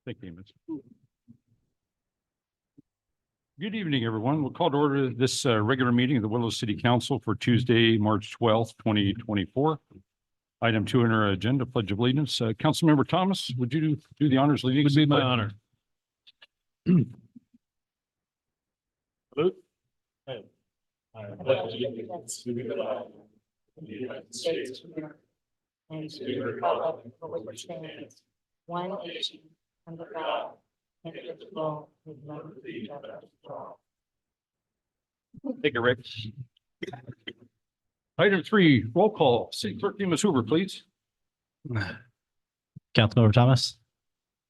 Thank you, Amos. Good evening, everyone. We'll call to order this regular meeting of the Willow City Council for Tuesday, March 12th, 2024. Item 2 on our agenda, Pledge of Allegiance. Councilmember Thomas, would you do the honors leading? Would be my honor. Salute. I pledge allegiance to the flag of the United States and to the republic for which it stands, one nation, under God, indivisible, with liberty and justice for all. Thank you, Rick. Item 3, roll call. City Clerk Amos Hoover, please. Councilmember Thomas.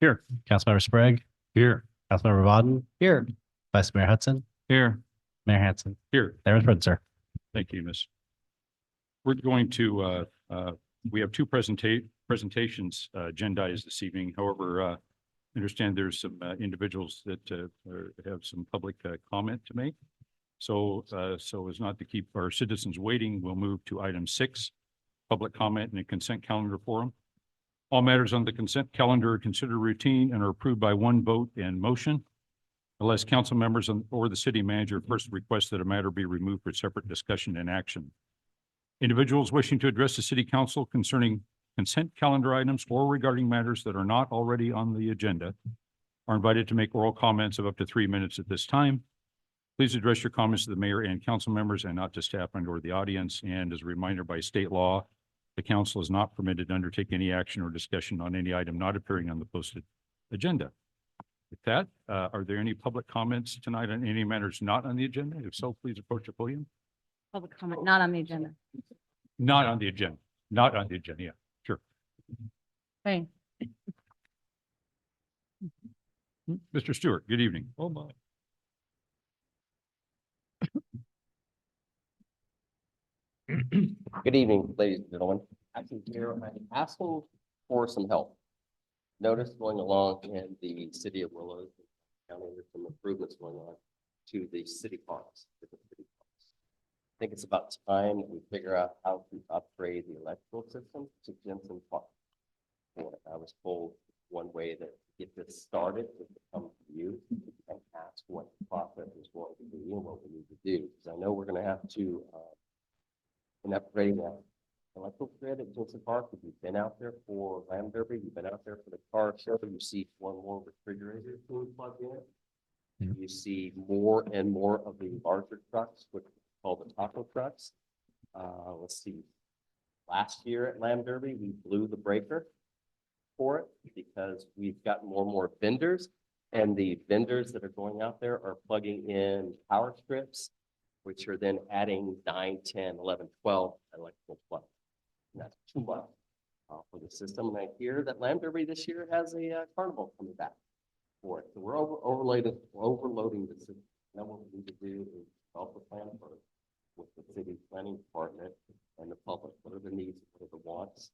Here. Councilmember Sprague. Here. Councilmember Vodden. Here. Vice Mayor Hudson. Here. Mayor Hanson. Here. There is present, sir. Thank you, Miss. We're going to, we have two presentations agendized this evening. However, I understand there's some individuals that have some public comment to make. So, so as not to keep our citizens waiting, we'll move to item 6, public comment in a consent calendar forum. All matters on the consent calendar are considered routine and are approved by one vote and motion, unless council members or the city manager first request that a matter be removed for separate discussion and action. Individuals wishing to address the city council concerning consent calendar items or regarding matters that are not already on the agenda are invited to make oral comments of up to 3 minutes at this time. Please address your comments to the mayor and council members and not to staff and/or the audience. And as a reminder, by state law, the council is not permitted to undertake any action or discussion on any item not appearing on the posted agenda. With that, are there any public comments tonight on any matters not on the agenda? If so, please approach the podium. Public comment, not on the agenda. Not on the agenda. Not on the agenda. Yeah, sure. Hey. Mr. Stewart, good evening. Oh, my. Good evening, ladies and gentlemen. Actually, here I'm asking for some help. Notice going along in the city of Willow County, there's some improvements going on to the city parks. I think it's about time that we figure out how to upgrade the electrical system to Jensen Park. And I was told one way that to get this started is to come to you and ask what the process is going to be and what we need to do. Because I know we're going to have to and upgrading that electrical grid at Jensen Park. If you've been out there for Lamb Derby, you've been out there for the car show, you see one more refrigerator being plugged in. Yeah. You see more and more of the larger trucks, which are called the taco trucks. Let's see. Last year at Lamb Derby, we blew the breaker for it because we've got more and more vendors, and the vendors that are going out there are plugging in power strips, which are then adding 9, 10, 11, 12 electrical plugs. And that's too much for the system. And I hear that Lamb Derby this year has a carnival coming back for it. So we're overloading the system. Now what we need to do is develop a plan for it with the city planning department and the public. What are the needs? What are the wants?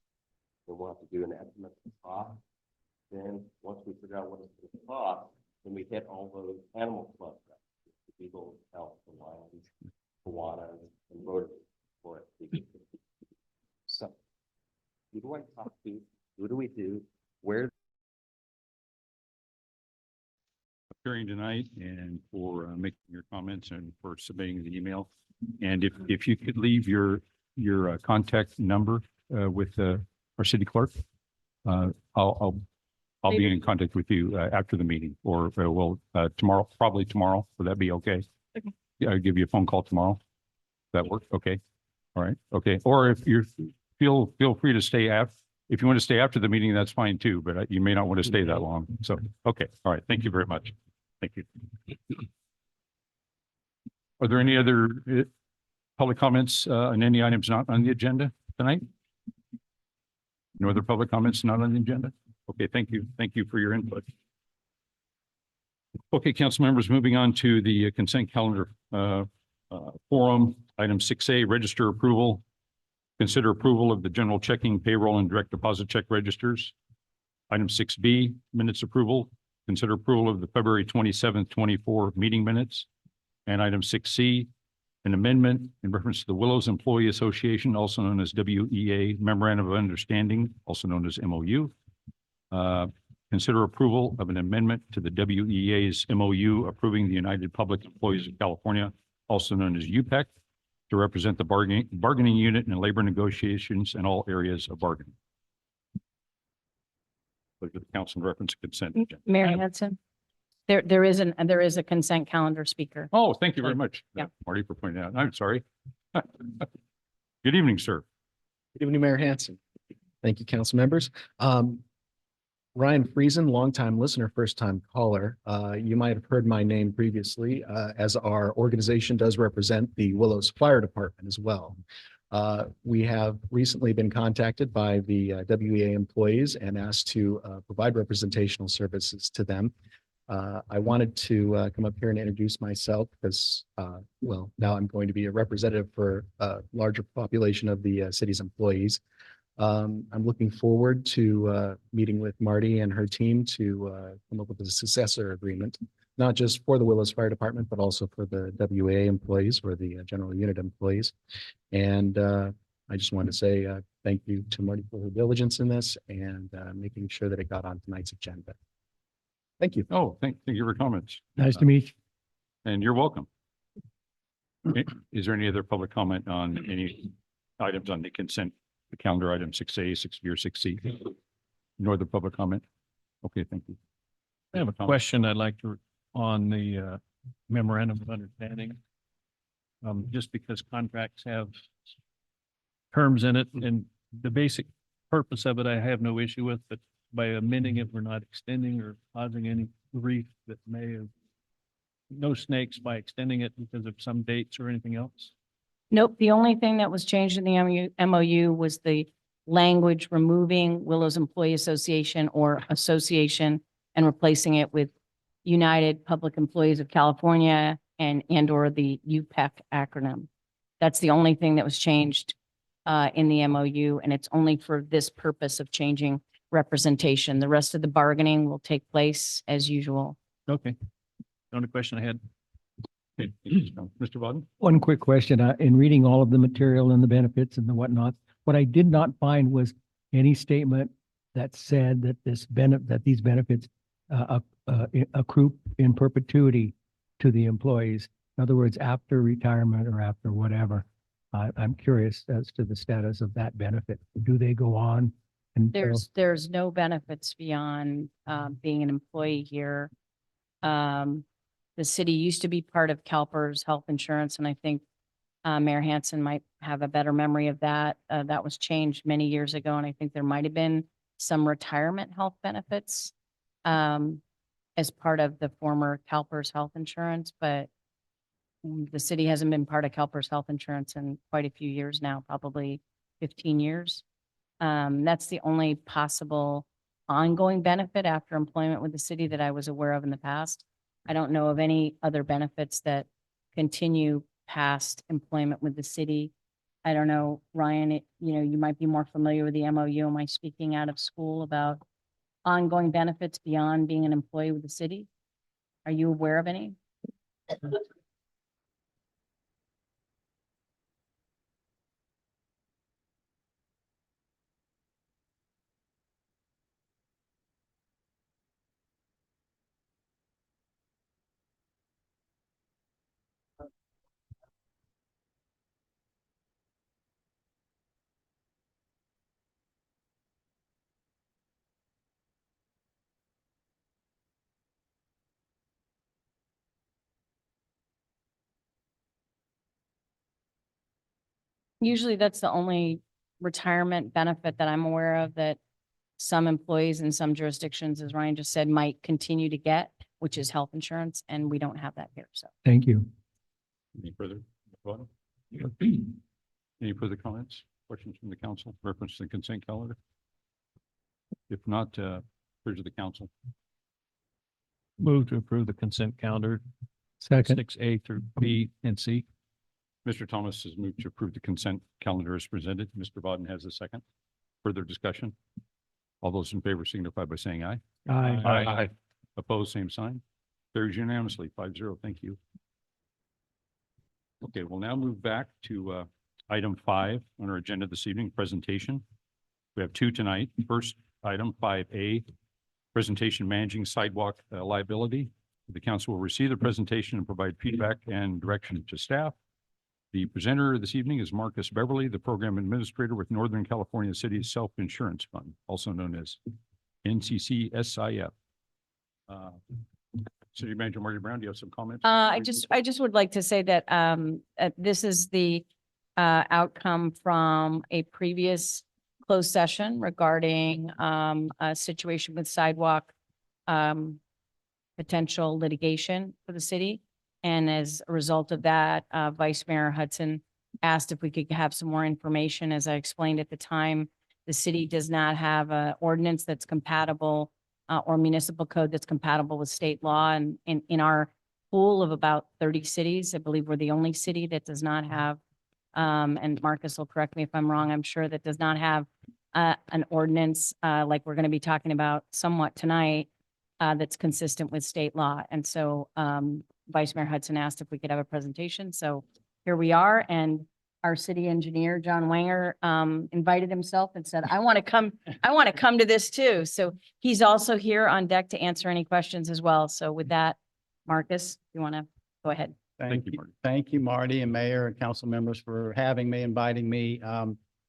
Then we'll have to do an estimate of the cost. Then once we figure out what it's going to cost, then we hit all those animal clubs. Eagles, elk, the lions, iguanas, and rotary for it. So, who do I talk to? Who do we do? Where? Appearing tonight and for making your comments and for submitting the email. And if you could leave your contact number with our city clerk, I'll be in contact with you after the meeting, or tomorrow, probably tomorrow. Would that be okay? Okay. Yeah, I'll give you a phone call tomorrow. Does that work? Okay. All right. Okay. Or if you feel free to stay if you want to stay after the meeting, that's fine too, but you may not want to stay that long. So, okay. All right. Thank you very much. Thank you. Are there any other public comments on any items not on the agenda tonight? No other public comments not on the agenda? Okay, thank you. Thank you for your input. Okay, council members, moving on to the consent calendar forum. Item 6A, register approval. Consider approval of the general checking, payroll, and direct deposit check registers. Item 6B, minutes approval. Consider approval of the February 27th, 24 meeting minutes. And item 6C, an amendment in reference to the Willows Employee Association, also known as WEA Memorandum of Understanding, also known as MOU. consider approval of an amendment to the WEA's MOU approving the United Public Employees of California, also known as UPEC, to represent the bargaining unit in labor negotiations in all areas of bargaining. Look at the council in reference to consent agenda. Mary Hanson. There is a consent calendar speaker. Oh, thank you very much. Yeah. Marty, for pointing out. I'm sorry. Good evening, sir. Good evening, Mayor Hanson. Thank you, council members. Ryan Friesen, longtime listener, first-time caller. You might have heard my name previously, as our organization does represent the Willows Fire Department as well. We have recently been contacted by the WEA employees and asked to provide representational services to them. I wanted to come up here and introduce myself because, well, now I'm going to be a representative for a larger population of the city's employees. I'm looking forward to meeting with Marty and her team to come up with a successor agreement, not just for the Willows Fire Department, but also for the WEA employees or the general unit employees. And I just wanted to say thank you to Marty for her diligence in this and making sure that it got on tonight's agenda. Thank you. Oh, thank you for your comments. Nice to meet you. And you're welcome. Is there any other public comment on any items on the consent, the calendar item 6A, 6B, or 6C? No other public comment? Okay, thank you. I have a question I'd like to, on the memorandum of understanding. Just because contracts have terms in it and the basic purpose of it, I have no issue with, but by amending it, we're not extending or causing any grief that may have no snakes by extending it because of some dates or anything else. Nope, the only thing that was changed in the MOU was the language removing Willows Employee Association or association and replacing it with United Public Employees of California and or the UPEC acronym. That's the only thing that was changed in the MOU, and it's only for this purpose of changing representation. The rest of the bargaining will take place as usual. Okay. The only question I had. Okay, thank you, Mr. Vaden? One quick question. In reading all of the material and the benefits and the whatnot, what I did not find was any statement that said that that these benefits accrue in perpetuity to the employees. In other words, after retirement or after whatever. I'm curious as to the status of that benefit. Do they go on? There's no benefits beyond being an employee here. The city used to be part of CalPERS Health Insurance, and I think Mayor Hanson might have a better memory of that. That was changed many years ago, and I think there might have been some retirement health benefits as part of the former CalPERS Health Insurance, but the city hasn't been part of CalPERS Health Insurance in quite a few years now, probably 15 years. That's the only possible ongoing benefit after employment with the city that I was aware of in the past. I don't know of any other benefits that continue past employment with the city. I don't know, Ryan, you might be more familiar with the MOU. Am I speaking out of school about ongoing benefits beyond being an employee with the city? Are you aware of any? Usually that's the only retirement benefit that I'm aware of that some employees in some jurisdictions, as Ryan just said, might continue to get, which is health insurance, and we don't have that here, so. Thank you. Any further? Mr. Vaden? Any further comments, questions from the council, reference to the consent calendar? If not, pleasure to the council. Move to approve the consent calendar, Second. 6A through B and C. Mr. Thomas has moved to approve the consent calendar as presented. Mr. Vaden has a second. Further discussion? All those in favor signify by saying aye. Aye. Aye. Opposed, same sign. Carries unanimously, 5-0. Thank you. Okay, we'll now move back to item 5 on our agenda this evening, presentation. We have 2 tonight. First item 5A, presentation managing sidewalk liability. The council will receive the presentation and provide feedback and direction to staff. The presenter this evening is Marcus Beverly, the program administrator with Northern California City Self-Insurance Fund, also known as NCC-SIF. City Manager Marty Brown, do you have some comments? I just would like to say that this is the outcome from a previous closed session regarding a situation with sidewalk potential litigation for the city. And as a result of that, Vice Mayor Hudson asked if we could have some more information. As I explained at the time, the city does not have an ordinance that's compatible or municipal code that's compatible with state law. And in our pool of about 30 cities, I believe we're the only city that does not have, and Marcus will correct me if I'm wrong, I'm sure that does not have an ordinance like we're going to be talking about somewhat tonight that's consistent with state law. And so Vice Mayor Hudson asked if we could have a presentation. So here we are. And our city engineer, John Wanger, invited himself and said, I want to come to this too. So he's also here on deck to answer any questions as well. So with that, Marcus, you want to go ahead? Thank you, Marty. Thank you, Marty and Mayor and council members for having me, inviting me.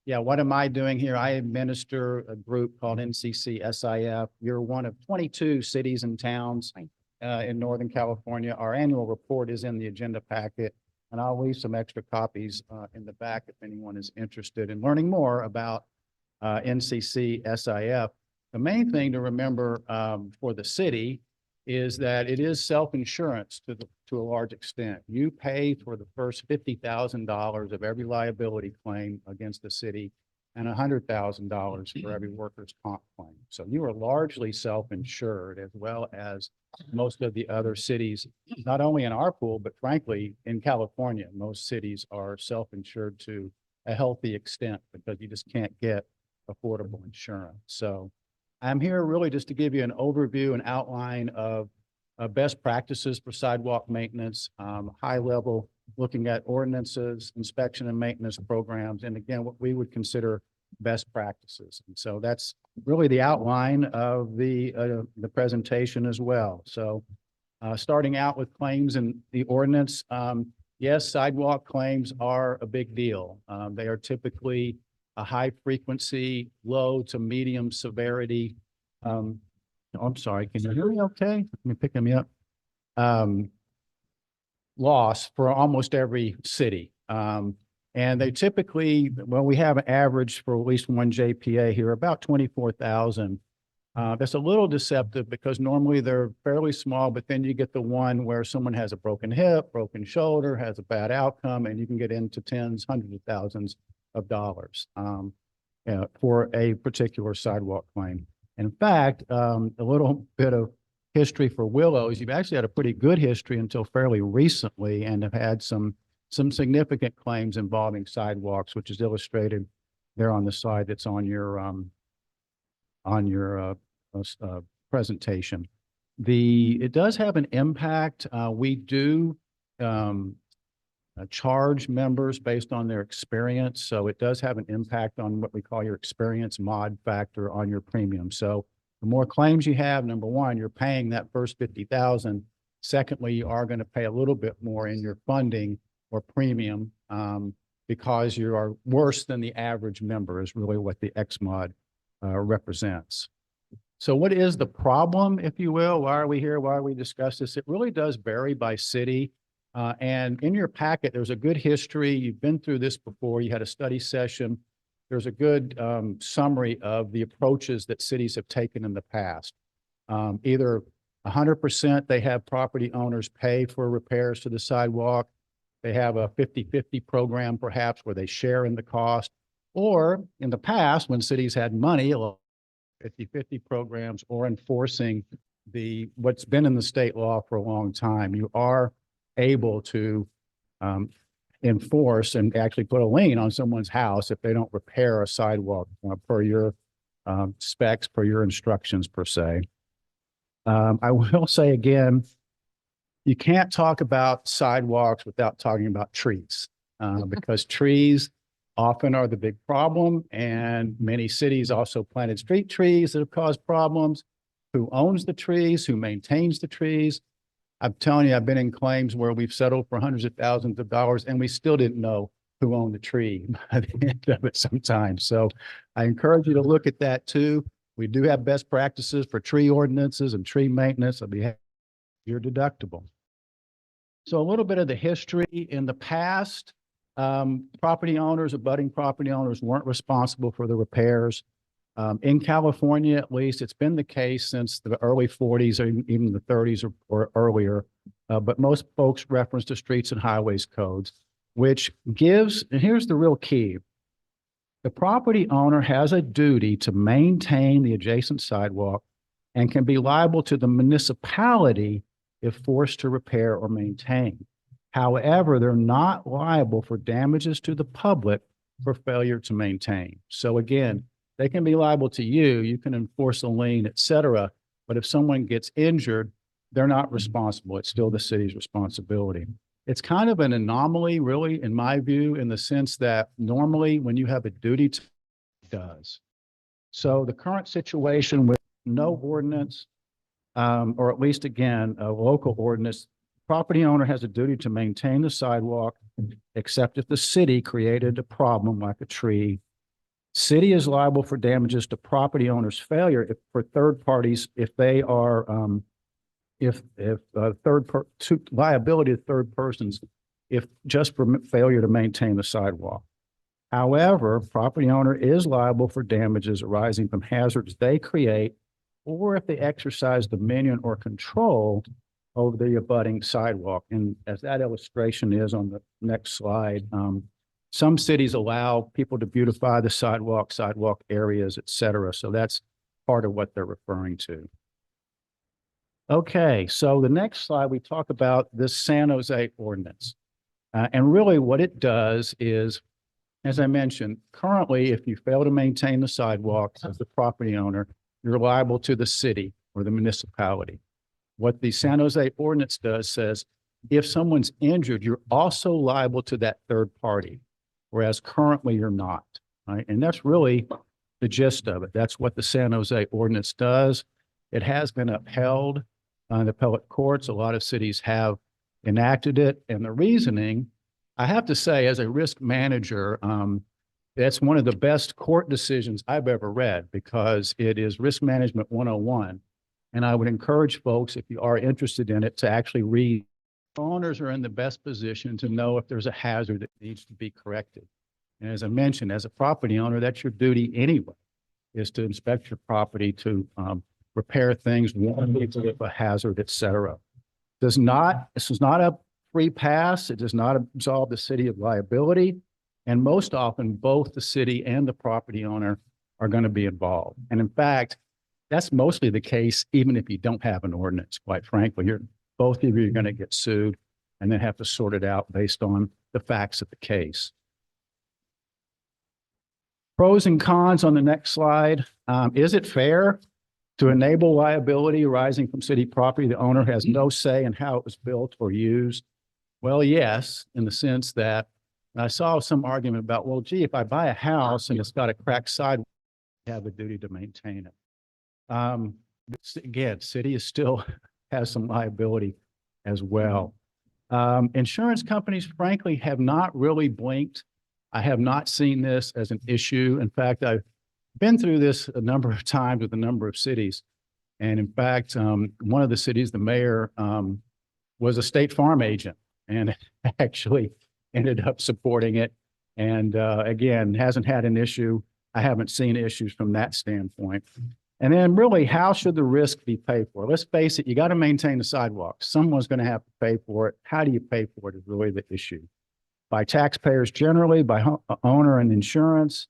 Yeah, what am I doing here? I administer a group called NCC-SIF. You're one of 22 cities and towns in Northern California. Our annual report is in the agenda packet, and I'll leave some extra copies in the back if anyone is interested in learning more about NCC-SIF. The main thing to remember for the city is that it is self-insurance to a large extent. You pay for the first $50,000 of every liability claim against the city and $100,000 for every workers' comp claim. So you are largely self-insured, as well as most of the other cities, not only in our pool, but frankly, in California, most cities are self-insured to a healthy extent because you just can't get affordable insurance. So I'm here really just to give you an overview and outline of best practices for sidewalk maintenance, high level, looking at ordinances, inspection and maintenance programs, and again, what we would consider best practices. And so that's really the outline of the presentation as well. So starting out with claims and the ordinance, yes, sidewalk claims are a big deal. They are typically a high frequency, low to medium severity. I'm sorry, can you hear me okay? Let me pick me up. Loss for almost every city. And they typically, well, we have an average for at least one JPA here, about 24,000. That's a little deceptive because normally they're fairly small, but then you get the one where someone has a broken hip, broken shoulder, has a bad outcome, and you can get into tens, hundreds of thousands of dollars for a particular sidewalk claim. In fact, a little bit of history for Willows, you've actually had a pretty good history until fairly recently and have had some significant claims involving sidewalks, which is illustrated there on the slide that's on your presentation. It does have an impact. We do charge members based on their experience. So it does have an impact on what we call your experience mod factor on your premium. So the more claims you have, number one, you're paying that first 50,000. Secondly, you are going to pay a little bit more in your funding or premium because you are worse than the average member is really what the XMOD represents. So what is the problem, if you will? Why are we here? Why are we discussing this? It really does vary by city. And in your packet, there's a good history. You've been through this before. You had a study session. There's a good summary of the approaches that cities have taken in the past. Either 100% they have property owners pay for repairs to the sidewalk. They have a 50-50 program perhaps where they share in the cost. Or in the past, when cities had money, 50-50 programs or enforcing what's been in the state law for a long time. You are able to enforce and actually put a lien on someone's house if they don't repair a sidewalk per your specs, per your instructions per se. I will say again, you can't talk about sidewalks without talking about trees because trees often are the big problem, and many cities also planted street trees that have caused problems. who owns the trees, who maintains the trees. I'm telling you, I've been in claims where we've settled for hundreds of thousands of dollars and we still didn't know who owned the tree by the end of it sometimes. So I encourage you to look at that too. We do have best practices for tree ordinances and tree maintenance. It'll be your deductible. So a little bit of the history in the past, property owners, abutting property owners weren't responsible for the repairs. In California, at least, it's been the case since the early 40s or even the 30s or earlier. But most folks reference the Streets and Highways codes, which gives, and here's the real key. The property owner has a duty to maintain the adjacent sidewalk and can be liable to the municipality if forced to repair or maintain. However, they're not liable for damages to the public for failure to maintain. So again, they can be liable to you, you can enforce a lien, et cetera. But if someone gets injured, they're not responsible. It's still the city's responsibility. It's kind of an anomaly, really, in my view, in the sense that normally when you have a duty to, it does. So the current situation with no ordinance, or at least again, a local ordinance, property owner has a duty to maintain the sidewalk, except if the city created a problem like a tree. City is liable for damages to property owners' failure for third parties if they are, liability to third persons if just for failure to maintain the sidewalk. However, property owner is liable for damages arising from hazards they create or if they exercise dominion or control over the abutting sidewalk. And as that illustration is on the next slide, some cities allow people to beautify the sidewalk areas, et cetera. So that's part of what they're referring to. Okay, so the next slide, we talk about this San Jose ordinance. And really what it does is, as I mentioned, currently, if you fail to maintain the sidewalks as the property owner, you're liable to the city or the municipality. What the San Jose ordinance does says, if someone's injured, you're also liable to that third party, whereas currently you're not, right? And that's really the gist of it. That's what the San Jose ordinance does. It has been upheld in the appellate courts. A lot of cities have enacted it. And the reasoning, I have to say, as a risk manager, that's one of the best court decisions I've ever read because it is Risk Management 101. And I would encourage folks, if you are interested in it, to actually read. Owners are in the best position to know if there's a hazard that needs to be corrected. And as I mentioned, as a property owner, that's your duty anyway, is to inspect your property, to repair things, warn people if a hazard, et cetera. This is not a free pass. It does not absolve the city of liability. And most often, both the city and the property owner are going to be involved. And in fact, that's mostly the case, even if you don't have an ordinance, quite frankly. Both of you are going to get sued and then have to sort it out based on the facts of the case. Pros and cons on the next slide. Is it fair to enable liability arising from city property? The owner has no say in how it was built or used. Well, yes, in the sense that I saw some argument about, well, gee, if I buy a house and it's got a cracked sidewalk, I have a duty to maintain it. Again, city is still has some liability as well. Insurance companies, frankly, have not really blinked. I have not seen this as an issue. In fact, I've been through this a number of times with a number of cities. And in fact, one of the cities, the mayor, was a State Farm agent and actually ended up supporting it. And again, hasn't had an issue. I haven't seen issues from that standpoint. And then really, how should the risk be paid for? Let's face it, you got to maintain the sidewalks. Someone's going to have to pay for it. How do you pay for it is really the issue. By taxpayers generally, by owner and insurance.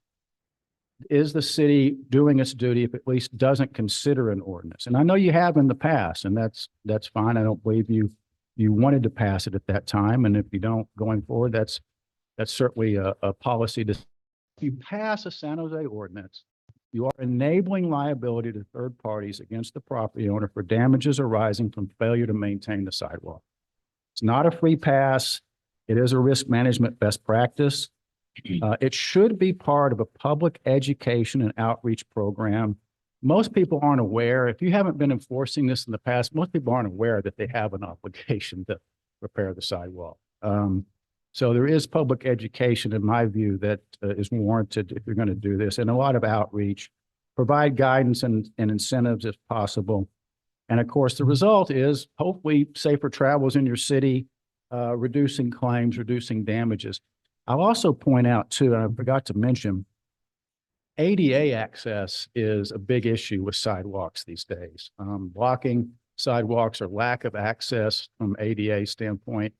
Is the city doing its duty if it at least doesn't consider an ordinance? And I know you have in the past, and that's fine. I don't believe you wanted to pass it at that time. And if you don't going forward, that's certainly a policy. If you pass a San Jose ordinance, you are enabling liability to third parties against the property owner for damages arising from failure to maintain the sidewalk. It's not a free pass. It is a risk management best practice. It should be part of a public education and outreach program most people aren't aware, if you haven't been enforcing this in the past, most people aren't aware that they have an obligation to repair the sidewalk. So there is public education, in my view, that is warranted if you're going to do this, and a lot of outreach. Provide guidance and incentives if possible. And of course, the result is hopefully safer travels in your city, reducing claims, reducing damages. I'll also point out too, and I forgot to mention, ADA access is a big issue with sidewalks these days. Blocking sidewalks or lack of access from ADA standpoint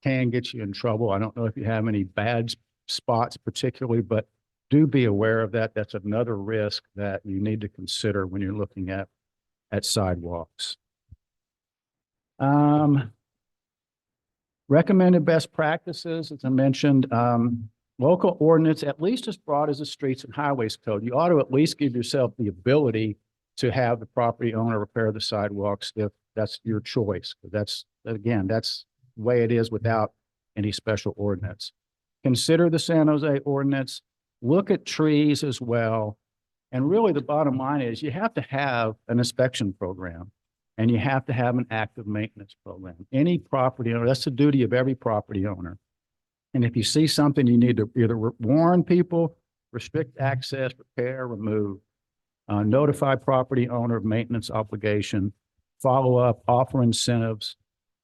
can get you in trouble. I don't know if you have any bad spots particularly, but do be aware of that. That's another risk that you need to consider when you're looking at sidewalks. Recommended best practices, as I mentioned, local ordinance, at least as broad as the Streets and Highways Code. You ought to at least give yourself the ability to have the property owner repair the sidewalks if that's your choice. That's, again, that's the way it is without any special ordinance. Consider the San Jose ordinance, look at trees as well. And really the bottom line is you have to have an inspection program and you have to have an active maintenance program. Any property owner, that's the duty of every property owner. And if you see something, you need to either warn people, restrict access, repair, remove, notify property owner of maintenance obligation, follow up, offer incentives.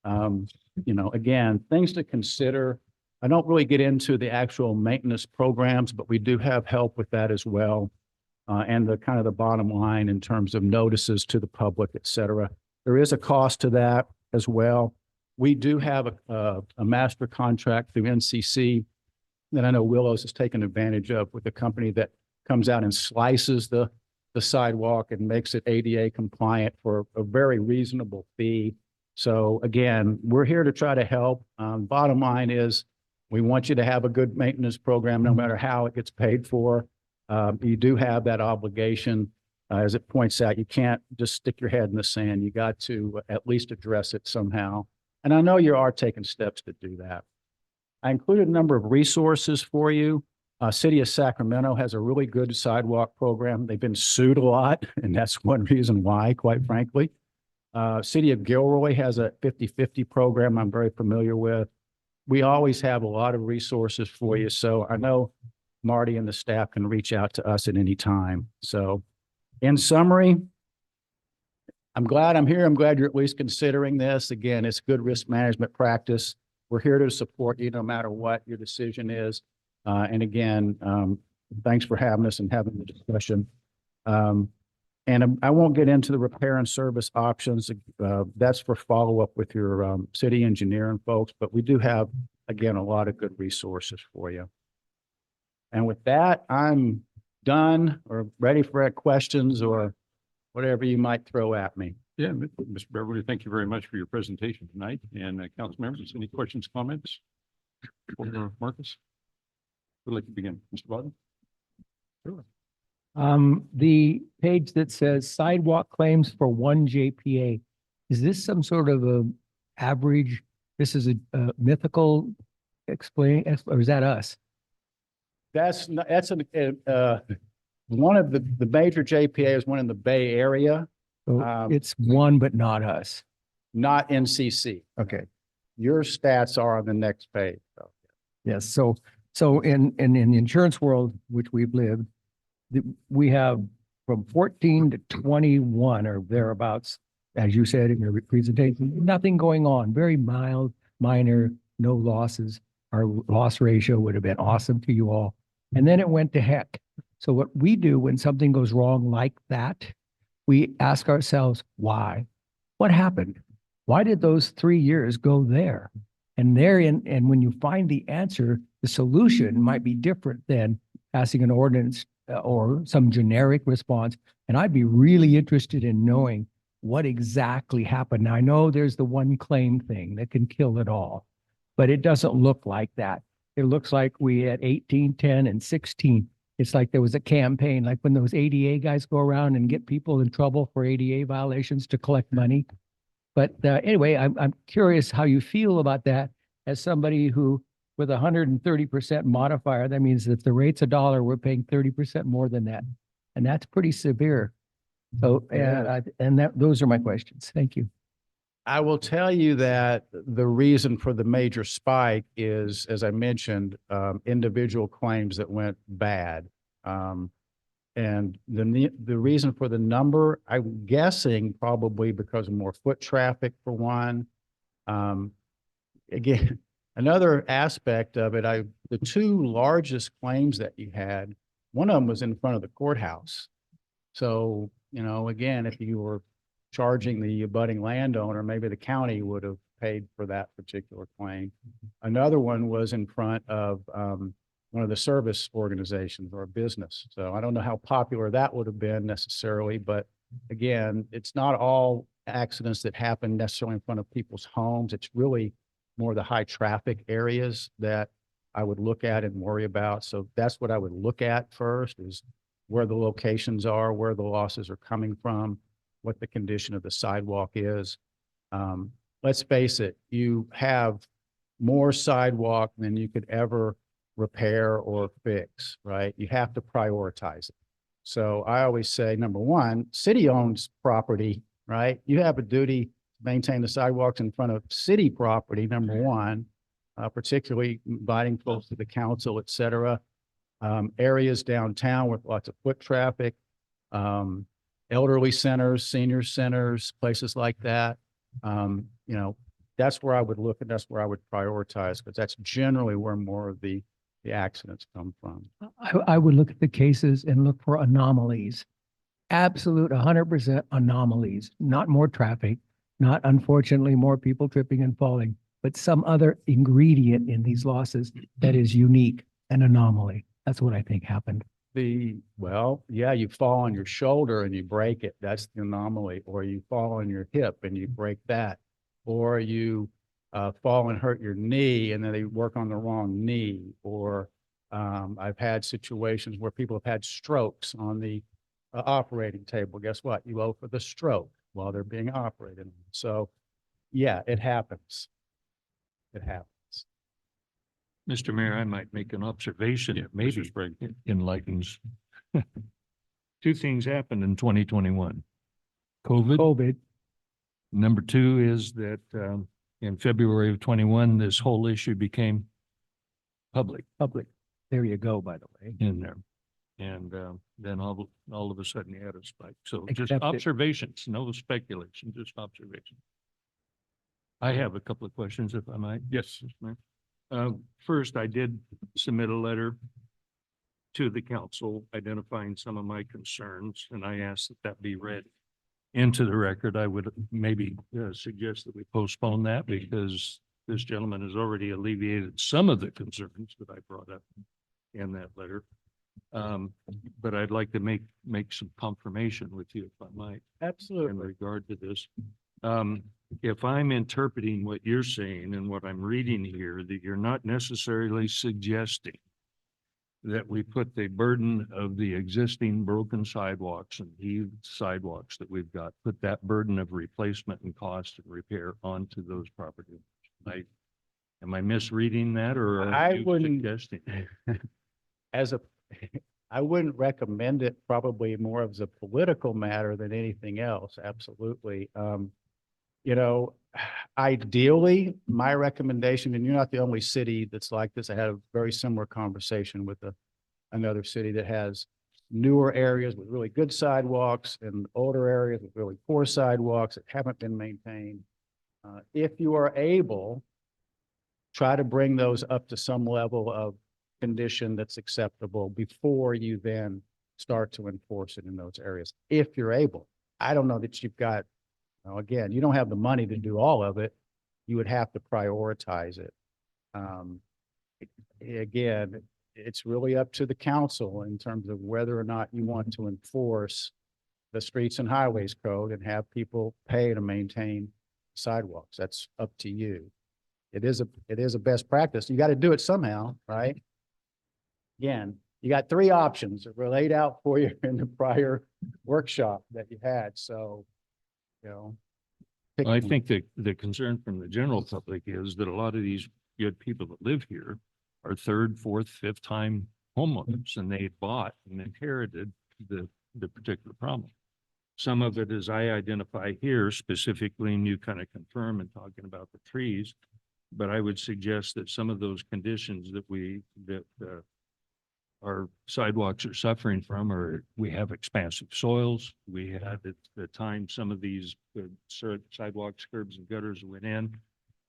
You know, again, things to consider. I don't really get into the actual maintenance programs, but we do have help with that as well. And the kind of the bottom line in terms of notices to the public, et cetera. There is a cost to that as well. We do have a master contract through NCC that I know Willows has taken advantage of with a company that comes out and slices the sidewalk and makes it ADA compliant for a very reasonable fee. So again, we're here to try to help. Bottom line is we want you to have a good maintenance program, no matter how it gets paid for. You do have that obligation. As it points out, you can't just stick your head in the sand. You got to at least address it somehow. And I know you are taking steps to do that. I included a number of resources for you. City of Sacramento has a really good sidewalk program. They've been sued a lot, and that's one reason why, quite frankly. City of Gilroy has a 50-50 program I'm very familiar with. We always have a lot of resources for you. So I know Marty and the staff can reach out to us at any time. So in summary, I'm glad I'm here. I'm glad you're at least considering this. Again, it's good risk management practice. We're here to support you no matter what your decision is. And again, thanks for having us and having the discussion. And I won't get into the repair and service options. That's for follow-up with your city engineering folks, but we do have, again, a lot of good resources for you. And with that, I'm done or ready for questions or whatever you might throw at me. Yeah, Mr. Beverly, thank you very much for your presentation tonight. And council members, any questions, comments? For Marcus? Would like to begin, Mr. Bowden? Sure. The page that says sidewalk claims for 1 JPA, is this some sort of a average? This is a mythical explain, or is that us? That's one of the major JPAs, one in the Bay Area, So it's one, but not us. not NCC. Okay. Your stats are on the next page. So. Yes. So in the insurance world, which we've lived, we have from 14 to 21 or thereabouts, as you said in your presentation, nothing going on, very mild, minor, no losses. Our loss ratio would have been awesome to you all. And then it went to heck. So what we do when something goes wrong like that, we ask ourselves, why? What happened? Why did those 3 years go there? And and when you find the answer, the solution might be different than passing an ordinance or some generic response. And I'd be really interested in knowing what exactly happened. Now, I know there's the one claim thing that can kill it all, but it doesn't look like that. It looks like we had 18, 10, and 16. It's like there was a campaign, like when those ADA guys go around and get people in trouble for ADA violations to collect money. But anyway, I'm curious how you feel about that as somebody who, with 130% modifier, that means if the rate's $1, we're paying 30% more than that. And that's pretty severe. So, Yeah. and that, those are my questions. Thank you. I will tell you that the reason for the major spike is, as I mentioned, individual claims that went bad. And the reason for the number, I'm guessing probably because of more foot traffic for one. Again, another aspect of it, the two largest claims that you had, one of them was in front of the courthouse. So, again, if you were charging the abutting landowner, maybe the county would have paid for that particular claim. Another one was in front of one of the service organizations or a business. So I don't know how popular that would have been necessarily, but again, it's not all accidents that happen necessarily in front of people's homes. It's really more the high traffic areas that I would look at and worry about. So that's what I would look at first, is where the locations are, where the losses are coming from, what the condition of the sidewalk is. Let's face it, you have more sidewalk than you could ever repair or fix, right? You have to prioritize it. So I always say, number one, city owns property, right? You have a duty to maintain the sidewalks in front of city property, number one, particularly inviting folks to the council, et cetera. Areas downtown with lots of foot traffic, elderly centers, senior centers, places like that. That's where I would look and that's where I would prioritize, because that's generally where more of the accidents come from. I would look at the cases and look for anomalies. Absolute 100% anomalies, not more traffic, not unfortunately more people tripping and falling, but some other ingredient in these losses that is unique, an anomaly. That's what I think happened. Well, yeah, you fall on your shoulder and you break it. That's the anomaly. Or you fall on your hip and you break that. Or you fall and hurt your knee and then they work on the wrong knee. Or I've had situations where people have had strokes on the operating table. Guess what? You owe for the stroke while they're being operated on. So yeah, it happens. It happens. Mr. Mayor, I might make an observation that maybe Mr. Sprague. enlightens. Two things happened in 2021. COVID. COVID, Number two is that in February of 21, this whole issue became public public. There you go, by the way. in there. And then all of a sudden you had a spike. So just Accept it. observations, no speculation, just observation. I have a couple of questions if I might. Yes. Mr. Mayor. First, I did submit a letter to the council identifying some of my concerns, and I asked that that be read into the record. I would maybe suggest that we postpone that because this gentleman has already alleviated some of the concerns that I brought up in that letter. But I'd like to make some confirmation with you, if I might, in Absolutely. regard to this. If I'm interpreting what you're saying and what I'm reading here, that you're not necessarily suggesting that we put the burden of the existing broken sidewalks and heaved sidewalks that we've got, put that burden of replacement and cost and repair onto those property owners. Am I misreading that, or are I you wouldn't- suggesting? I wouldn't recommend it, probably more as a political matter than anything else. Absolutely. Ideally, my recommendation, and you're not the only city that's like this. I had a very similar conversation with another city that has newer areas with really good sidewalks and older areas with really poor sidewalks that haven't been maintained. If you are able, try to bring those up to some level of condition that's acceptable before you then start to enforce it in those areas, if you're able. I don't know that you've got, again, you don't have the money to do all of it. You would have to prioritize it. Again, it's really up to the council in terms of whether or not you want to enforce the streets and highways code and have people pay to maintain sidewalks. That's up to you. It is a best practice. You got to do it somehow, right? Again, you got three options that were laid out for you in the prior workshop that you had. So, pick I one. think that the concern from the general public is that a lot of these good people that live here are third, fourth, fifth time homeowners, and they bought and inherited the particular problem. Some of it, as I identify here specifically, and you kind of confirm and talking about the trees. But I would suggest that some of those conditions that our sidewalks are suffering from, or we have expansive soils. We had at the time, some of these sidewalks, curbs and gutters went in.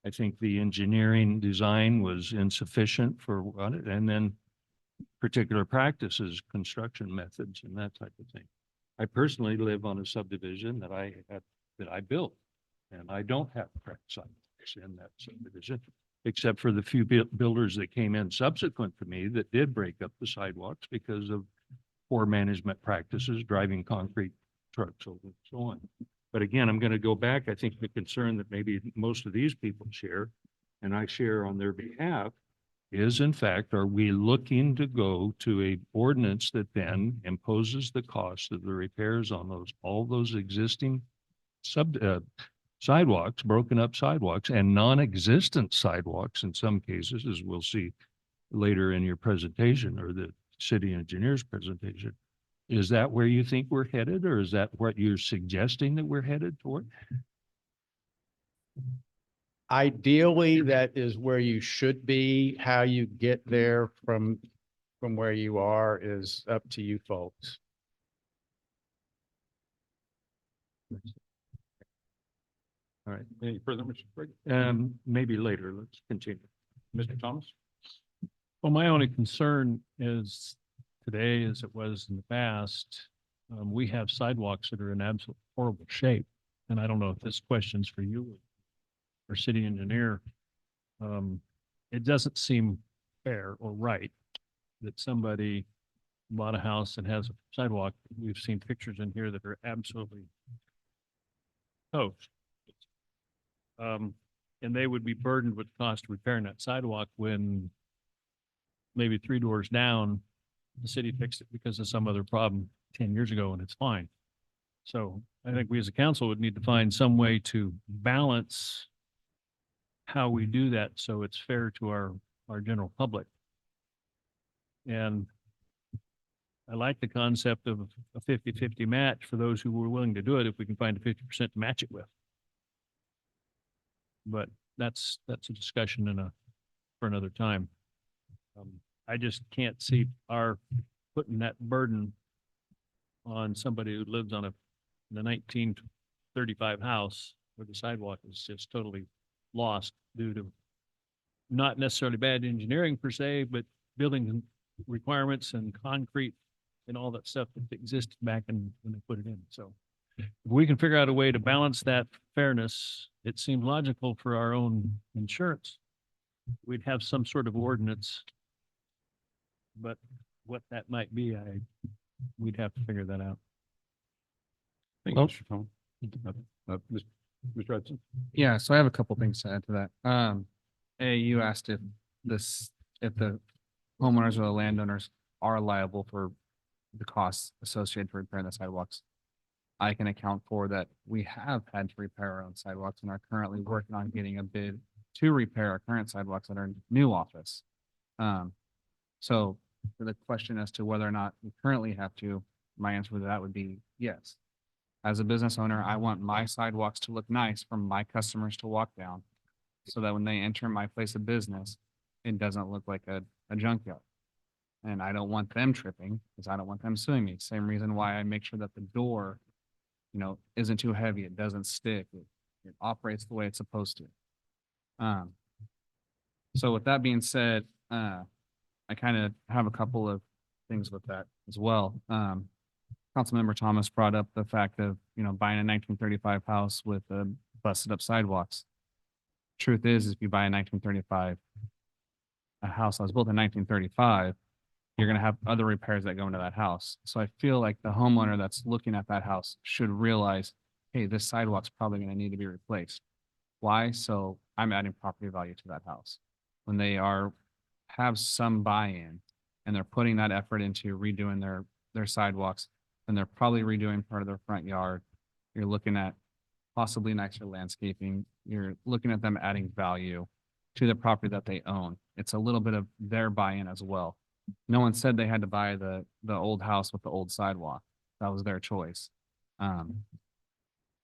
I think the engineering design was insufficient for what it, and then particular practices, construction methods and that type of thing. I personally live on a subdivision that I built, and I don't have cracked sidewalks in that subdivision, except for the few builders that came in subsequent to me that did break up the sidewalks because of poor management practices, driving concrete trucks over and so on. But again, I'm going to go back. I think the concern that maybe most of these people share, and I share on their behalf, is in fact, are we looking to go to a ordinance that then imposes the cost of the repairs on all those existing sidewalks, broken up sidewalks and non-existent sidewalks in some cases, as we'll see later in your presentation or the city engineer's presentation. Is that where you think we're headed, or is that what you're suggesting that we're headed toward? Ideally, that is where you should be. How you get there from where you are is up to you folks. All right, any further, Mr. Craig? Maybe later. Let's continue. Mr. Thomas? Well, my only concern is today, as it was in the past, we have sidewalks that are in absolute horrible shape. And I don't know if this question's for you or city engineer. It doesn't seem fair or right that somebody bought a house and has a sidewalk. We've seen pictures in here that are absolutely toast. And they would be burdened with the cost of repairing that sidewalk when maybe 3 doors down, the city fixed it because of some other problem 10 years ago and it's fine. So I think we as a council would need to find some way to balance how we do that so it's fair to our general public. And I like the concept of a 50-50 match for those who were willing to do it if we can find a 50% to match it with. But that's a discussion for another time. I just can't see our putting that burden on somebody who lives on the 1935 house where the sidewalk is just totally lost due to not necessarily bad engineering per se, but building requirements and concrete and all that stuff that existed back when they put it in. So if we can figure out a way to balance that fairness, it seemed logical for our own insurance. We'd have some sort of ordinance. But what that might be, we'd have to figure that out. Thank you, Mr. Thomas. Mr. Hudson? Yeah, so I have a couple things to add to that. You asked if the homeowners or the landowners are liable for the costs associated with repairing the sidewalks. I can account for that. We have had to repair our own sidewalks and are currently working on getting a bid to repair our current sidewalks at our new office. So for the question as to whether or not we currently have to, my answer to that would be yes. As a business owner, I want my sidewalks to look nice for my customers to walk down so that when they enter my place of business, it doesn't look like a junkyard. And I don't want them tripping because I don't want them suing me. Same reason why I make sure that the door, isn't too heavy. It doesn't stick. It operates the way it's supposed to. So with that being said, I kind of have a couple of things with that as well. Councilmember Thomas brought up the fact of, buying a 1935 house with busted up sidewalks. Truth is if you buy a 1935, a house that was built in 1935, you're going to have other repairs that go into that house. So I feel like the homeowner that's looking at that house should realize, hey, this sidewalk's probably going to need to be replaced. Why? So I'm adding property value to that house. When they have some buy-in and they're putting that effort into redoing their sidewalks, and they're probably redoing part of their front yard, you're looking at possibly nicer landscaping. You're looking at them adding value to the property that they own. It's a little bit of their buy-in as well. No one said they had to buy the old house with the old sidewalk. That was their choice.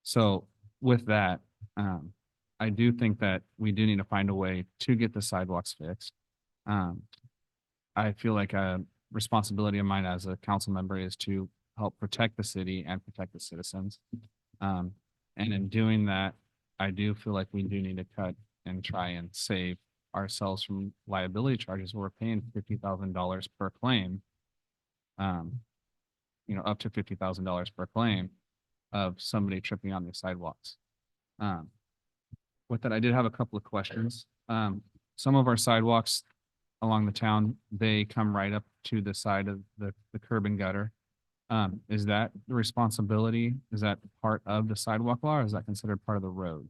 So with that, I do think that we do need to find a way to get the sidewalks fixed. I feel like a responsibility of mine as a council member is to help protect the city and protect the citizens. And in doing that, I do feel like we do need to cut and try and save ourselves from liability charges. We're paying $50,000 per claim. Up to $50,000 per claim of somebody tripping on the sidewalks. With that, I did have a couple of questions. Some of our sidewalks along the town, they come right up to the side of the curb and gutter. Is that the responsibility? Is that part of the sidewalk law, or is that considered part of the road?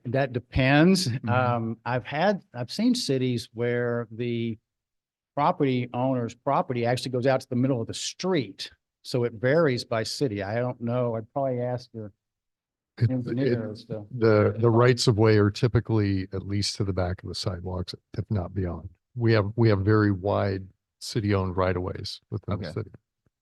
That depends. Mhm. I've seen cities where the property owner's property actually goes out to the middle of the street. So it varies by city. I don't know. I'd probably ask your engineer as to. The rights of way are typically at least to the back of the sidewalks, if not beyond. We have very wide city-owned right of ways within the Okay. city.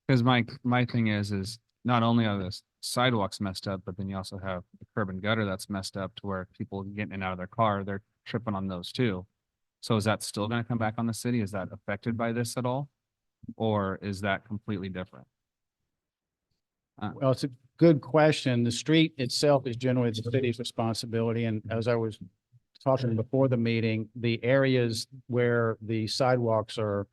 Because my thing is not only are the sidewalks messed up, but then you also have the curb and gutter that's messed up to where people getting in and out of their car, they're tripping on those too. So is that still gonna come back on the city? Is that affected by this at all? Or is that completely different? Well, it's a good question. The street itself is generally the city's responsibility. And as I was talking before the meeting, the areas where the sidewalks are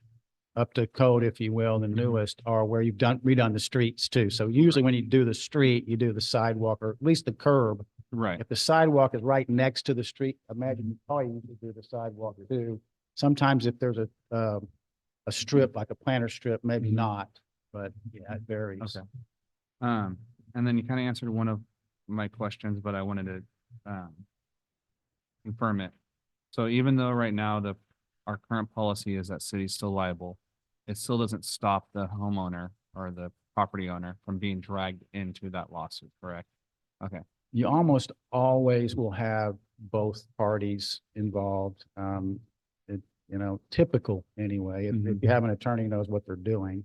up to code, if you will, the newest are where you've redone the streets too. So usually when you do the street, you do the sidewalk or at least the curb. Right. If the sidewalk is right next to the street, imagine you probably usually do the sidewalk too. Sometimes if there's a strip, like a planter strip, maybe not, but yeah, it varies. Okay. And then you kind of answered one of my questions, but I wanted to confirm it. So even though right now our current policy is that city's still liable, it still doesn't stop the homeowner or the property owner from being dragged into that lawsuit, correct? Okay. You almost always will have both parties involved. Typical anyway, if you have an attorney who knows what they're doing.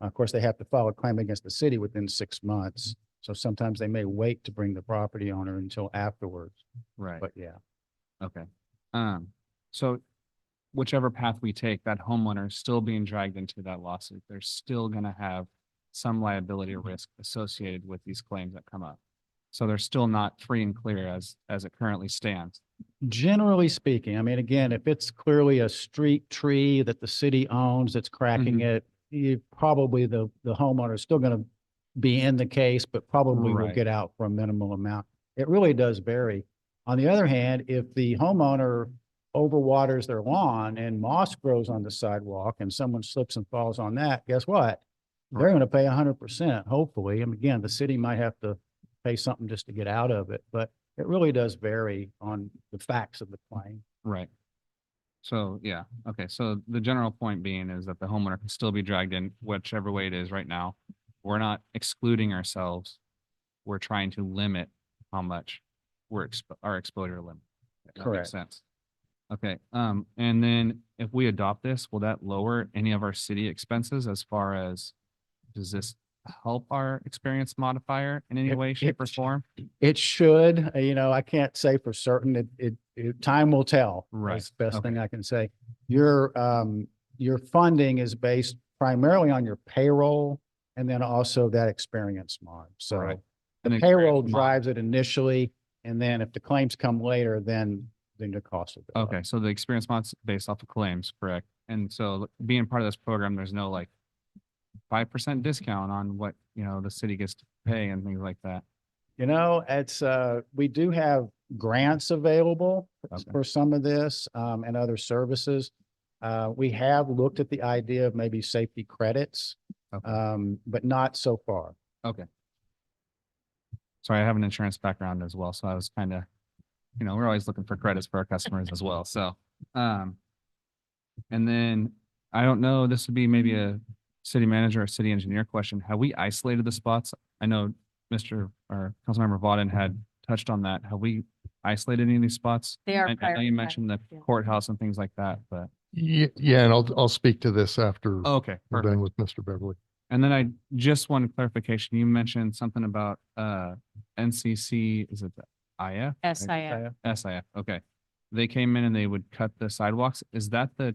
Of course, they have to file a claim against the city within 6 months. So sometimes they may wait to bring the property owner until afterwards, Right. but yeah. Okay. So whichever path we take, that homeowner is still being dragged into that lawsuit. They're still gonna have some liability risk associated with these claims that come up. So they're still not free and clear as it currently stands. Generally speaking, I mean, again, if it's clearly a street tree that the city owns that's cracking it, you probably the homeowner is still going to be in the case, but probably will Right. get out for a minimal amount. It really does vary. On the other hand, if the homeowner overwaters their lawn and moss grows on the sidewalk and someone slips and falls on that, guess what? They're going to pay 100%, hopefully. And again, the city might have to pay something just to get out of it, but it really does vary on the facts of the claim. Right. So, yeah, okay, so the general point being is that the homeowner can still be dragged in whichever way it is right now. We're not excluding ourselves. We're trying to limit how much our exposure limit. If that makes Correct. sense. Okay, and then if we adopt this, will that lower any of our city expenses as far as, does this help our experience modifier in any way, shape or form? It should, I can't say for certain. Time will tell. Right. That's the best Okay. thing I can say. Your funding is based primarily on your payroll and then also that experience mod. So Right. the And payroll experience mod. drives it initially, and then if the claims come later, then the cost will go up. Okay, so the experience mod's based off of claims, correct? And so being part of this program, there's no like 5% discount on what, the city gets to pay and things like that. It's, we do have grants available Okay. for some of this, and other services. We have looked at the idea of maybe safety credits, Okay. but not so far. Okay. Sorry, I have an insurance background as well, so I was kind of, we're always looking for credits for our customers as well, so. And then, I don't know, this would be maybe a city manager or city engineer question. Have we isolated the spots? I know Mr. or Councilmember Vaughn had touched on that. Have we isolated any of these spots? They are I know you prioritized, mentioned the yeah. courthouse and things like that, but, Yeah, and I'll speak to this after okay, we're perfect. done with Mr. Beverly. And then I just one clarification. You mentioned something about NCC, is it the IF? SIF. SIF, okay. They came in and they would cut the sidewalks. Is that the,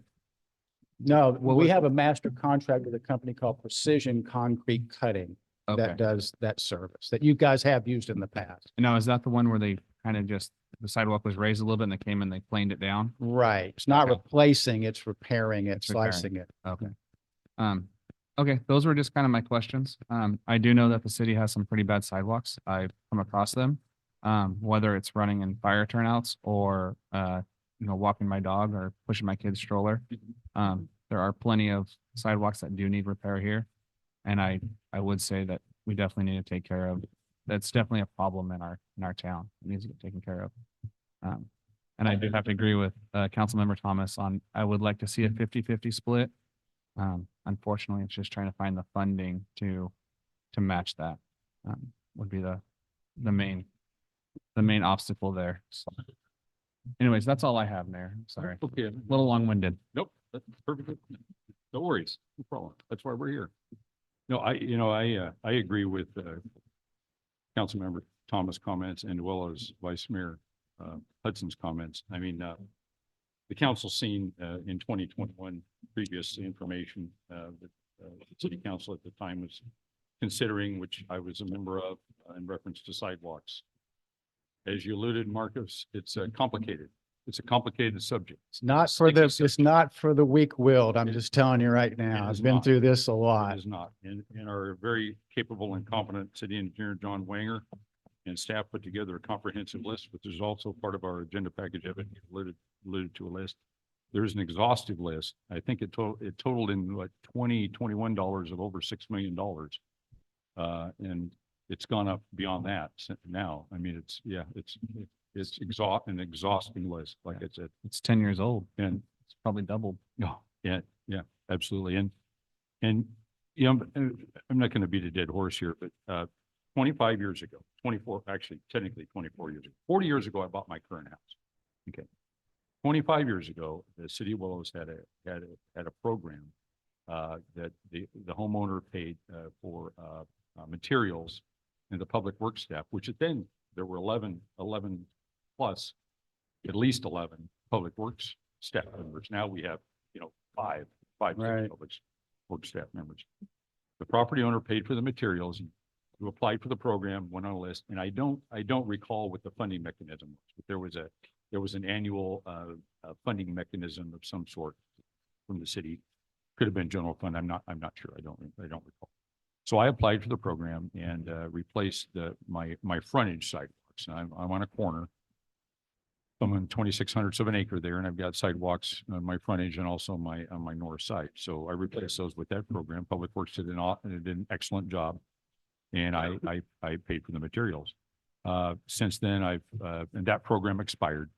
No, What we was- have a master contract with a company called Precision Concrete Cutting okay. that does that service that you guys have used in the past. Now, is that the one where they kind of just, the sidewalk was raised a little bit and they came and they planed it down? Right. It's not Okay. replacing, it's repairing it, It's repairing. slicing it. Okay. Okay, those were just kind of my questions. I do know that the city has some pretty bad sidewalks. I've come across them. Whether it's running in fire turnouts or, walking my dog or pushing my kid's stroller. There are plenty of sidewalks that do need repair here. And I would say that we definitely need to take care of, that's definitely a problem in our town. It needs to get taken care of. And I do have to agree with, Councilmember Thomas on, I would like to see a 50-50 split. Unfortunately, it's just trying to find the funding to match that, would be the main obstacle there. So anyways, that's all I have, Mayor. Sorry, a Okay, little long-winded. nope, that's perfect. No worries, no problem. That's why we're here. No, I agree with, Councilmember Thomas' comments and well as Vice Mayor, Hudson's comments. I mean, the council seen, in 2021, previous information, that, the city council at the time was considering, which I was a member of, in reference to sidewalks. As you alluded, Marcus, it's complicated. It's a complicated subject. It's not for the, Sticky it's not for the weak-willed. I'm just telling you right It now. is I've been not. through this a It lot. is not, and our very capable and competent city engineer, John Wanger, and staff put together a comprehensive list, which is also part of our agenda package. Evan alluded to a list. There's an exhaustive list. I think it totaled in what, $21 of over $6 million. And it's gone up beyond that now. I mean, it's an exhausting list, like I said. It's 10 years old. And It's probably doubled. yeah, absolutely. And, I'm not going to beat a dead horse here, but, 25 years ago, 24, actually technically 24 years ago, 40 years ago, I bought my current house. Okay. 25 years ago, the city of Willows had a program, that the homeowner paid, for, materials and the public works staff, which then there were 11 plus, at least 11 public works staff members. Now we have, five Right. public work staff members. The property owner paid for the materials, who applied for the program, went on a list, and I don't recall what the funding mechanism was, but there was an annual, funding mechanism of some sort from the city. Could have been general fund. I'm not sure. I don't recall. So I applied for the program and, replaced my frontage sidewalks. And I'm on a corner. I'm on 2,600ths of an acre there, and I've got sidewalks on my frontage and also on my north side. So I replaced those with that program. Public Works did an excellent job. And I paid for the materials. Since then, and that program expired.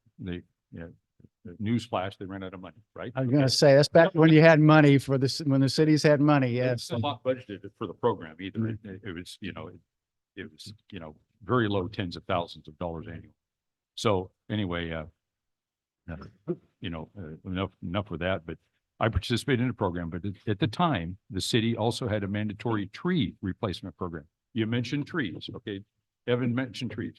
Newsflash, they ran out of money, right? I was gonna say, that's back when you had money for this, when the cities had money, yes. It's not budgeted for the program either. It was, it was, very low tens of thousands of dollars annually. So anyway, enough with that, but I participated in the program, but at the time, the city also had a mandatory tree replacement program. You mentioned trees, okay? Evan mentioned trees.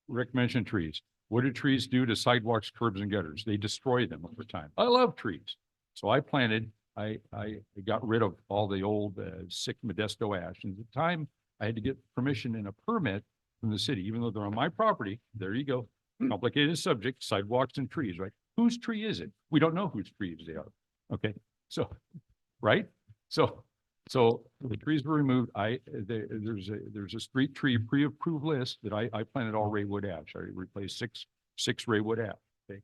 Rick mentioned trees. What do trees do to sidewalks, curbs, and gutters? They destroy them over time. I love trees. So I got rid of all the old sick Modesto ash. And at the time, I had to get permission and a permit from the city, even though they're on my property. There you go. Complicated subject, sidewalks and trees, right? Whose tree is it? We don't know whose trees they are. Okay, so, right? So the trees were removed. There's a street tree pre-approved list that I planted all Raywood ash. I replaced six Raywood ash. Okay.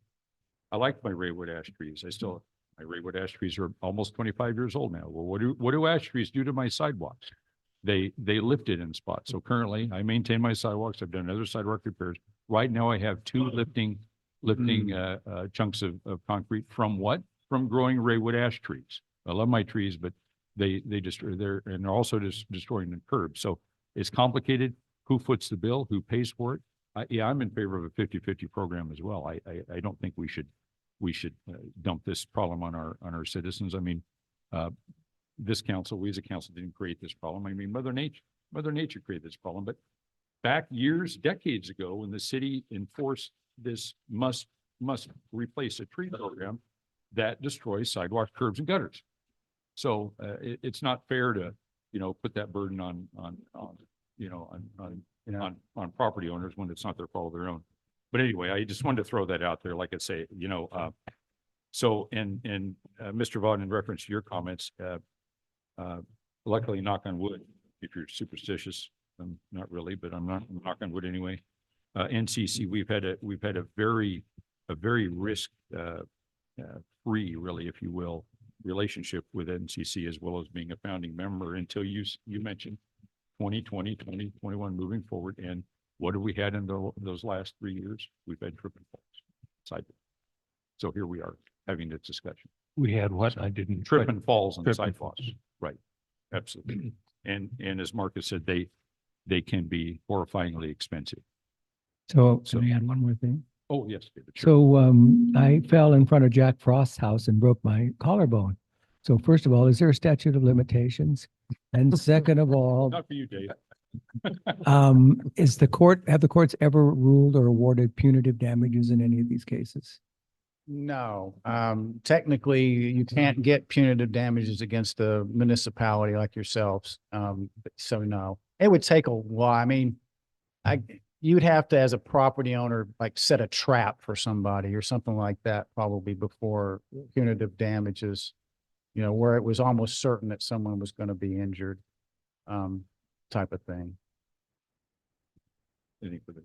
I like my Raywood ash trees. My Raywood ash trees are almost 25 years old now. Well, what do ash trees do to my sidewalks? They lift it in spots. So currently I maintain my sidewalks. I've done other sidewalk repairs. Right now I have two lifting chunks of concrete from what? From growing Raywood ash trees. I love my trees, but they destroy and they're also destroying the curbs. So it's complicated. Who foots the bill? Who pays for it? I'm in favor of a 50-50 program as well. I don't think we should dump this problem on our citizens. I mean, this council, we as a council didn't create this problem. I mean, Mother Nature created this problem, but back years, decades ago, when the city enforced this must replace a tree program that destroys sidewalks, curbs and gutters. So, it's not fair to, put that burden on property owners when it's not their fault of their own. But anyway, I just wanted to throw that out there, like I say, so, and Mr. Vaughn, in reference to your comments, luckily, knock on wood, if you're superstitious, I'm not really, but I'm not, knock on wood anyway. NCC, we've had a very risk, free, really, if you will, relationship with NCC, as well as being a founding member until you mentioned 2020, 2021 moving forward. And what have we had in those last 3 years? We've had trip and falls. So here we are having this discussion. We had what? I didn't. Trip and falls on Trip and sidewalks. Right. Absolutely. And as Marcus said, they can be horrifyingly expensive. So So- can I add one more thing? Oh, yes, David. Sure. So I fell in front of Jack Frost's house and broke my collarbone. So first of all, is there a statute of limitations? And second of all, Not for you, Dave. have the courts ever ruled or awarded punitive damages in any of these cases? No, technically, you can't get punitive damages against a municipality like yourselves. So no, it would take a while. I mean, you'd have to, as a property owner, like set a trap for somebody or something like that, probably before punitive damages, where it was almost certain that someone was going to be injured, type of thing. Any further-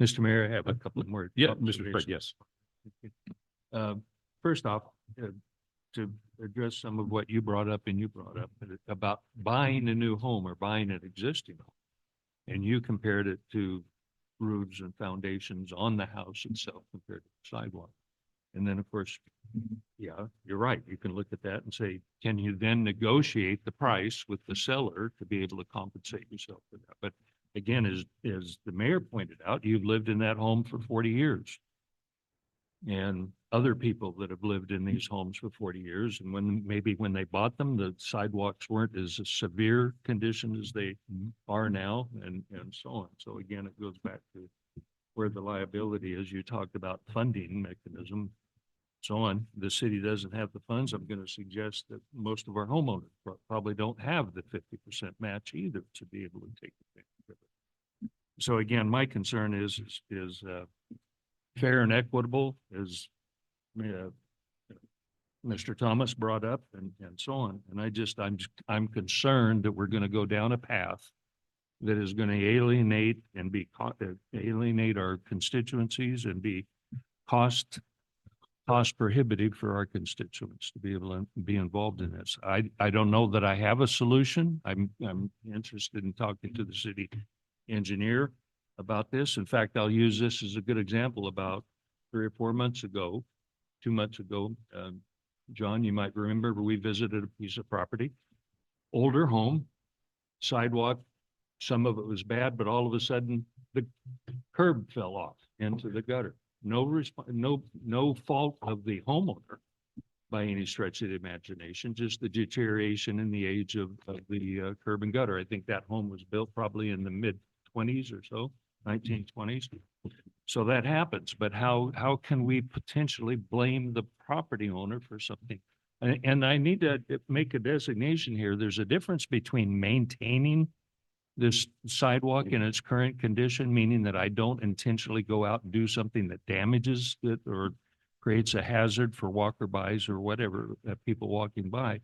Mr. Mayor, I have a couple of more. Yeah, Mr. Fred, yes. First off, to address some of what you brought up about buying a new home or buying an existing home. And you compared it to roofs and foundations on the house itself compared to the sidewalk. And then, of course, yeah, you're right. You can look at that and say, can you then negotiate the price with the seller to be able to compensate yourself for that? But again, as the mayor pointed out, you've lived in that home for 40 years. And other people that have lived in these homes for 40 years, and when they bought them, the sidewalks weren't as severe condition as they are now, and so on. So again, it goes back to where the liability is. You talked about funding mechanism, so on. The city doesn't have the funds. I'm going to suggest that most of our homeowners probably don't have the 50% match either to be able to take advantage of it. So again, my concern is fair and equitable, as Mr. Thomas brought up, and so on. And I'm concerned that we're going to go down a path that is going to alienate our constituencies and be cost prohibitive for our constituents to be able to be involved in this. I don't know that I have a solution. I'm interested in talking to the city engineer about this. In fact, I'll use this as a good example. About 3 or 4 months ago, 2 months ago, John, you might remember, we visited a piece of property, older home, sidewalk, some of it was bad, but all of a sudden the curb fell off into the gutter. No fault of the homeowner by any stretch of the imagination, just the deterioration in the age of the curb and gutter. I think that home was built probably in the mid-20s or so, 1920s. So that happens, but how can we potentially blame the property owner for something? And I need to make a designation here. There's a difference between maintaining this sidewalk in its current condition, meaning that I don't intentionally go out and do something that damages it or creates a hazard for walker-bys or whatever, people walking by.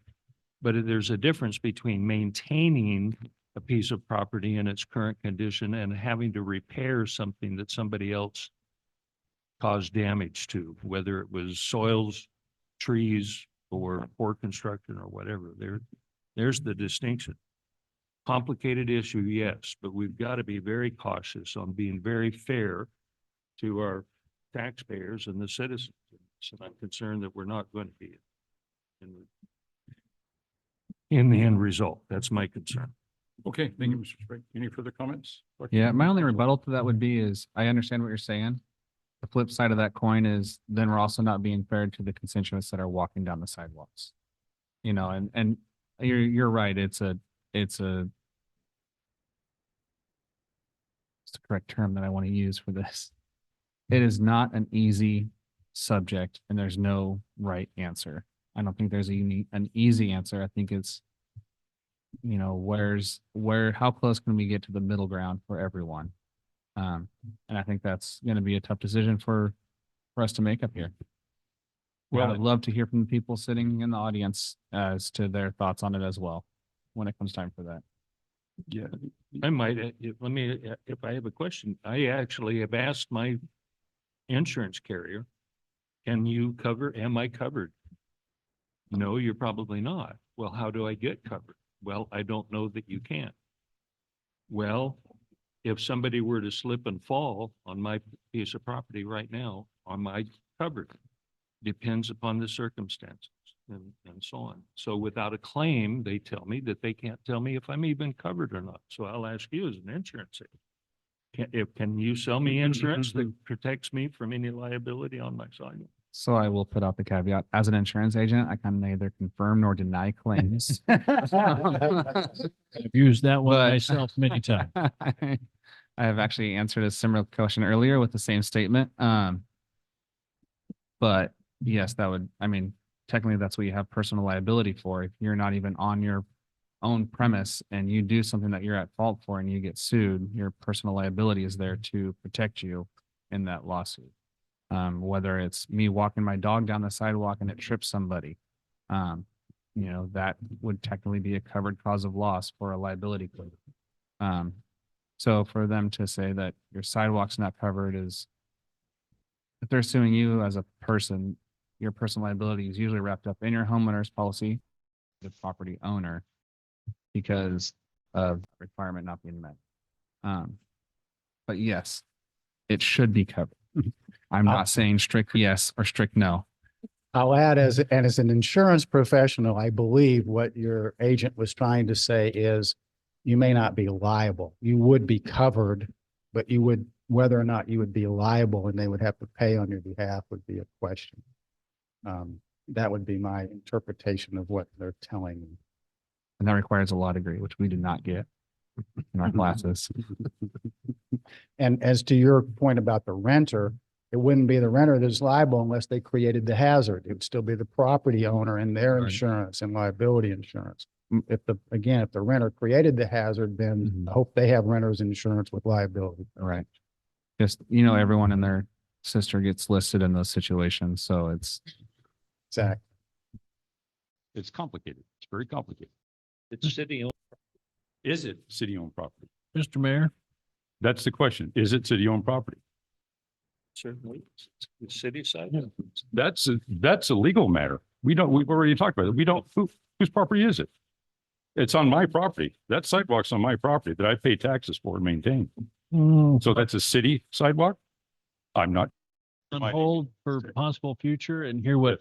But there's a difference between maintaining a piece of property in its current condition and having to repair something that somebody else caused damage to, whether it was soils, trees, or poor construction or whatever. There's the distinction. Complicated issue, yes, but we've got to be very cautious on being very fair to our taxpayers and the citizens. So I'm concerned that we're not going to be in the end result. That's my concern. Okay, thank you, Mr. Sprague. Any further comments? Yeah, my only rebuttal to that would be is I understand what you're saying. The flip side of that coin is then we're also not being fair to the constituents that are walking down the sidewalks. you know, and you're right. It's what's the correct term that I want to use for this? It is not an easy subject and there's no right answer. I don't think there's an easy answer. I think it's, you know, how close can we get to the middle ground for everyone? And I think that's going to be a tough decision for us to make up here. Well, I'd love to hear from the people sitting in the audience as to their thoughts on it as well, when it comes time for that. Yeah, I might, if I have a question, I actually have asked my insurance carrier, am I covered? No, you're probably not. Well, how do I get covered? Well, I don't know that you can. Well, if somebody were to slip and fall on my piece of property right now, am I covered? Depends upon the circumstances and so on. So without a claim, they tell me that they can't tell me if I'm even covered or not. So I'll ask you as an insurance agent. Can you sell me insurance that protects me from any liability on my side? So I will put out the caveat, as an insurance agent, I can neither confirm nor deny claims. I've used that one But- myself many times. I have actually answered a similar question earlier with the same statement. But yes, technically that's what you have personal liability for. If you're not even on your own premise and you do something that you're at fault for and you get sued, your personal liability is there to protect you in that lawsuit. Whether it's me walking my dog down the sidewalk and it trips somebody, that would technically be a covered cause of loss for a liability claim. So for them to say that your sidewalk's not covered is, if they're suing you as a person, your personal liability is usually wrapped up in your homeowner's policy, the property owner, because of requirement not being met. But yes, it should be covered. I'm not saying strict yes or strict no. I'll add, as an insurance professional, I believe what your agent was trying to say is you may not be liable. You would be covered, but whether or not you would be liable and they would have to pay on your behalf would be a question. That would be my interpretation of what they're telling me. And that requires a law degree, which we did not get in our classes. And as to your point about the renter, it wouldn't be the renter that's liable unless they created the hazard. It would still be the property owner and their Right. insurance and liability insurance. If the renter created the hazard, then Mhm. I hope they have renter's insurance with liability. Right. Just, everyone and their sister gets listed in those situations. So it's, Exactly. It's complicated. It's very complicated. It's city owned. Is it city-owned property? Mr. Mayor, That's the question. Is it city-owned property? Certainly, the city side. That's a legal matter. We've already talked about it. Whose property is it? It's on my property. That sidewalk's on my property that I pay taxes for and maintain. So that's a city sidewalk? I'm not. on hold for possible future and hear what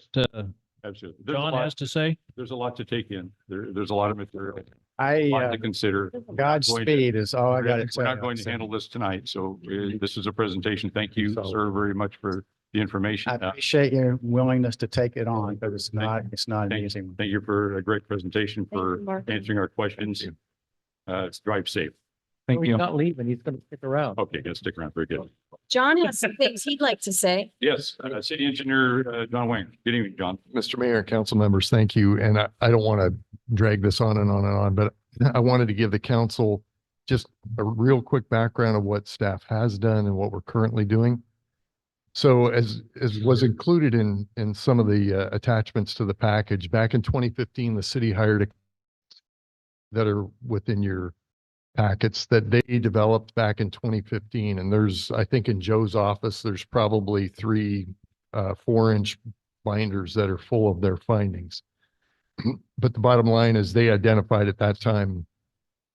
Absolutely. John has to say. There's a lot to take in. There's a lot of material. I, Lot to consider. Godspeed is all I got to say. We're not going to handle this tonight, so this is a presentation. Thank you, sir, very much for the information. I appreciate your willingness to take it on, but it's not an Thank- easy one. Thank you for a great presentation, for Mark. answering our questions. Drive safe. thank you. Not leaving, he's gonna stick around. Okay, gonna stick around. Very good. John has some things he'd like to say. Yes, City Engineer, John Wayne. Good evening, John. Mr. Mayor, council members, thank you. And I don't want to drag this on and on and on, but I wanted to give the council just a real quick background of what staff has done and what we're currently doing. So as was included in some of the attachments to the package, back in 2015, the city hired that are within your packets that they developed back in 2015. And there's, I think in Joe's office, there's probably 3 4-inch binders that are full of their findings. But the bottom line is they identified at that time,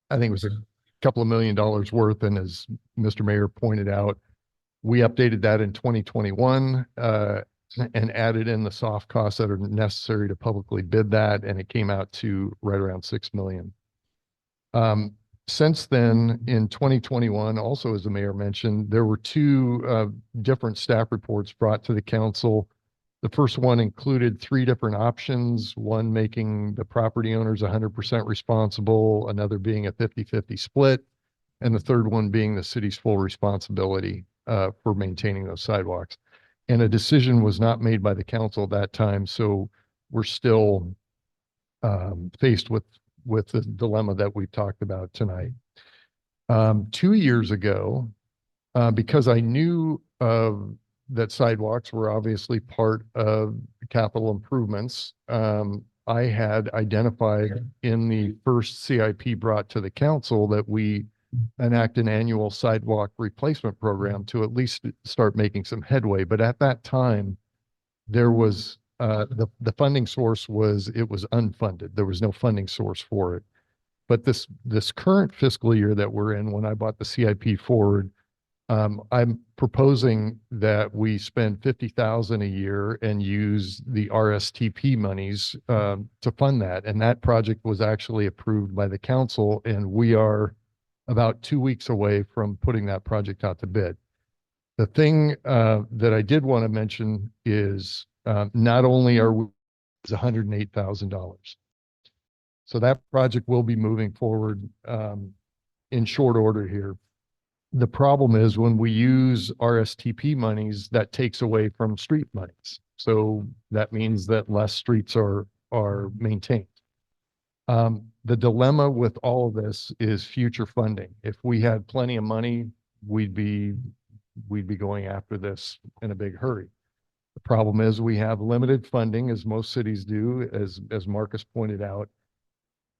I think it was a couple of $1 million worth. And as Mr. Mayor pointed out, we updated that in 2021 and added in the soft costs that are necessary to publicly bid that. And it came out to right around 6 million. Since then, in 2021, also as the mayor mentioned, there were 2 different staff reports brought to the council The first one included 3 different options, one making the property owners 100% responsible, another being a 50-50 split, and the third one being the city's full responsibility for maintaining those sidewalks. And a decision was not made by the council at that time, so we're still faced with the dilemma that we've talked about tonight. 2 years ago, because I knew that sidewalks were obviously part of capital improvements, I had identified in the first CIP brought to the council that we enact an annual sidewalk replacement program to at least start making some headway. But at that time, there was the funding source was unfunded. There was no funding source for it. But this current fiscal year that we're in, when I bought the CIP forward, I'm proposing that we spend $50,000 a year and use the RSTP monies to fund that. And that project was actually approved by the council, and we are about 2 weeks away from putting that project out to bid. The thing that I did want to mention is not only are we it's $108,000. So that project will be moving forward in short order here. The problem is when we use RSTP monies, that takes away from street monies. So that means that less streets are maintained. The dilemma with all of this is future funding. If we had plenty of money, we'd be going after this in a big hurry. The problem is we have limited funding, as most cities do, as Marcus pointed out.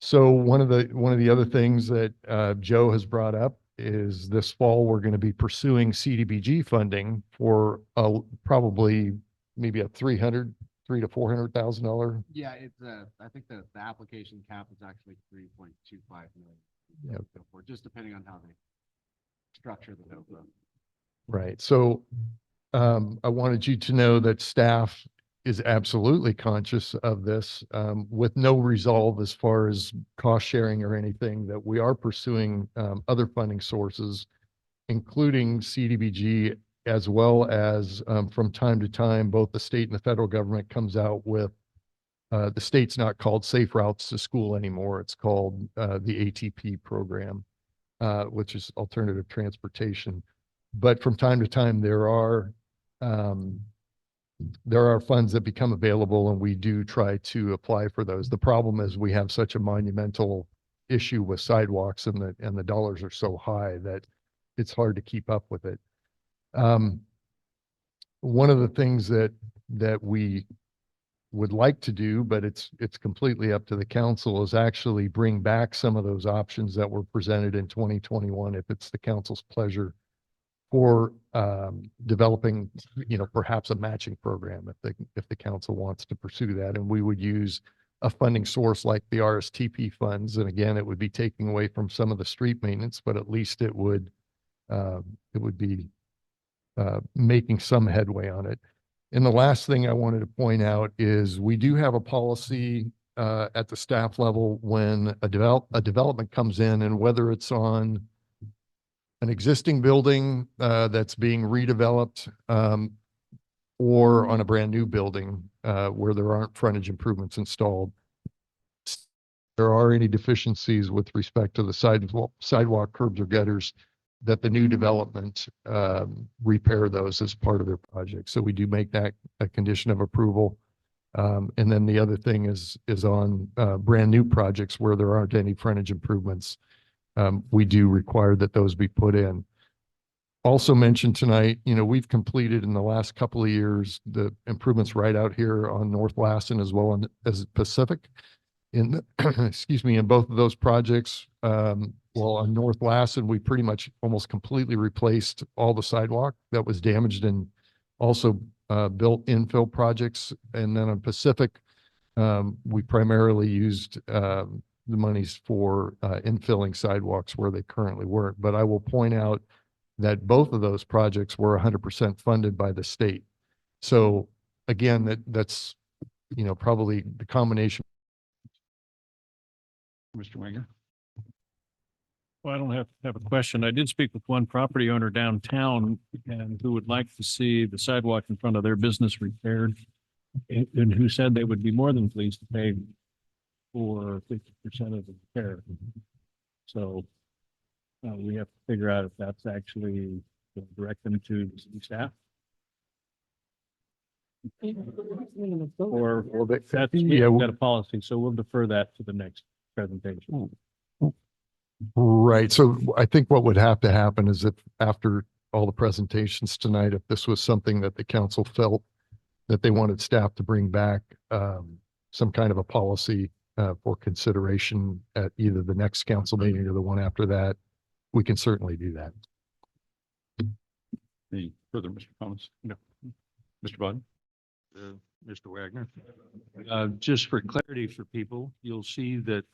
So one of the other things that Joe has brought up is this fall we're going to be pursuing CDBG funding for probably maybe a $300,000 to $400,000. Yeah, it's I think the application cap is actually 3.25 million. Yeah. Or just depending on how they structure the NOPA. Right. So I wanted you to know that staff is absolutely conscious of this, with no resolve as far as cost sharing or anything, that we are pursuing other funding sources, including CDBG, as well as from time to time, both the state and the federal government comes out with, the state's not called Safe Routes to School anymore. It's called the ATP program, which is alternative transportation. But from time to time, there are funds that become available, and we do try to apply for those. The problem is we have such a monumental issue with sidewalks, and the dollars are so high that it's hard to keep up with it. One of the things that we would like to do, but it's completely up to the council, is actually bring back some of those options that were presented in 2021, if it's the council's pleasure, for developing, perhaps a matching program if the council wants to pursue that. And we would use a funding source like the RSTP funds. And again, it would be taking away from some of the street maintenance, but at least it would be making some headway on it. And the last thing I wanted to point out is we do have a policy at the staff level when a development comes in, and whether it's on an existing building that's being redeveloped or on a brand new building where there aren't frontage improvements installed, if there are any deficiencies with respect to the sidewalk curbs or gutters, that the new development repair those as part of their project. So we do make that a condition of approval. And then the other thing is on brand new projects where there aren't any frontage improvements. We do require that those be put in. Also mentioned tonight, we've completed in the last couple of years the improvements right out here on North Lassen as well as Pacific. Excuse me, in both of those projects, on North Lassen, we pretty much almost completely replaced all the sidewalk that was damaged, and also built infill projects. And then on Pacific, we primarily used the monies for infilling sidewalks where they currently weren't. But I will point out that both of those projects were 100% funded by the state. So again, that's, probably the combination. Mr. Wenger? Well, I don't have a question. I did speak with one property owner downtown and who would like to see the sidewalk in front of their business repaired. and who said they would be more than pleased to pay for 50% of the repair. So we have to figure out if that's actually direct them to the city staff. Or that's, Yeah, we've got a policy, so we'll defer that to the next presentation. Right. So I think what would have to happen is if after all the presentations tonight, if this was something that the council felt that they wanted staff to bring back some kind of a policy for consideration at either the next council meeting or the one after that, we can certainly do that. Any further, Mr. Thomas? No. Mr. Bodden? Mr. Wagner. Just for clarity for people, you'll see that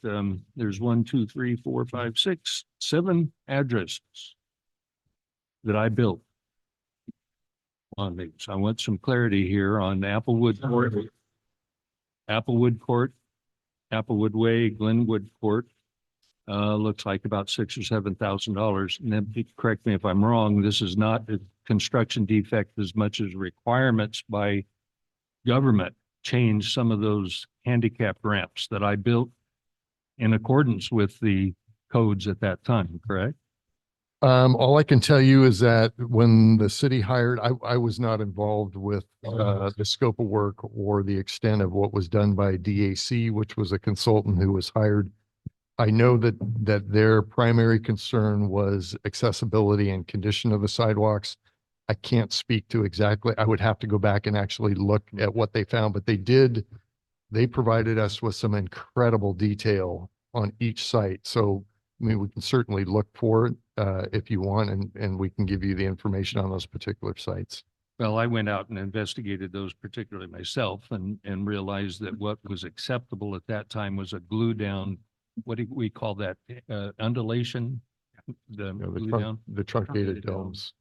there's 1, 2, 3, 4, 5, 6, 7 addresses that I built on these. I want some clarity here on Applewood Court, Applewood Way, Glenwood Court. Looks like about $6,000 or $7,000. And then correct me if I'm wrong, this is not a construction defect as much as requirements by government change some of those handicap ramps that I built in accordance with the codes at that time, correct? All I can tell you is that when the city hired, I was not involved with the scope of work or the extent of what was done by DAC, which was a consultant who was hired. I know that their primary concern was accessibility and condition of the sidewalks. I can't speak to exactly, I would have to go back and actually look at what they found, but they provided us with some incredible detail on each site. So, I mean, we can certainly look for it if you want, and we can give you the information on those particular sites. Well, I went out and investigated those particularly myself and realized that what was acceptable at that time was a glue down, what do we call that? Undulation? The You know, glue down? the truncated domes.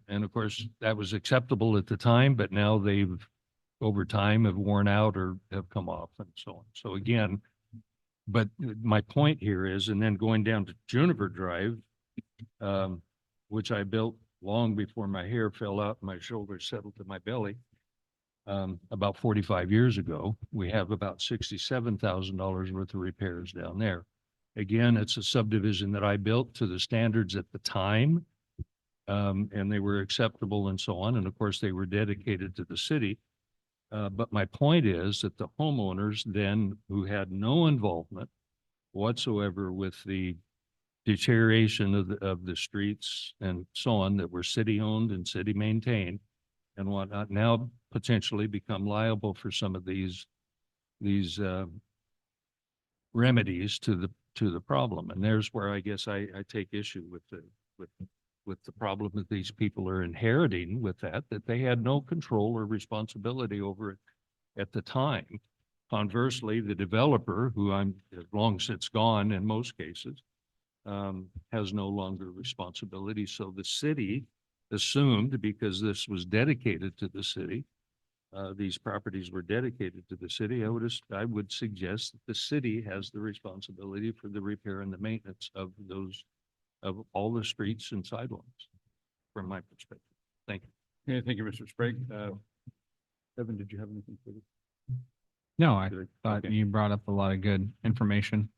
And of course, that was acceptable at the time, but now they've, over time, have worn out or have come off and so on. So again, but my point here is, and then going down to Juniper Drive, which I built long before my hair fell out and my shoulders settled to my belly, about 45 years ago, we have about $67,000 worth of repairs down there. Again, it's a subdivision that I built to the standards at the time, and they were acceptable and so on. And of course, they were dedicated to the city. But my point is that the homeowners then, who had no involvement whatsoever with the deterioration of the streets and so on, that were city owned and city maintained and whatnot, now potentially become liable for some of these remedies to the problem. And there's where I guess I take issue with the problem that these people are inheriting with that they had no control or responsibility over it at the time. Conversely, the developer, who I'm long since gone in most cases, has no longer responsibility. So the city assumed, because this was dedicated to the city, these properties were dedicated to the city, I would suggest that the city has the responsibility for the repair and the maintenance of all the streets and sidewalks, from my perspective. Thank you. Yeah, thank you, Mr. Sprague. Evan, did you have anything for this? No, I Good. thought Okay. you brought up a lot of good information.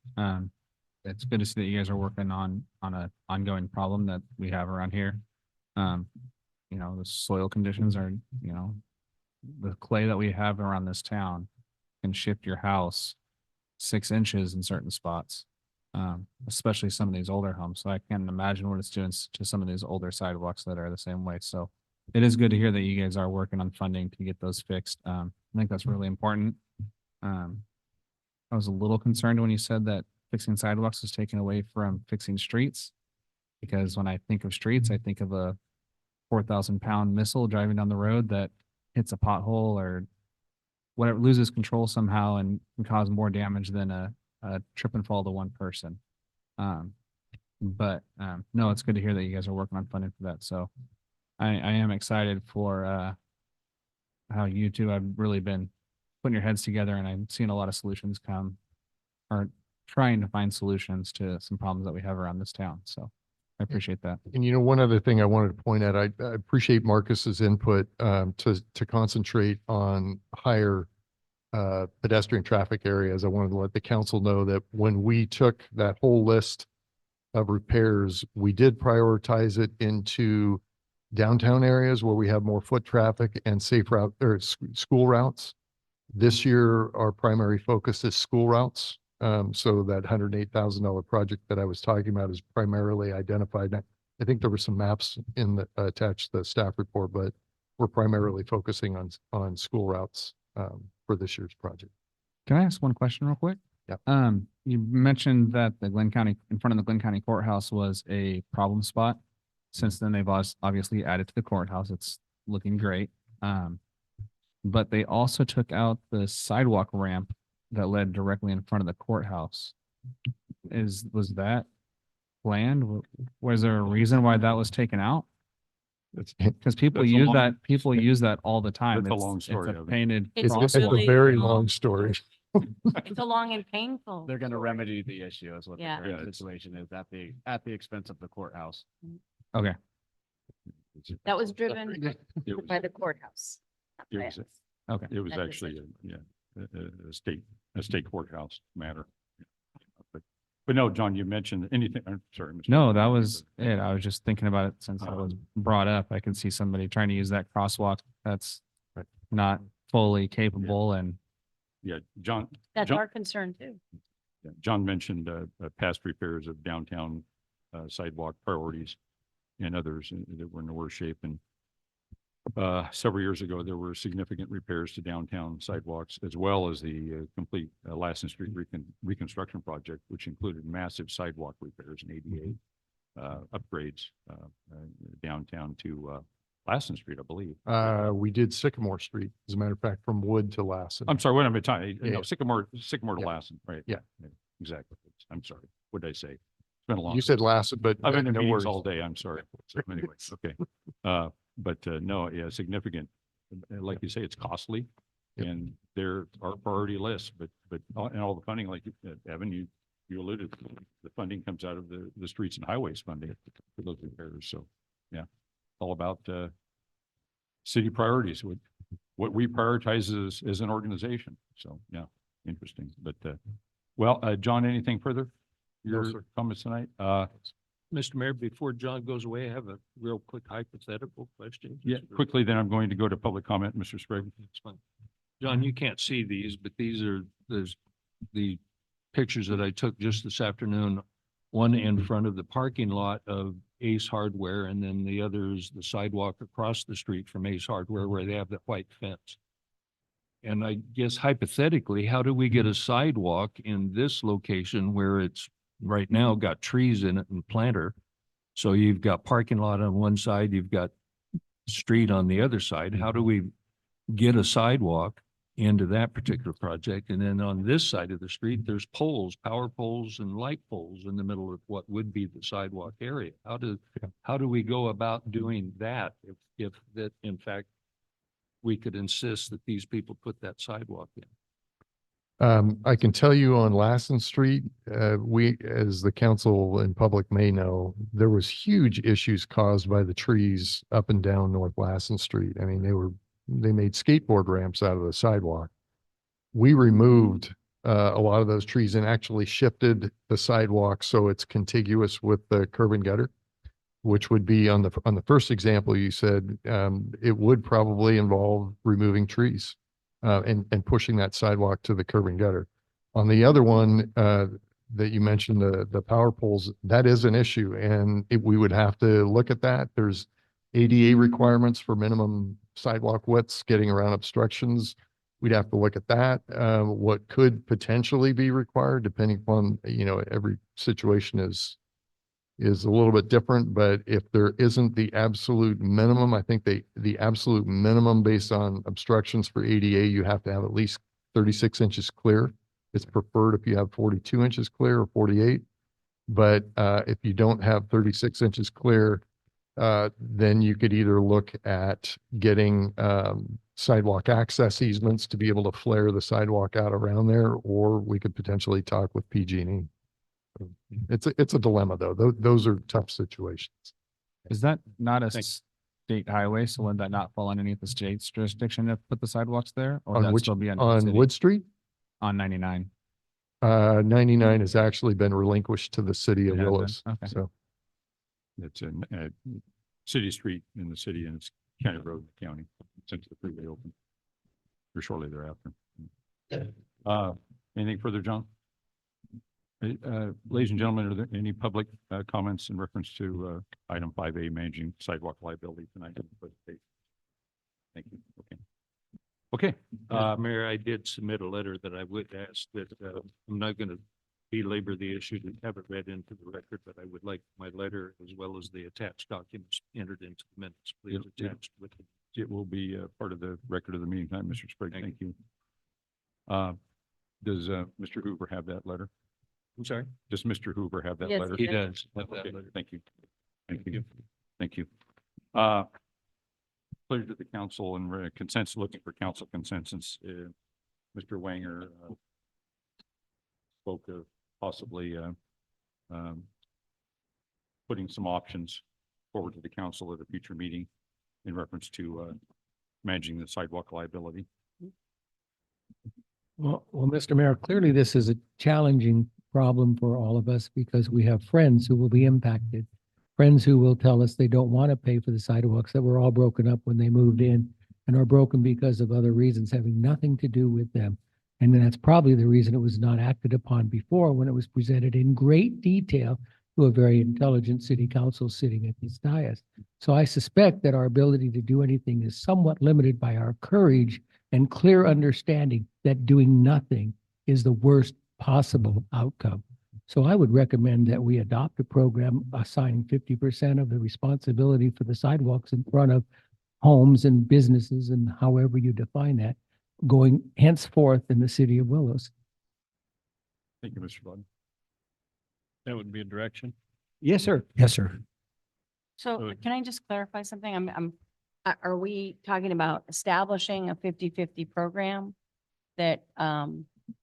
It's good to see that you guys are working on an ongoing problem that we have around here. The soil conditions are, the clay that we have around this town can shift your house 6 inches in certain spots, especially some of these older homes. So I can't imagine what it's doing to some of these older sidewalks that are the same way. So it is good to hear that you guys are working on funding to get those fixed. I think that's really important. I was a little concerned when you said that fixing sidewalks is taken away from fixing streets, because when I think of streets, I think of a 4,000-pound missile driving down the road that hits a pothole or whatever, loses control somehow and can cause more damage than a trip and fall to one person. But no, it's good to hear that you guys are working on funding for that. So I am excited for how you two have really been putting your heads together, and I'm seeing a lot of solutions come, or trying to find solutions to some problems that we have around this town. So I appreciate that. And one other thing I wanted to point out, I appreciate Marcus's input to concentrate on higher pedestrian traffic areas, I wanted to let the council know that when we took that whole list of repairs, we did prioritize it into downtown areas where we have more foot traffic and safe route or school routes. This year, our primary focus is school routes. So that $108,000 project that I was talking about is primarily identified. I think there were some maps in the attached to the staff report, but we're primarily focusing on school routes for this year's project. Can I ask one question real quick? Yeah. You mentioned that the Glenn County, in front of the Glenn County Courthouse was a problem spot. Since then, they've obviously added to the courthouse. It's looking great. But they also took out the sidewalk ramp that led directly in front of the courthouse. Was that planned? Was there a reason why that was taken out? Because people That's a use long- that, people use that all the time. That's a It's- long it's story a of it. painted It's It's a really very long. long story. It's a long and painful. They're gonna remedy the issue is what the Yeah. current Yeah, it's- situation is at the expense of the courthouse. Mhm. Okay. That was driven It was, by the courthouse. not It by was- us. Okay. it was that actually, a state courthouse matter. But no, John, you mentioned anything, I'm sorry. Mr. No, that Chairman, was it. I was just thinking about it since it was brought up. I can see somebody trying to use that crosswalk that's Right. not fully capable and Yeah, John, That's John- our concern too. yeah, John mentioned past repairs of downtown sidewalk priorities and others that were in the worst shape. And several years ago, there were significant repairs to downtown sidewalks as well as the complete Lassen Street reconstruction project, which included massive sidewalk repairs and ADA upgrades downtown to Lassen Street, I believe. We did Sycamore Street, as a matter of fact, from Wood to Lassen. I'm sorry, what am I talking? Yeah. No, Sycamore to Yeah. Lassen, right? Yeah. Exactly. I'm sorry. What did I say? It's been a long. You said Lassen, but I've been in no meetings worries. all day. I'm sorry. So anyway, okay. But no, yeah, significant. Like you say, it's costly. Yep. And there are priority lists, but and all the funding, like Evan, you alluded, the funding comes out of the streets and highways funding for those repairs. So, yeah, all about city priorities, what we prioritize as an organization. So, yeah, interesting. But well, John, anything further? Your sir. comments tonight? Mr. Mayor, before John goes away, I have a real quick hypothetical question. Yeah, quickly, then I'm going to go to public comment, Mr. Sprague. That's fine. John, you can't see these, but there's the pictures that I took just this afternoon. One in front of the parking lot of Ace Hardware, and then the other is the sidewalk across the street from Ace Hardware where they have that white fence. And I guess hypothetically, how do we get a sidewalk in this location where it's right now got trees in it and planter? So you've got parking lot on one side, you've got street on the other side. How do we get a sidewalk into that particular project? And then on this side of the street, there's poles, power poles and light poles in the middle of what would be the sidewalk area. How do we go about doing that if that in fact we could insist that these people put that sidewalk in? I can tell you on Lassen Street, we, as the council and public may know, there was huge issues caused by the trees up and down North Lassen Street. I mean, they made skateboard ramps out of the sidewalk. We removed a lot of those trees and actually shifted the sidewalk so it's contiguous with the curb and gutter, which would be on the first example you said, it would probably involve removing trees. And pushing that sidewalk to the curb and gutter. On the other one, that you mentioned, the power poles, that is an issue and we would have to look at that. There's ADA requirements for minimum sidewalk widths, getting around obstructions. We'd have to look at that. What could potentially be required depending upon, every situation is a little bit different, but if there isn't the absolute minimum, I think the absolute minimum based on obstructions for ADA, you have to have at least 36 inches clear. It's preferred if you have 42 inches clear or 48. But if you don't have 36 inches clear, then you could either look at getting sidewalk access easements to be able to flare the sidewalk out around there, or we could potentially talk with PG&E. It's a dilemma though. Those are tough situations. is that not a, Thanks. state highway, so would that not fall underneath the state's jurisdiction to put the sidewalks there? Or would On that which, still be under the on city? Wood Street, On 99? 99 has actually been relinquished to the city of It has been? Willows. Okay. So, It's a city street in the city and it's county road in the county since the freeway opened. Or shortly thereafter. Anything further, John? Ladies and gentlemen, are there any public comments in reference to item 5A, managing sidewalk liability tonight? Thank you. Okay. Okay. Mayor, I did submit a letter that I would ask that, I'm not going to belabor the issue to have it read into the record, but I would like my letter as well as the attached documents entered into the minutes, please Yep. attached with it. It will be part of the record of the meeting tonight, Mr. Sprague. Thank Thank you. Does Mr. Hoover have that letter? I'm sorry? Does Mr. Hoover have that Yes, letter? He does. Have that Okay, letter. thank you. Thank you. Thank you. Pleasure to the council and consensus, looking for council consensus. Mr. Wanger spoke of possibly putting some options forward to the council at a future meeting in reference to managing the sidewalk liability. Well, Mr. Mayor, clearly this is a challenging problem for all of us because we have friends who will be impacted. Friends who will tell us they don't want to pay for the sidewalks that were all broken up when they moved in and are broken because of other reasons having nothing to do with them. And that's probably the reason it was not acted upon before when it was presented in great detail to a very intelligent city council sitting at this dais. So I suspect that our ability to do anything is somewhat limited by our courage and clear understanding that doing nothing is the worst possible outcome. So I would recommend that we adopt a program assigning 50% of the responsibility for the sidewalks in front of homes and businesses and however you define that, going henceforth in the city of Willows. Thank you, Mr. Bud. That would be a direction. Yes, sir. Yes, sir. So So- can I just clarify something? Are we talking about establishing a 50-50 program that,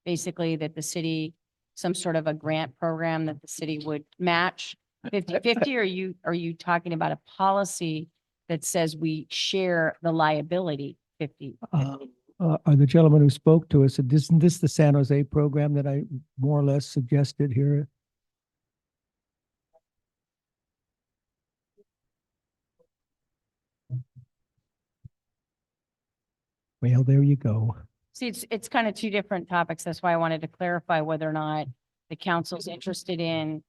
basically that the city, some sort of a grant program that the city would match 50-50? Or are you talking about a policy that says we share the liability 50? Are the gentleman who spoke to us, isn't this the San Jose program that I more or less suggested here? Well, there you go. See, it's kind of two different topics. That's why I wanted to clarify whether or not the council's interested in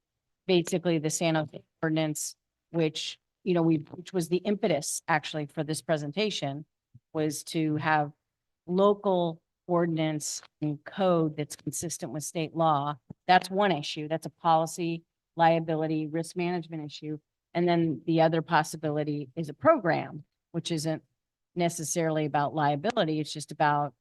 basically the San Jose ordinance, which, you know, which was the impetus actually for this presentation, was to have local ordinance and code that's consistent with state law. That's one issue. That's a policy, liability, risk management issue. And then the other possibility is a program, which isn't necessarily about liability. It's just about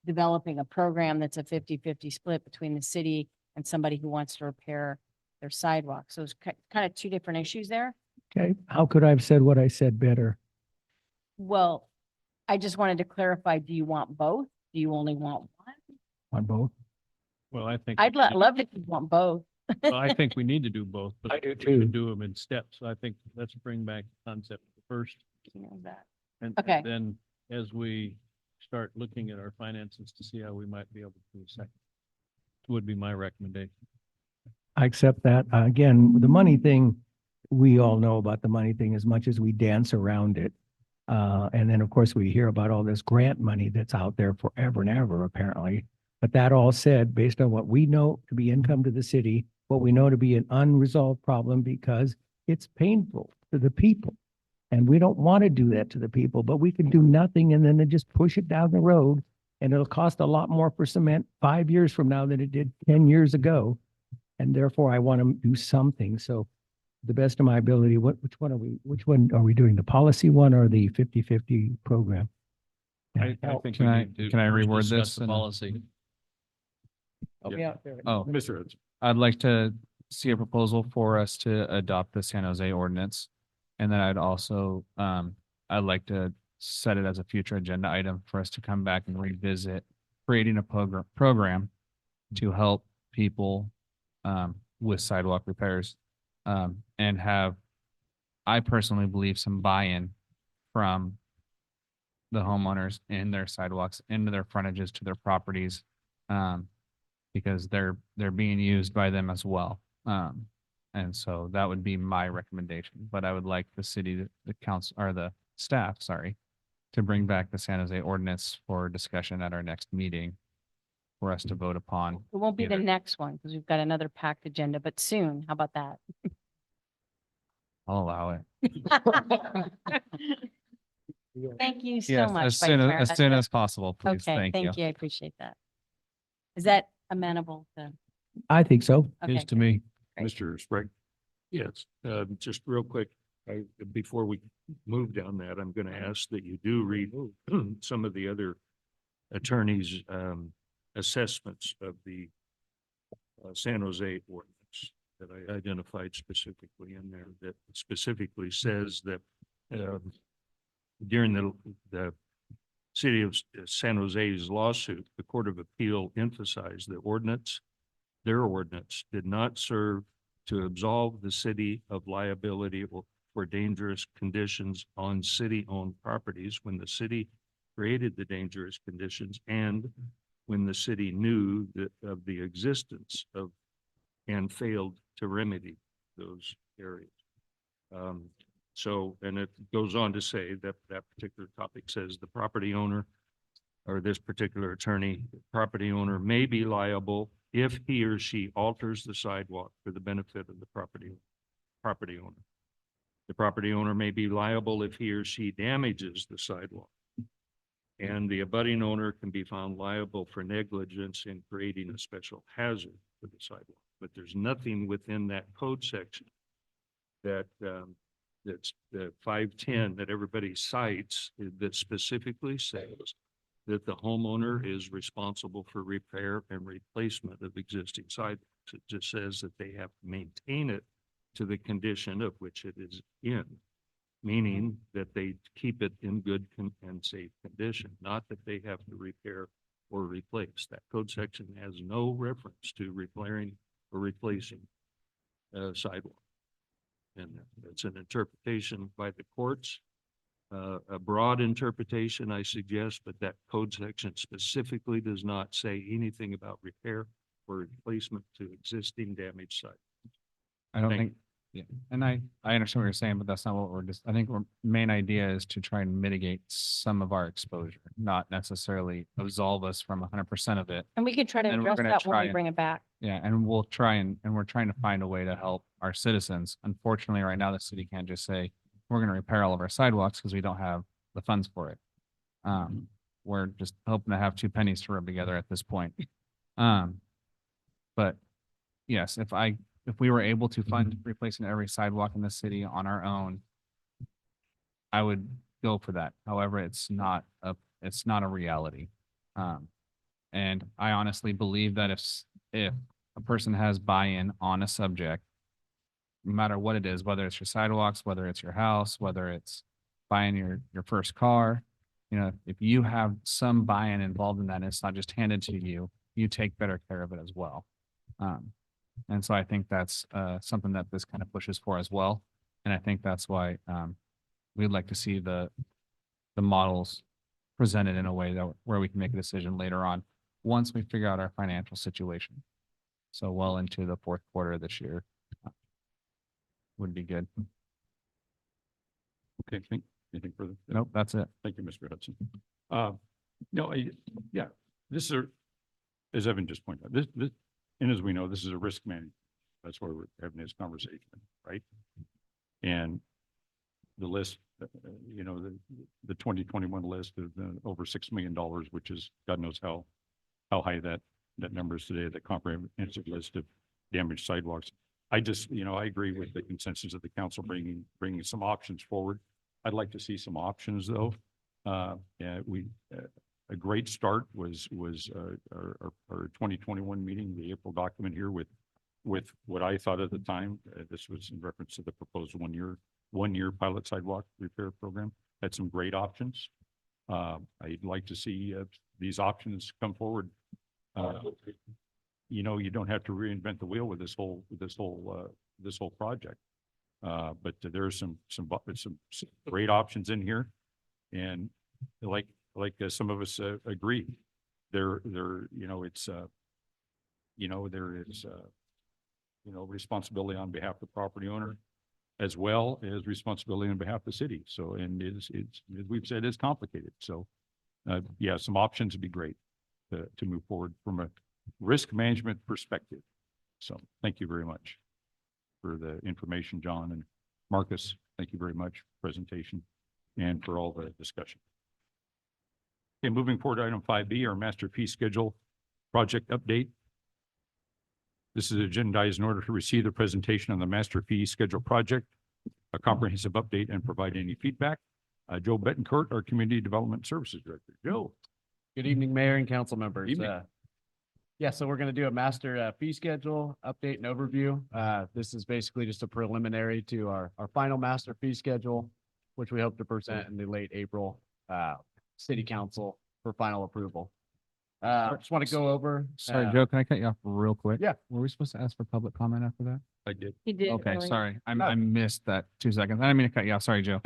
developing a program that's a 50-50 split between the city and somebody who wants to repair their sidewalk. So it's kind of two different issues there. Okay, how could I have said what I said better? Well, I just wanted to clarify, do you want both? Do you only want one? On both? Well, I think. I'd love if you want both. Well, I think we need to do both, but I do we too. should do them in steps. So I think let's bring back the concept first. And Okay. then as we start looking at our finances to see how we might be able to do a second, would be my recommendation. I accept that. Again, the money thing, we all know about the money thing as much as we dance around it. And then, of course, we hear about all this grant money that's out there forever and ever, apparently. But that all said, based on what we know to be income to the city, what we know to be an unresolved problem because it's painful to the people. And we don't want to do that to the people, but we can do nothing and then they just push it down the road. And it'll cost a lot more for cement 5 years from now than it did 10 years ago. And therefore I want to do something. So the best of my ability, which one are we doing? The policy one or the 50-50 program? I think Can we I- need to can I first reword discuss this the and- policy. Oh, Mr. Hudson. I'd like to see a proposal for us to adopt the San Jose ordinance. And then I'd also, I'd like to set it as a future agenda item for us to come back and revisit creating a program to help people with sidewalk repairs and have, I personally believe, some buy-in from the homeowners in their sidewalks, into their frontages to their properties. Because they're being used by them as well. And so that would be my recommendation, but I would like the city, the council, or the staff, sorry, to bring back the San Jose ordinance for discussion at our next meeting for us to vote upon. It won't be the either. next one because we've got another packed agenda, but soon. How about that? I'll allow it. Thank you so Yes, much. as Vice soon Mayor as soon Hudson. as possible, please. Okay, Thank you. I appreciate that. Is that amenable to? I think so. Okay, Is to me. Great. Mr. Sprague? Yes, just real quick, before we move down that, I'm going to ask that you do read some of the other attorneys' assessments of the San Jose ordinance that I identified specifically in there, that specifically says that during the city of San Jose's lawsuit, the Court of Appeal emphasized that their ordinance did not serve to absolve the city of liability for dangerous conditions on city-owned properties when the city created the dangerous conditions and when the city knew of the existence of and failed to remedy those areas. So, and it goes on to say that that particular topic says the property owner or this particular attorney, property owner may be liable if he or she alters the sidewalk for the benefit of the property owner. The property owner may be liable if he or she damages the sidewalk. And the abutting owner can be found liable for negligence in creating a special hazard for the sidewalk. But there's nothing within that code section that that's the 510 that everybody cites that specifically says that the homeowner is responsible for repair and replacement of existing sidewalks. It just says that they have to maintain it to the condition of which it is in, meaning that they keep it in good and safe condition, not that they have to repair or replace. That code section has no reference to repairing or replacing sidewalk. And it's an interpretation by the courts, a broad interpretation, I suggest, but that code section specifically does not say anything about repair or replacement to existing damaged sites. I don't Thank think, yeah, and I understand what you're saying, but that's not what we're just, I think our main idea is to try and mitigate some of our exposure, not necessarily absolve us from 100% of it. And we could try to And we're address gonna that when try we and- bring it back. Yeah, and we'll try and we're trying to find a way to help our citizens. Unfortunately, right now, the city can't just say, we're gonna repair all of our sidewalks because we don't have the funds for it. We're just hoping to have two pennies to rub together at this point. But yes, if we were able to fund replacing every sidewalk in the city on our own, I would go for that. However, it's not a reality. And I honestly believe that if a person has buy-in on a subject, no matter what it is, whether it's your sidewalks, whether it's your house, whether it's buying your first car, you know, if you have some buy-in involved in that, and it's not just handed to you, you take better care of it as well. And so I think that's something that this kind of pushes for as well. And I think that's why we'd like to see the models presented in a way that where we can make a decision later on, once we figure out our financial situation. So well into the fourth quarter of this year would be good. Okay, anything further? Nope, that's it. Thank you, Mr. Hudson. No, yeah, this is, as Evan just pointed out, this, and as we know, this is a risk management. That's why we're having this conversation, right? And the list, you know, the 2021 list of over $6 million, which is God knows how high that number is today, the comprehensive list of damaged sidewalks. I just, you know, I agree with the consensus of the council bringing some options forward. I'd like to see some options though. Yeah, a great start was our 2021 meeting, the April document here with what I thought at the time. This was in reference to the proposed one year pilot sidewalk repair program. Had some great options. I'd like to see these options come forward. You know, you don't have to reinvent the wheel with this whole project. But there are some great options in here. And like some of us agree, there, it's, there is, responsibility on behalf of the property owner as well as responsibility on behalf of the city. So, and it's, as we've said, it's complicated. So, yeah, some options would be great to move forward from a risk management perspective. So thank you very much for the information, John and Marcus. Thank you very much for the presentation and for all the discussion. Okay, moving forward to item 5B, our master fee schedule project update. This is agendized in order to receive the presentation on the master fee schedule project, a comprehensive update, and provide any feedback. Joe Betancourt, our Community Development Services Director. Joe. Good evening, Mayor and council members. Evening. Yeah, so we're going to do a master fee schedule update and overview. This is basically just a preliminary to our final master fee schedule, which we hope to present in the late April city council for final approval. Just want to go over. Sorry, Joe, can I cut you off real quick? Yeah. Were we supposed to ask for public comment after that? I did. He did. Okay, earlier. sorry. No. I missed that 2 seconds. I didn't mean to cut you off. Sorry, Joe.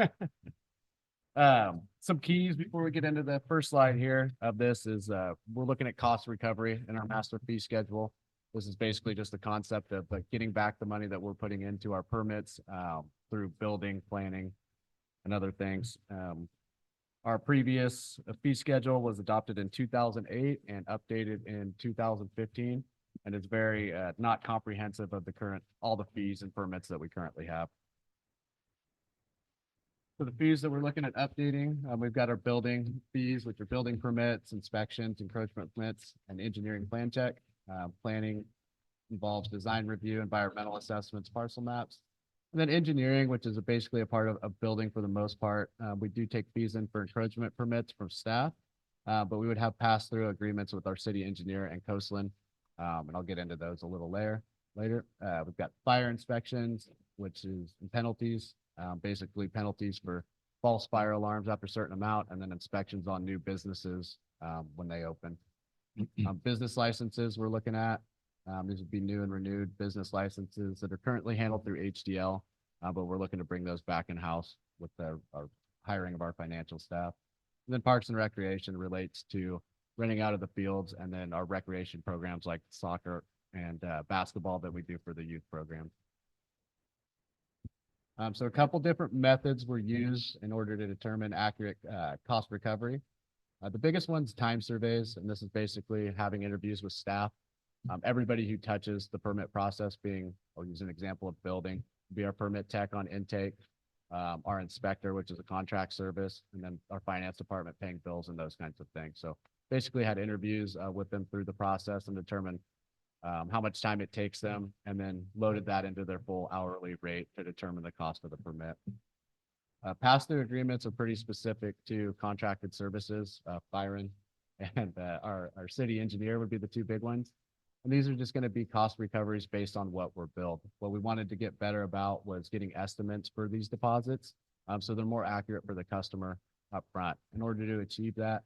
Some keys before we get into the first slide here of this is we're looking at cost recovery in our master fee schedule. This is basically just the concept of getting back the money that we're putting into our permits through building, planning, and other things. Our previous fee schedule was adopted in 2008 and updated in 2015, and it's very not comprehensive of all the fees and permits that we currently have. For the fees that we're looking at updating, we've got our building fees, which are building permits, inspections, encroachment permits, and engineering plan check. Planning involves design review, environmental assessments, parcel maps. And then engineering, which is basically a part of building for the most part. We do take fees in for encroachment permits from staff, but we would have pass-through agreements with our city engineer and Coastland. And I'll get into those a little later. We've got fire inspections, which is penalties. Basically penalties for false fire alarms after a certain amount, and then inspections on new businesses when they open. Business licenses we're looking at. These would be new and renewed business licenses that are currently handled through HDL, but we're looking to bring those back in-house with our hiring of our financial staff. And then Parks and Recreation relates to renting out of the fields, and then our recreation programs like soccer and basketball that we do for the youth program. So a couple different methods were used in order to determine accurate cost recovery. The biggest one's time surveys, and this is basically having interviews with staff. Everybody who touches the permit process I'll use an example of building, be our permit tech on intake, our inspector, which is a contract service, and then our finance department paying bills and those kinds of things. So basically had interviews with them through the process and determined how much time it takes them, and then loaded that into their full hourly rate to determine the cost of the permit. Pass-through agreements are pretty specific to contracted services, Byron and our city engineer would be the two big ones. And these are just going to be cost recoveries based on what we're billed. What we wanted to get better about was getting estimates for these deposits, so they're more accurate for the customer up front. In order to achieve that,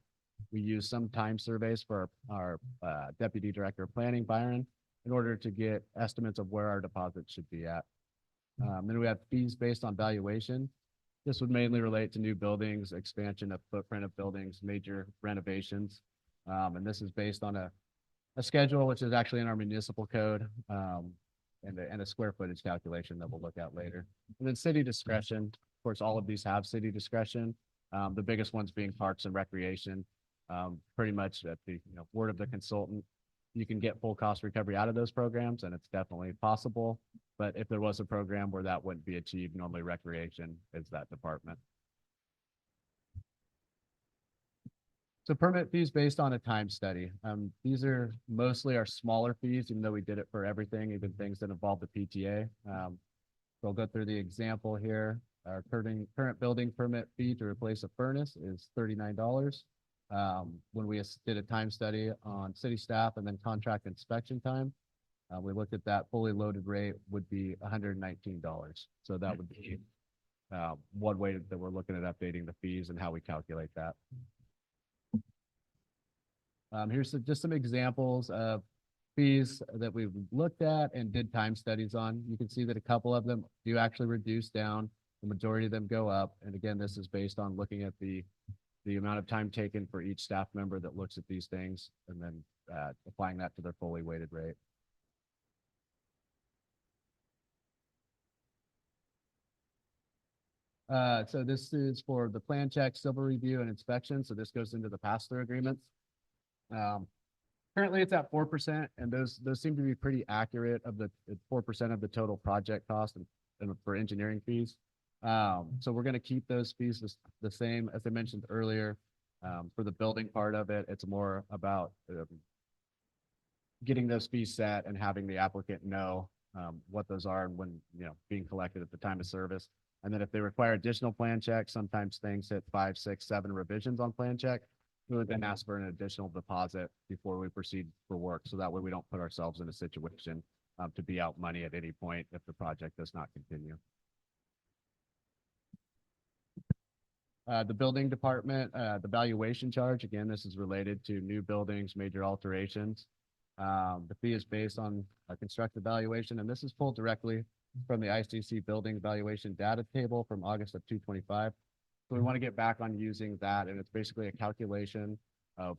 we use some time surveys for our Deputy Director of Planning, Byron, in order to get estimates of where our deposits should be at. Then we have fees based on valuation. This would mainly relate to new buildings, expansion of footprint of buildings, major renovations. And this is based on a schedule, which is actually in our municipal code, and a square footage calculation that we'll look at later. And then city discretion. Of course, all of these have city discretion. The biggest ones being Parks and Recreation. Pretty much at the word of the consultant, you can get full cost recovery out of those programs, and it's definitely possible. But if there was a program where that wouldn't be achieved, normally Recreation is that department. So permit fees based on a time study. These are mostly our smaller fees, even though we did it for everything, even things that involve the PTA. So I'll go through the example here. Our current building permit fee to replace a furnace is $39. When we did a time study on city staff and then contract inspection time, we looked at that fully loaded rate would be $119. So that would be one way that we're looking at updating the fees and how we calculate that. Here's just some examples of fees that we've looked at and did time studies on. You can see that a couple of them do actually reduce down The majority of them go up. And again, this is based on looking at the amount of time taken for each staff member that looks at these things and then applying that to their fully weighted rate. So this is for the plan check, civil review and inspection. So this goes into the pass-through agreements. Currently it's at 4% and those seem to be pretty accurate of the 4% of the total project cost and for engineering fees. So we're going to keep those fees the same as I mentioned earlier. For the building part of it, it's more about getting those fees set and having the applicant know what those are and when, being collected at the time of service. And then if they require additional plan checks, sometimes things hit 5, 6, 7 revisions on plan check. We would then ask for an additional deposit before we proceed for work. So that way we don't put ourselves in a situation to be out money at any point if the project does not continue. The building department, the valuation charge, again, this is related to new buildings, major alterations. The fee is based on a constructed valuation, and this is pulled directly from the ICC building valuation data table from August of 2025. So we want to get back on using that, and it's basically a calculation of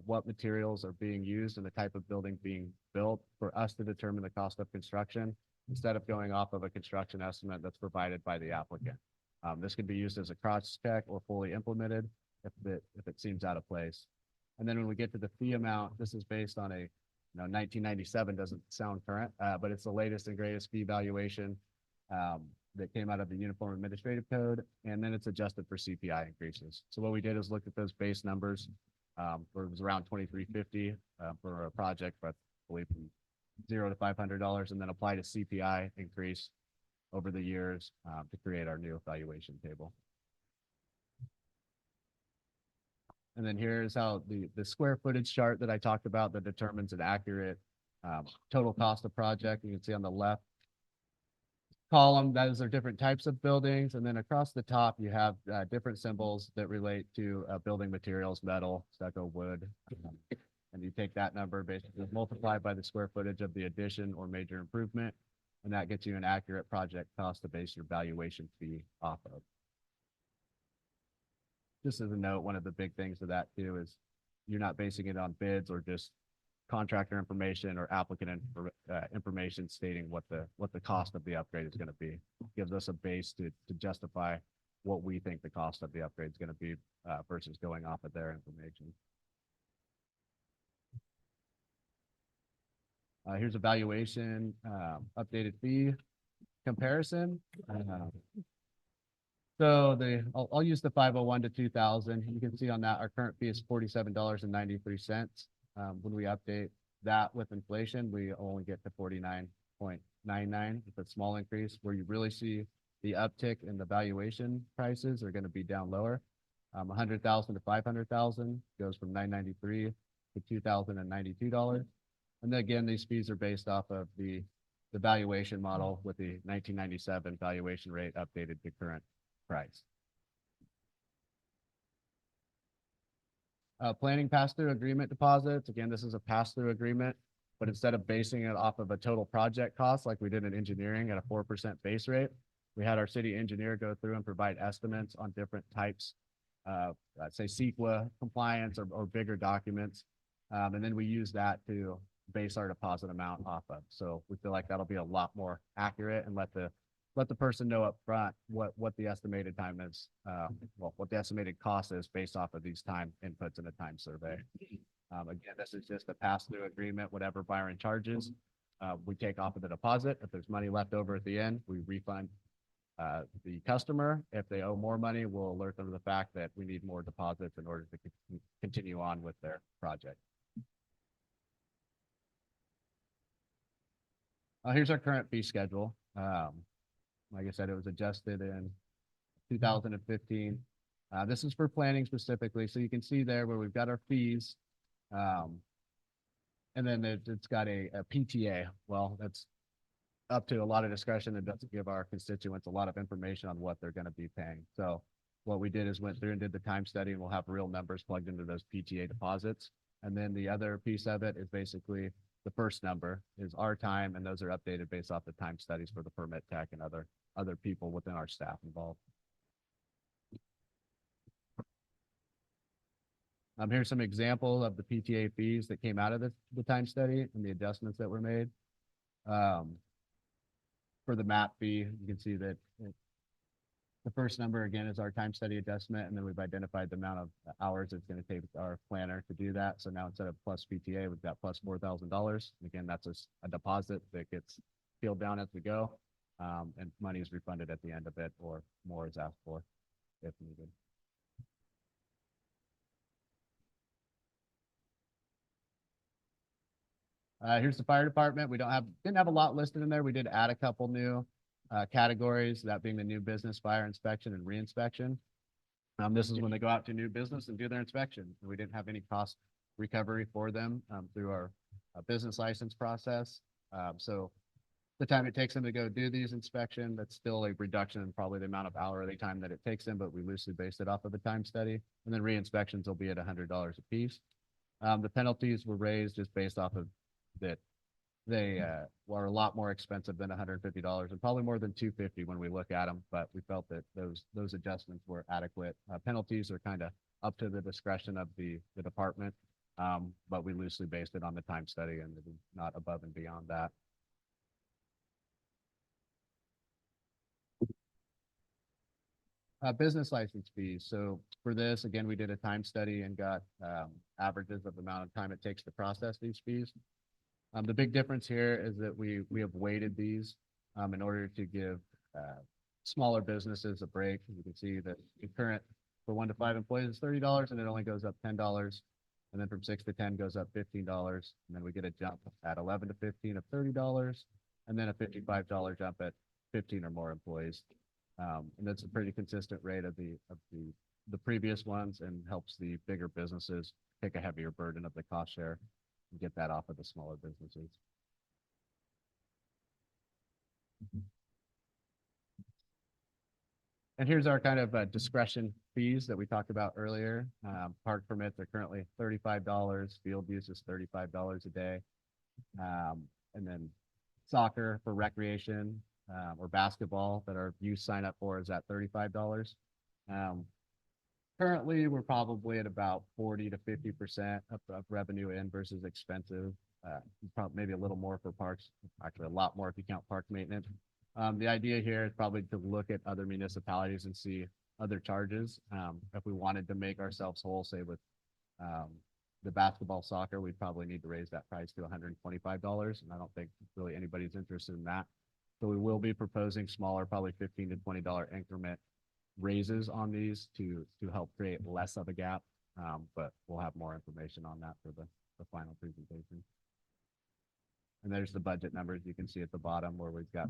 what materials are being used and the type of building being built for us to determine the cost of construction instead of going off of a construction estimate that's provided by the applicant. This can be used as a cross check or fully implemented if it seems out of place. And then when we get to the fee amount, this is based on a 1997 doesn't sound current, but it's the latest and greatest fee valuation that came out of the Uniform Administrative Code, and then it's adjusted for CPI increases. So what we did is look at those base numbers. Where it was around $2,350 for a project, but I believe from $0 to $500, and then applied a CPI increase over the years to create our new evaluation table. And then here's how the square footage chart that I talked about that determines an accurate total cost of project. You can see on the left column, those are different types of buildings. And then across the top, you have different symbols that relate to building materials, metal, stucco, wood. And you take that number, basically multiply by the square footage of the addition or major improvement. And that gets you an accurate project cost to base your valuation fee off of. Just as a note, one of the big things of that too is you're not basing it on bids or just contractor information or applicant information stating what the cost of the upgrade is going to be. It gives us a base to justify what we think the cost of the upgrade is going to be versus going off of their information. Here's a valuation updated fee comparison. So I'll use the 501 to 2000. You can see on that our current fee is $47.93. When we update that with inflation, we only get to 49.99 with a small increase. Where you really see the uptick in the valuation prices are going to be down lower. 100,000 to 500,000 goes from $993 to $2,092. And then again, these fees are based off of the valuation model with the 1997 valuation rate updated to current price. Planning pass-through agreement deposits. Again, this is a pass-through agreement, but instead of basing it off of a total project cost like we did in engineering at a 4% base rate, we had our city engineer go through and provide estimates on different types of, let's say, CEQA compliance or bigger documents. And then we use that to base our deposit amount off of. So we feel like that'll be a lot more accurate and let the person know up front what the estimated time is, what the estimated cost is based off of these time inputs in a time survey. Again, this is just a pass-through agreement. Whatever Byron charges, we take off of the deposit. If there's money left over at the end, we refund the customer. If they owe more money, we'll alert them to the fact that we need more deposits in order to continue on with their project. Here's our current fee schedule. Like I said, it was adjusted in 2015. This is for planning specifically. So you can see there where we've got our fees. And then it's got a PTA. Well, that's up to a lot of discretion. It doesn't give our constituents a lot of information on what they're going to be paying. So what we did is went through and did the time study, and we'll have real numbers plugged into those PTA deposits. And then the other piece of it is basically the first number is our time, and those are updated based off the time studies for the permit tech and other other people within our staff involved. Here's some examples of the PTA fees that came out of the time study and the adjustments that were made. For the MAP fee, you can see that the first number again is our time study adjustment, and then we've identified the amount of hours it's going to take our planner to do that. So now instead of plus PTA, we've got plus $4,000. Again, that's a deposit that gets peeled down as we go, and money is refunded at the end of it, or more is asked for if needed. Here's the fire department. We didn't have a lot listed in there. We did add a couple new categories, that being the new business, fire inspection, and reinspection. This is when they go out to new business and do their inspection. And we didn't have any cost recovery for them through our business license process. So the time it takes them to go do these inspection, that's still a reduction in probably the amount of hourly time that it takes them, but we loosely based it off of the time study. And then re-inspections will be at $100 a piece. The penalties were raised just based off of that they were a lot more expensive than $150 and probably more than $250 when we look at them, but we felt that those adjustments were adequate. Penalties are kind of up to the discretion of the department, but we loosely based it on the time study and not above and beyond that. Business license fees. So for this, again, we did a time study and got averages of the amount of time it takes to process these fees. The big difference here is that we have weighted these in order to give smaller businesses a break. You can see that the current for 1 to 5 employees is $30, and it only goes up $10. And then from 6 to 10 goes up $15. And then we get a jump at 11 to 15 of $30, and then a $55 jump at 15 or more employees. And that's a pretty consistent rate of the previous ones, and helps the bigger businesses take a heavier burden of the cost share and get that off of the smaller businesses. And here's our kind of discretion fees that we talked about earlier. Park permits are currently $35. Field use is $35 a day. And then soccer for recreation or basketball that our youth sign up for is at $35. Currently, we're probably at about 40 to 50% of revenue in versus expensive. Probably maybe a little more for parks, actually a lot more if you count park maintenance. The idea here is probably to look at other municipalities and see other charges. If we wanted to make ourselves whole, say with the basketball, soccer, we'd probably need to raise that price to $125. And I don't think really anybody's interested in that. So we will be proposing smaller, probably $15 to $20 increment raises on these to help create less of a gap. But we'll have more information on that for the final presentation. And there's the budget numbers you can see at the bottom where we've got,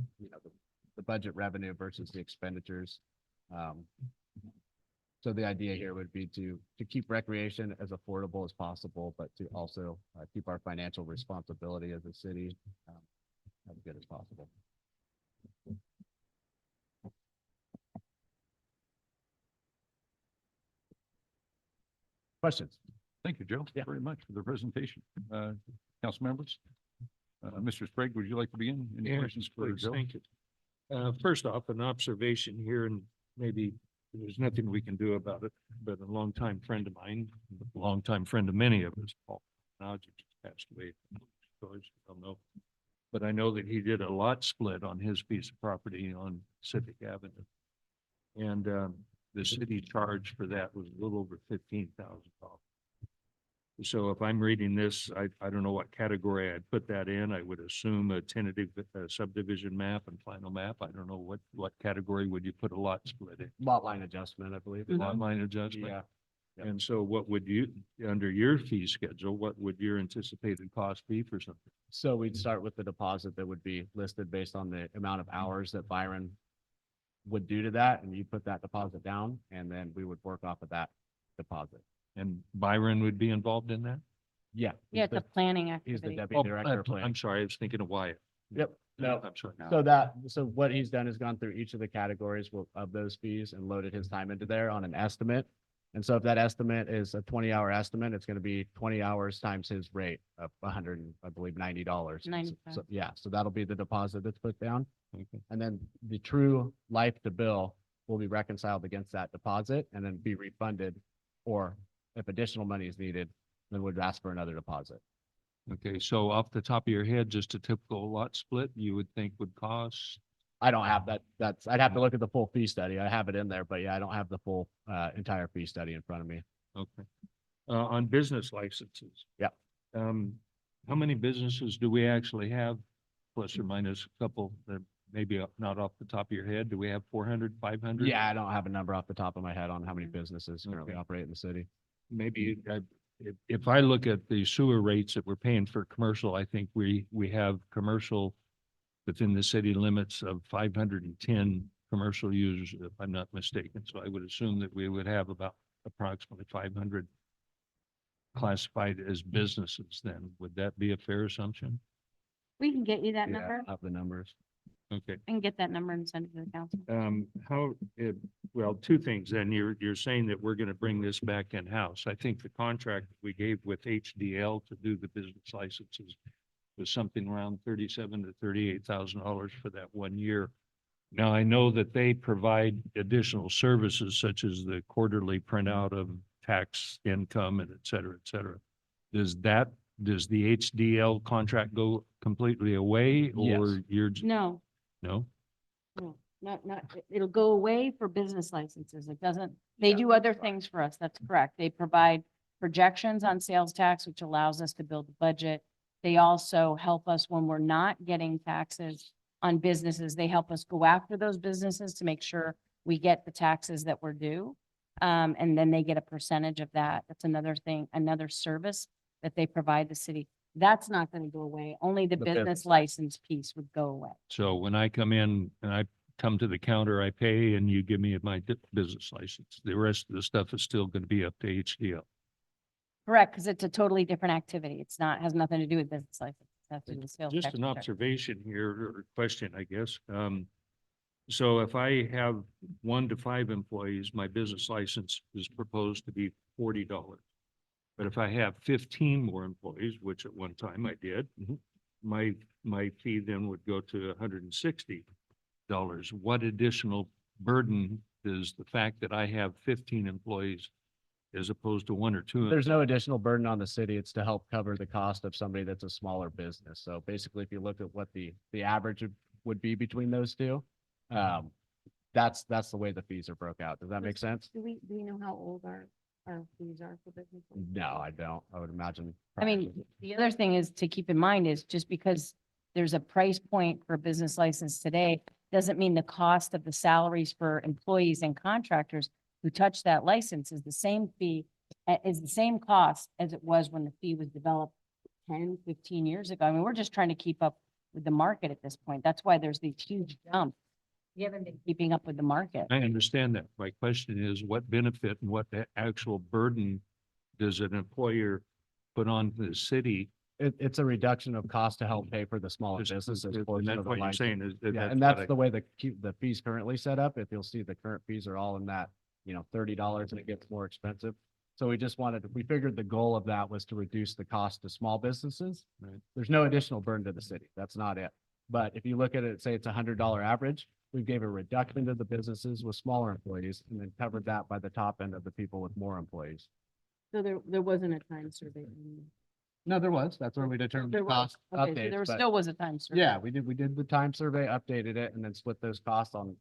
the budget revenue versus the expenditures. So the idea here would be to keep recreation as affordable as possible, but to also keep our financial responsibility as a city as good as possible. Questions? Thank you, Joe, very much for the presentation. Council members? Mr. Sprague, would you like to begin? Any Yeah, questions for please, Joe? thank you. First off, an observation here, and maybe there's nothing we can do about it, but a longtime friend of mine, a longtime friend of many of us, Paul Nodge, just passed away. So I don't know. But I know that he did a lot split on his piece of property on Civic Avenue. And the city charge for that was a little over $15,000. So if I'm reading this, I don't know what category I'd put that in. I would assume a tentative subdivision map and final map. I don't know what category would you put a lot split in? Lot line adjustment, I believe. Lot line adjustment? Yeah. Yep. And so what would you, under your fee schedule, what would your anticipated cost be for something? So we'd start with the deposit that would be listed based on the amount of hours that Byron would do to that, and you put that deposit down, and then we would work off of that deposit. And Byron would be involved in that? Yeah. Yeah, it's a planning He's the activity. deputy director of planning. I'm sorry, I was thinking of Wyatt. Yep. No. I'm sorry. So what he's done is gone through each of the categories of those fees and loaded his time into there on an estimate. And so if that estimate is a 20-hour estimate, it's going to be 20 hours times his rate of 100, I believe, $90. 95. So, yeah, so that'll be the deposit that's put down. Okay. And then the true life to bill will be reconciled against that deposit and then be refunded. Or if additional money is needed, then we'd ask for another deposit. Okay, so off the top of your head, just a typical lot split you would think would cost? I don't have that. I'd have to look at the full fee study. I have it in there, but yeah, I don't have the full entire fee study in front of me. Okay. On business licenses. Yeah. How many businesses do we actually have? Plus or minus a couple that maybe not off the top of your head. Do we have 400, 500? Yeah, I don't have a number off the top of my head on how many businesses currently Okay. operate in the city. Maybe if I look at the sewer rates that we're paying for commercial, I think we have commercial within the city limits of 510 commercial users, if I'm not mistaken. So I would assume that we would have about approximately 500 classified as businesses then. Would that be a fair assumption? We can get you that Yeah, number. of the numbers. Okay. I can get that number and send it to the council. Well, two things then. You're saying that we're going to bring this back in-house. I think the contract we gave with HDL to do the business licenses was something around $37,000 to $38,000 for that 1 year. Now, I know that they provide additional services such as the quarterly printout of tax income and et cetera, et cetera. Does the HDL contract go completely away or you're, No, no? no, not, it'll go away for business licenses. It doesn't, they do other things for us. That's correct. They provide projections on sales tax, which allows us to build the budget. They also help us when we're not getting taxes on businesses. They help us go after those businesses to make sure we get the taxes that we're due. And then they get a percentage of that. That's another thing, another service that they provide the city. That's not going to go away. Only the The business business. license piece would go away. So when I come in and I come to the counter, I pay and you give me my business license. The rest of the stuff is still going to be up to HDL. Correct, because it's a totally different activity. It's not, has nothing to do with business license. It has to do with sales Just tax an return. observation here or question, I guess. So if I have 1 to 5 employees, my business license is proposed to be $40. But if I have 15 more employees, which at one time I did, my fee then would go to $160. What additional burden does the fact that I have 15 employees as opposed to 1 or 2? There's no additional burden on the city. It's to help cover the cost of somebody that's a smaller business. So basically, if you look at what the average would be between those two, that's the way the fees are broke out. Does that make sense? Do we know how old our fees are for business? No, I don't. I would imagine. I mean, the other thing is to keep in mind is just because there's a price point for a business license today, doesn't mean the cost of the salaries for employees and contractors who touch that license is the same fee, is the same cost as it was when the fee was developed 10, 15 years ago. I mean, we're just trying to keep up with the market at this point. That's why there's these huge jumps. We haven't been keeping up with the market. I understand that. My question is what benefit and what the actual burden does an employer put on the city? It's a reduction of cost to help pay for the smaller Just- businesses. and portion that's of the what you're license. saying is. Yeah, that's and what that's I- the way the fees currently set up. If you'll see, the current fees are all in that, $30 and it gets more expensive. So we figured the goal of that was to reduce the cost to small businesses. Right. There's no additional burden to the city. That's not it. But if you look at it, say it's $100 average, we gave a reduction to the businesses with smaller employees and then covered that by the top end of the people with more employees. So there wasn't a time survey. No, there was. That's where we determined the cost Okay, so updates. there but- still was a time survey. Yeah, we did the time survey, updated it, and then split those costs on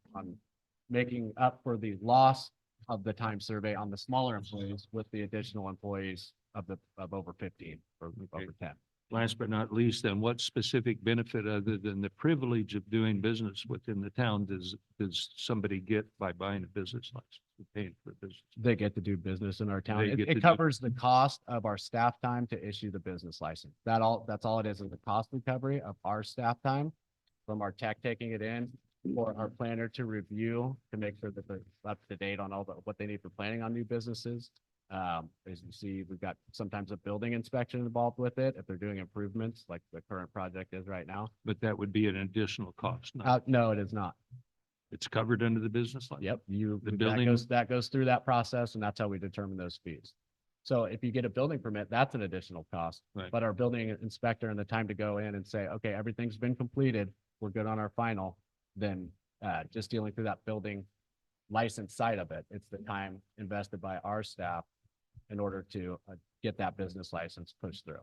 making up for the loss of the time survey on the smaller employees with the additional employees of over 15 or Okay. over 10. Last but not least, then what specific benefit other than the privilege of doing business within the town does somebody get by buying a business license, and paying for a business? They get to do business in our town. They It get to it do- covers the cost of our staff time to issue the business license. That's all it is the cost recovery of our staff time from our tech taking it in or our planner to review to make sure that they're up to date on what they need for planning on new businesses. As you see, we've got sometimes a building inspection involved with it if they're doing improvements like the current project is right now. But that would be an additional cost, not No, it is not. It's covered under the business license? Yep, The that building- goes through that process and that's how we determine those fees. So if you get a building permit, that's an additional cost. Right. But our building inspector and the time to go in and say, okay, everything's been completed, we're good on our final, then just dealing through that building license side of it, it's the time invested by our staff in order to get that business license pushed through.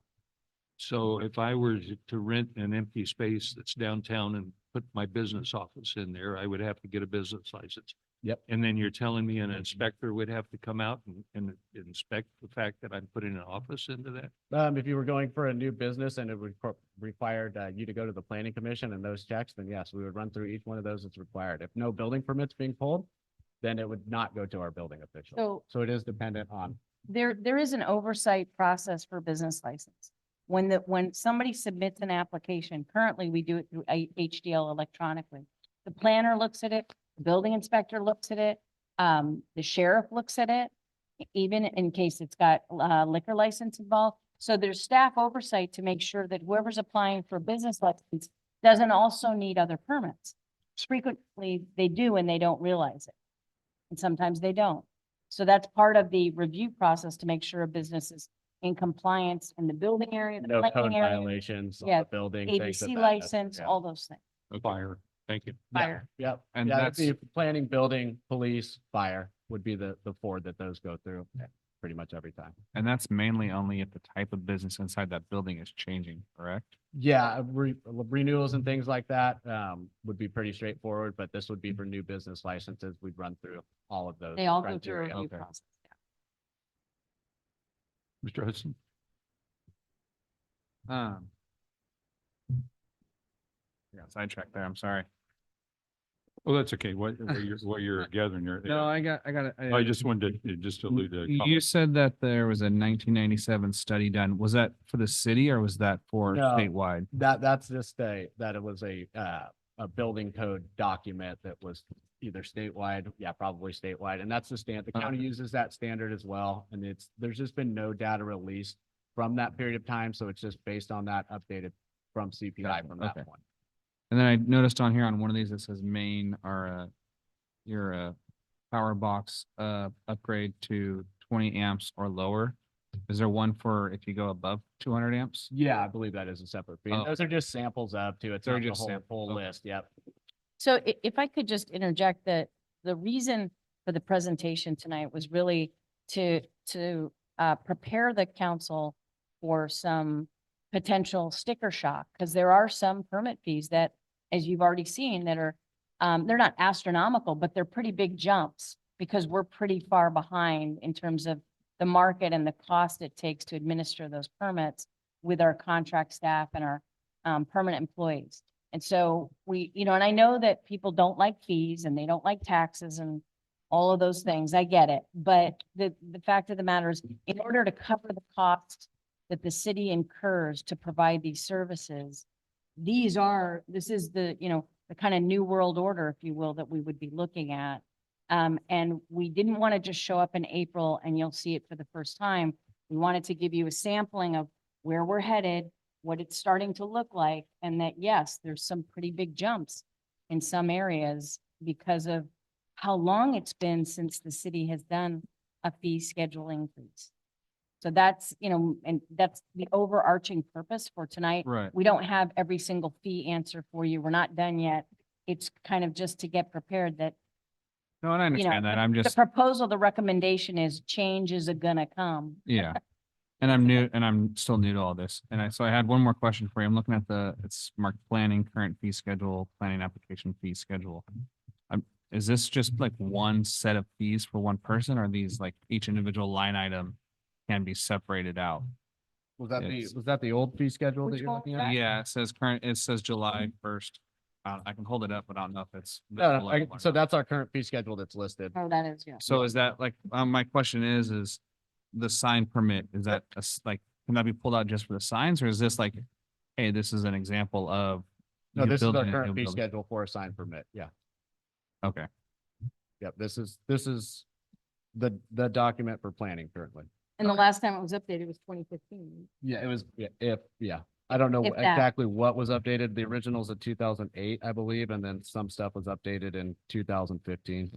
So if I were to rent an empty space that's downtown and put my business office in there, I would have to get a business license. Yep. And then you're telling me an inspector would have to come out and inspect the fact that I'm putting an office into that? If you were going for a new business and it would required you to go to the planning commission and those checks, then yes, we would run through each one of those that's required. If no building permits being pulled, then it would not go to our building official. So it is dependent on, There is an oversight process for business license. When somebody submits an application, currently we do it through HDL electronically. The planner looks at it, the building inspector looks at it, the sheriff looks at it, even in case it's got liquor license involved. So there's staff oversight to make sure that whoever's applying for a business license doesn't also need other permits. Frequently, they do and they don't realize it. And sometimes they don't. So that's part of the review process to make sure a business is in compliance in the building area, the no code planning area, violations on yeah, the building. things of ABC that nature, license, yeah. all those things. Fire, thank you. Yeah, Fire. Yep. And Yeah, it'd that's- be planning, building, police, fire would be the four that those go through pretty much every time. And that's mainly only if the type of business inside that building is changing, correct? Yeah, renewals and things like that would be pretty straightforward, but this would be for new business licenses. We'd run through all of those. They all go through a criteria. review Okay. process. Mr. Hudson? Yeah, sidetracked there, I'm sorry. Well, that's okay. What you're gathering there. No, I got it. I just wanted to just allude to. You said that there was a 1997 study done. Was that for the city or was that for No. statewide? That's just that it was a building code document that was either statewide, yeah, probably statewide, and that's the the county uses that standard as well, and there's just been no data released from that period of time, so it's just based on that updated from CPI from that Okay. point. And then I noticed on here on one of these, it says main or your power box upgrade to 20 amps or lower. Is there one for if you go above 200 amps? Yeah, I believe that is a separate fee. And Oh. those are just samples of too. It's They're not the just whole samples, okay. list. Yep. So if I could just interject that the reason for the presentation tonight was really to prepare the council for some potential sticker shock, because there are some permit fees that, as you've already seen, that are, they're not astronomical, but they're pretty big jumps because we're pretty far behind in terms of the market and the cost it takes to administer those permits with our contract staff and our permanent employees. And so and I know that people don't like fees and they don't like taxes and all of those things. I get it. But the fact of the matter is, in order to cover the cost that the city incurs to provide these services, this is the kind of new world order, if you will, that we would be looking at. And we didn't want to just show up in April and you'll see it for the first time. We wanted to give you a sampling of where we're headed, what it's starting to look like, and that, yes, there's some pretty big jumps in some areas because of how long it's been since the city has done a fee schedule increase. So that's, and that's the overarching purpose for tonight. Right. We don't have every single fee answer for you. We're not done yet. It's kind of just to get prepared that No, and I understand that. I'm the just, proposal, the recommendation is change is gonna come. yeah. And I'm new and I'm still new to all this. And so I had one more question for you. I'm looking at it's marked planning, current fee schedule, planning application fee schedule. Is this just like one set of fees for one person, or these like each individual line item can be separated out? Was that Yes. was that the old fee schedule that Which you're one looking was at? that? Yeah, it says July 1st. I can hold it up, but I don't know if it's. No, visible anymore. so that's our current fee schedule that's listed. Oh, that is, yeah. So is that like, my question is the sign permit, is that can that be pulled out just for the signs, or is this like, hey, this is an example of. No, you're this is our building a new current fee building? schedule for a sign permit. Yeah. Okay, Yep. This is the document for planning currently. And the last time it was updated was 2015. Yeah, it was, I don't know If that. exactly what was updated. The original's of 2008, I believe, and then some stuff was updated in 2015.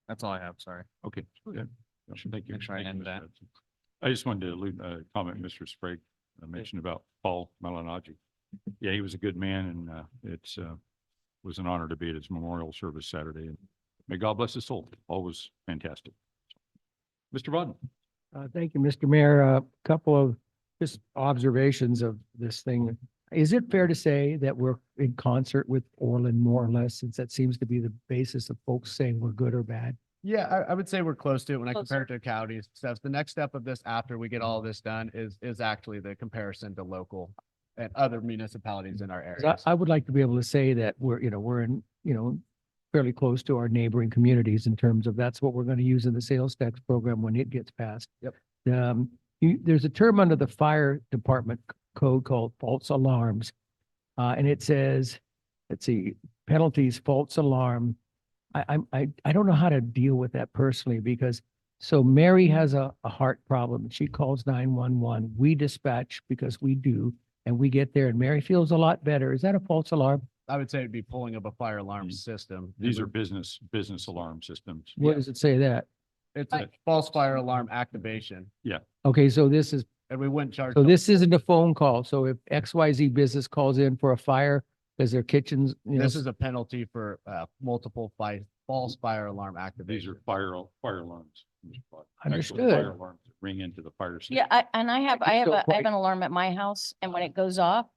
That's all I have, sorry. Okay, good. Thank you. Make sure I Thank you, end Mr. that. Hudson. I just wanted to comment Mr. Sprague mentioned about Paul Malinaji. Yeah, he was a good man, and it's was an honor to be at his memorial service Saturday. And may God bless his soul. Always fantastic. Mr. Vodden. Thank you, Mr. Mayor. A couple of just observations of this thing. Is it fair to say that we're in concert with Orland more or less, since that seems to be the basis of folks saying we're good or bad? Yeah, I would say we're close to it when I compare Closer. it to county stuff. The next step of this after we get all this done is actually the comparison to local and other municipalities in our 'Cause areas. I would like to be able to say that we're in, fairly close to our neighboring communities in terms of that's what we're going to use in the sales tax program when it gets passed. Yep. There's a term under the fire department code called false alarms. And it says, let's see, penalties, false alarm. I don't know how to deal with that personally because, so Mary has a heart problem. She calls 911. We dispatch because we do, and we get there and Mary feels a lot better. Is that a false alarm? I would say it'd be pulling of a fire alarm Mm. system. These are business alarm systems. Where does it say that? It's a false fire alarm activation, Okay, so this is, and we wouldn't charge. so them. this isn't a phone call. So if XYZ business calls in for a fire, because their kitchens, This is a penalty for multiple false fire alarm These activation. are fire alarms. Mr. Vodden. Actual Understood. Fire alarms that ring into the fire station. Yeah, I have still I have quite- an alarm at my house, and when it goes off,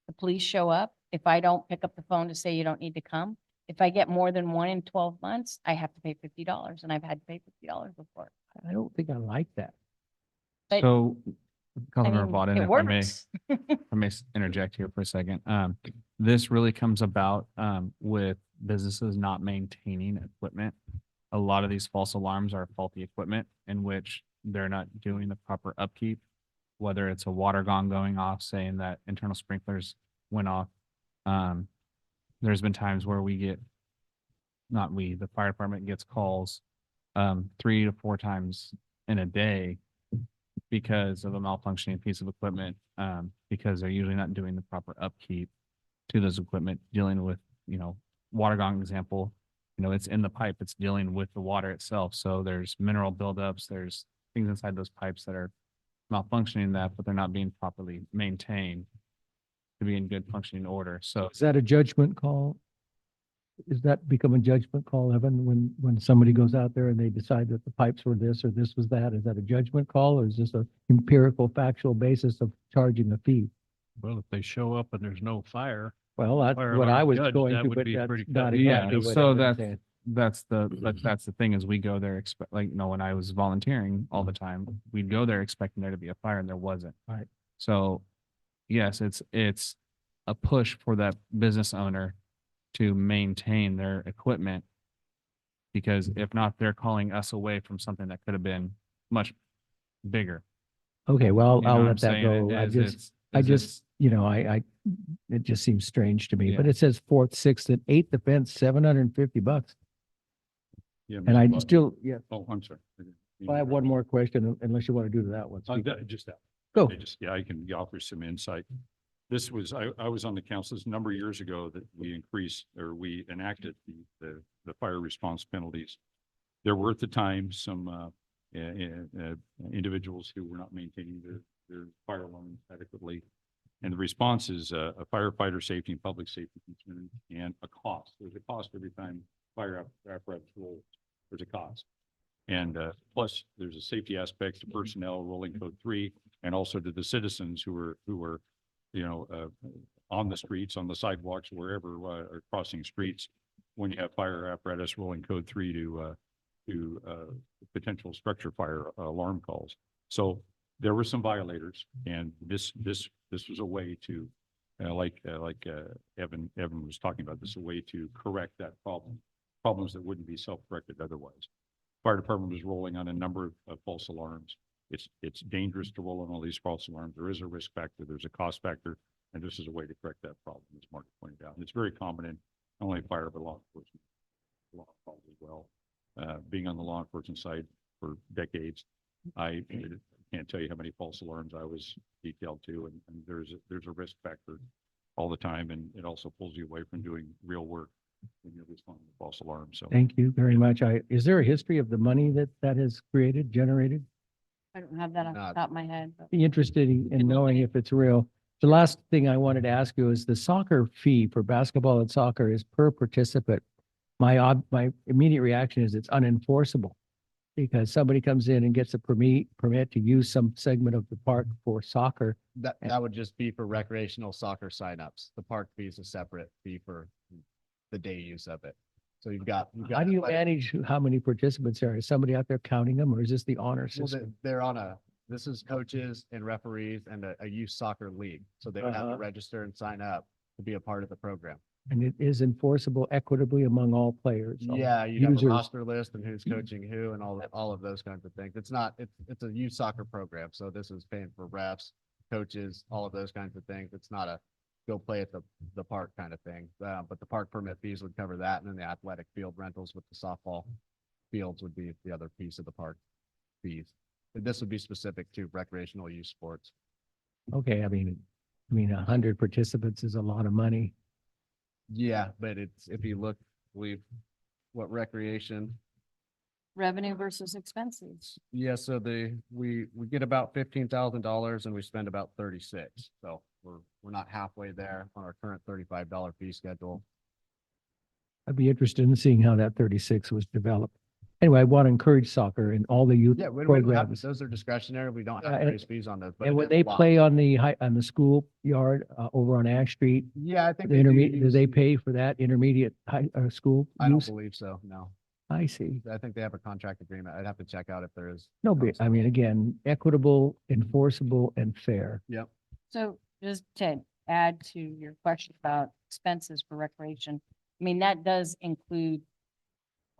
the police show up. If I don't pick up the phone to say you don't need to come, if I get more than one in 12 months, I have to pay $50, and I've had to pay $50 before. I don't think I like that. But, So, I Councilmember mean, Vaughn, it if I may, works. interject here for a second. This really comes about with businesses not maintaining equipment. A lot of these false alarms are faulty equipment in which they're not doing the proper upkeep. Whether it's a water gong going off saying that internal sprinklers went off. There's been times where the fire department gets calls 3 to 4 times in a day because of a malfunctioning piece of equipment, because they're usually not doing the proper upkeep to those equipment, dealing with, water gong example, it's in the pipe, it's dealing with the water itself. So there's mineral buildups, there's things inside those pipes that are malfunctioning but they're not being properly maintained to be in good functioning order. So Is that a judgment call? Does that become a judgment call, Evan, when somebody goes out there and they decide that the pipes were this or this was that? Is that a judgment call or is this a empirical factual basis of charging a fee? Well, if they show up and there's no fire, Well, that's Fire what I alarm was judge, going that to, would but be that's pretty not cut. Yeah, exactly what so Evan's saying. that's the thing is we go there when I was volunteering all the time, we'd go there expecting there to be a fire and there wasn't. Right. So yes, it's a push for that business owner to maintain their equipment. Because if not, they're calling us away from something that could have been much bigger. Okay, well, You know I'll what I'm let that saying? go. It just seems strange to me, but Yeah. it says fourth, sixth and eighth offense, $750. Yeah, And I Mr. Vodden. still, yeah, Oh, I'm sorry. I have one more question unless you want to do that one. Speak. Just that. Go. I can offer some insight. This was, I was on the council this a number of years ago that we enacted the fire response penalties. There were at the time some individuals who were not maintaining their fire alarms adequately. And the response is a firefighter safety and public safety concern and a cost. There's a cost every time fire apparatus rolls. There's a cost. And plus, there's a safety aspect to personnel, rolling code 3, and also to the citizens who are on the streets, on the sidewalks, wherever, or crossing streets. When you have fire apparatus, rolling code 3 to potential structure fire alarm calls. So there were some violators, and this was a way to, like Evan was talking about, this is a way to correct that problems that wouldn't be self-corrected otherwise. Fire department was rolling on a number of false alarms. It's dangerous to roll on all these false alarms. There is a risk factor, there's a cost factor, and this is a way to correct that problem, as Mark pointed out. And it's very common in not only fire, but law enforcement calls as well. Being on the law enforcement side for decades, I can't tell you how many false alarms I was detailed to, and there's a risk factor all the time, and it also pulls you away from doing real work when you're responding to false alarms. So Thank you very much. Is there a history of the money that has generated? I don't have that off the Not- top of my head, but Be interested in knowing if it's real. The last thing I wanted to ask you is the soccer fee for basketball and soccer is per participant. My immediate reaction is it's unenforceable because somebody comes in and gets a permit to use some segment of the park for soccer. That would just be for recreational soccer signups. The park fee is a separate fee for the day use of it. So you've got. How do you athletic- manage how many participants there? Is somebody out there counting them or is this the honor Well, system? they're on this is coaches and referees and a youth soccer league. So they would have Uh-huh. to register and sign up to be a part of the program. And it is enforceable equitably among all players. all Yeah, you have a users. roster list and who's coaching who and all of those kinds of things. It's not, it's a youth soccer program. So this is paying for refs, coaches, all of those kinds of things. It's not a go play at the park kind of thing. But the park permit fees would cover that. And then the athletic field rentals with the softball fields would be the other piece of the park fees. And this would be specific to recreational youth sports. Okay, I mean, 100 participants is a lot of money. Yeah, but it's, if you look, what recreation, revenue versus expenses. yeah, so we get about $15,000 and we spend about 36. So we're not halfway there on our current $35 fee schedule. I'd be interested in seeing how that 36 was developed. Anyway, I want to encourage soccer in all the youth Yeah, we don't have, programs. those are discretionary. We don't Yeah, have to and- raise fees on those. but And it when is a they lot. play on the school yard over on Ash Street, Yeah, I think. the they do intermediate, do use- they pay for that intermediate school I don't use? believe so, no. I see. I think they have a contract agreement. I'd have to check out if there is. No, but I mean, again, equitable, enforceable, and fair. Yep. So just to add to your question about expenses for recreation, I mean, that does include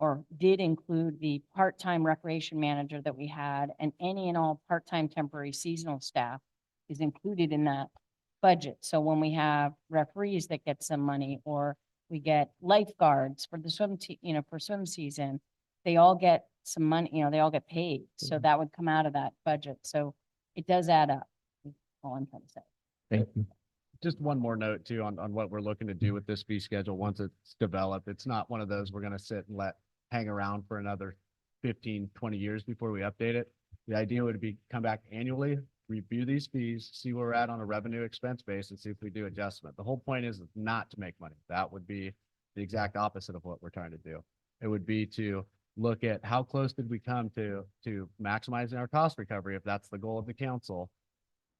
or did include the part-time recreation manager that we had, and any and all part-time temporary seasonal staff is included in that budget. So when we have referees that get some money, or we get lifeguards for the for swim season, they all get some money, they all get paid. So that would come out of that budget. So it does add up. is all I'm trying to say. Thank you. Just one more note too on what we're looking to do with this fee schedule once it's developed. It's not one of those we're gonna sit and let hang around for another 15, 20 years before we update it. The idea would be come back annually, review these fees, see where we're at on a revenue expense base and see if we do adjustment. The whole point is not to make money. That would be the exact opposite of what we're trying to do. It would be to look at how close did we come to maximizing our cost recovery, if that's the goal of the council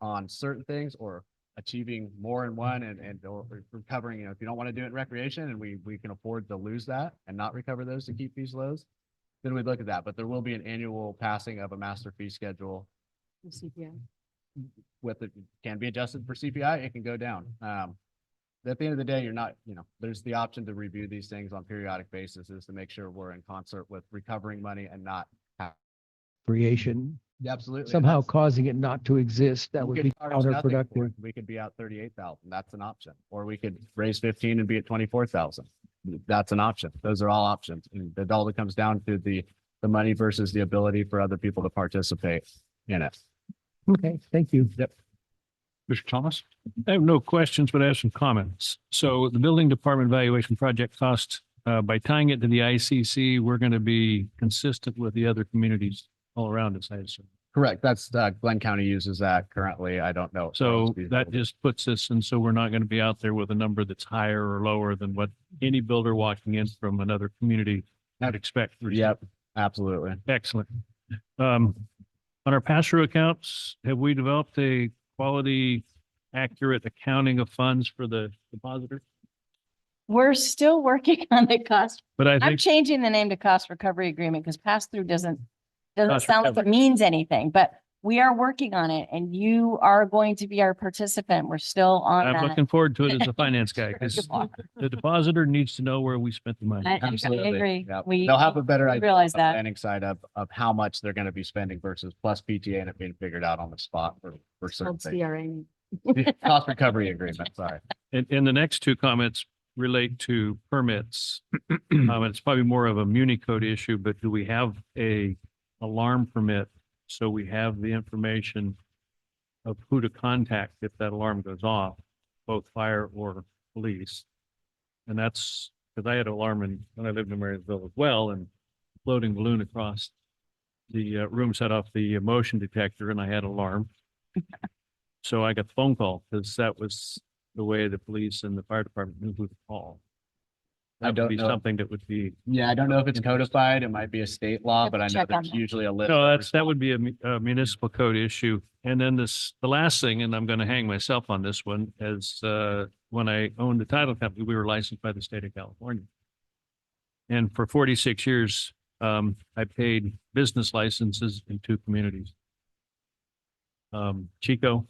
on certain things, or achieving more in one or recovering, if you don't want to do it in recreation and we can afford to lose that and not recover those to keep fees lows, then we'd look at that. But there will be an annual passing of a master fee schedule with it, can be adjusted for CPI, it can go down. At the end of the day, you're not, there's the option to review these things on periodic basis is to make sure we're in concert with recovering money and not. Creation, Absolutely. somehow causing it not to exist, that We would could be charge nothing for counterproductive. it. We could be out 38,000. That's an option. Or we could raise 15 and be at 24,000. That's an option. Those are all options. And it all comes down to the money versus the ability for other people to participate in it. Okay, thank you. Yep. Mr. Thomas? I have no questions, but I have some comments. So the building department valuation project cost, by tying it to the ICC, we're going to be consistent with the other communities all around us, I assume. Correct. That's Glenn County uses that currently. I don't know. So that just puts us, and so we're not going to be out there with a number that's higher or lower than what any builder walking in from another community would expect. Yep, absolutely. Excellent. On our pass-through accounts, have we developed a quality, accurate accounting of funds for the depositor? We're still working on the cost. But I I'm think, changing the name to cost recovery agreement because pass-through doesn't Cost sound like it recovery. means anything, but we are working on it and you are going to be our participant. We're still on I'm that. looking forward to it as a finance guy, because You are. the depositor needs to know where we spent the money. I Absolutely. agree. Yep. We They'll have a better we idea. realize the that. Planning side of how much they're going to be spending versus plus PTA and it being figured out on the spot for certain things. Cost recovery agreement, sorry. And the next two comments relate to permits. It's probably more of a Muni code issue, but do we have a alarm permit So we have the information of who to contact if that alarm goes off, both fire or police. And that's, because I had an alarm when I lived in Marysville as well, and floating balloon across the room set off the motion detector, and I had an alarm. So I got the phone call because that was the way the police and the fire department knew who to call. I That would don't be know. something that would be, Yeah, I don't know if it's codified. It might be a state law, Have but to I know check on there's that. usually a list. no, of that would be a municipal code issue. And then the last thing, and I'm going to hang myself on this one, is when I owned the title company, we were licensed by the state of California. And for 46 years, I paid business licenses in 2 communities. Chico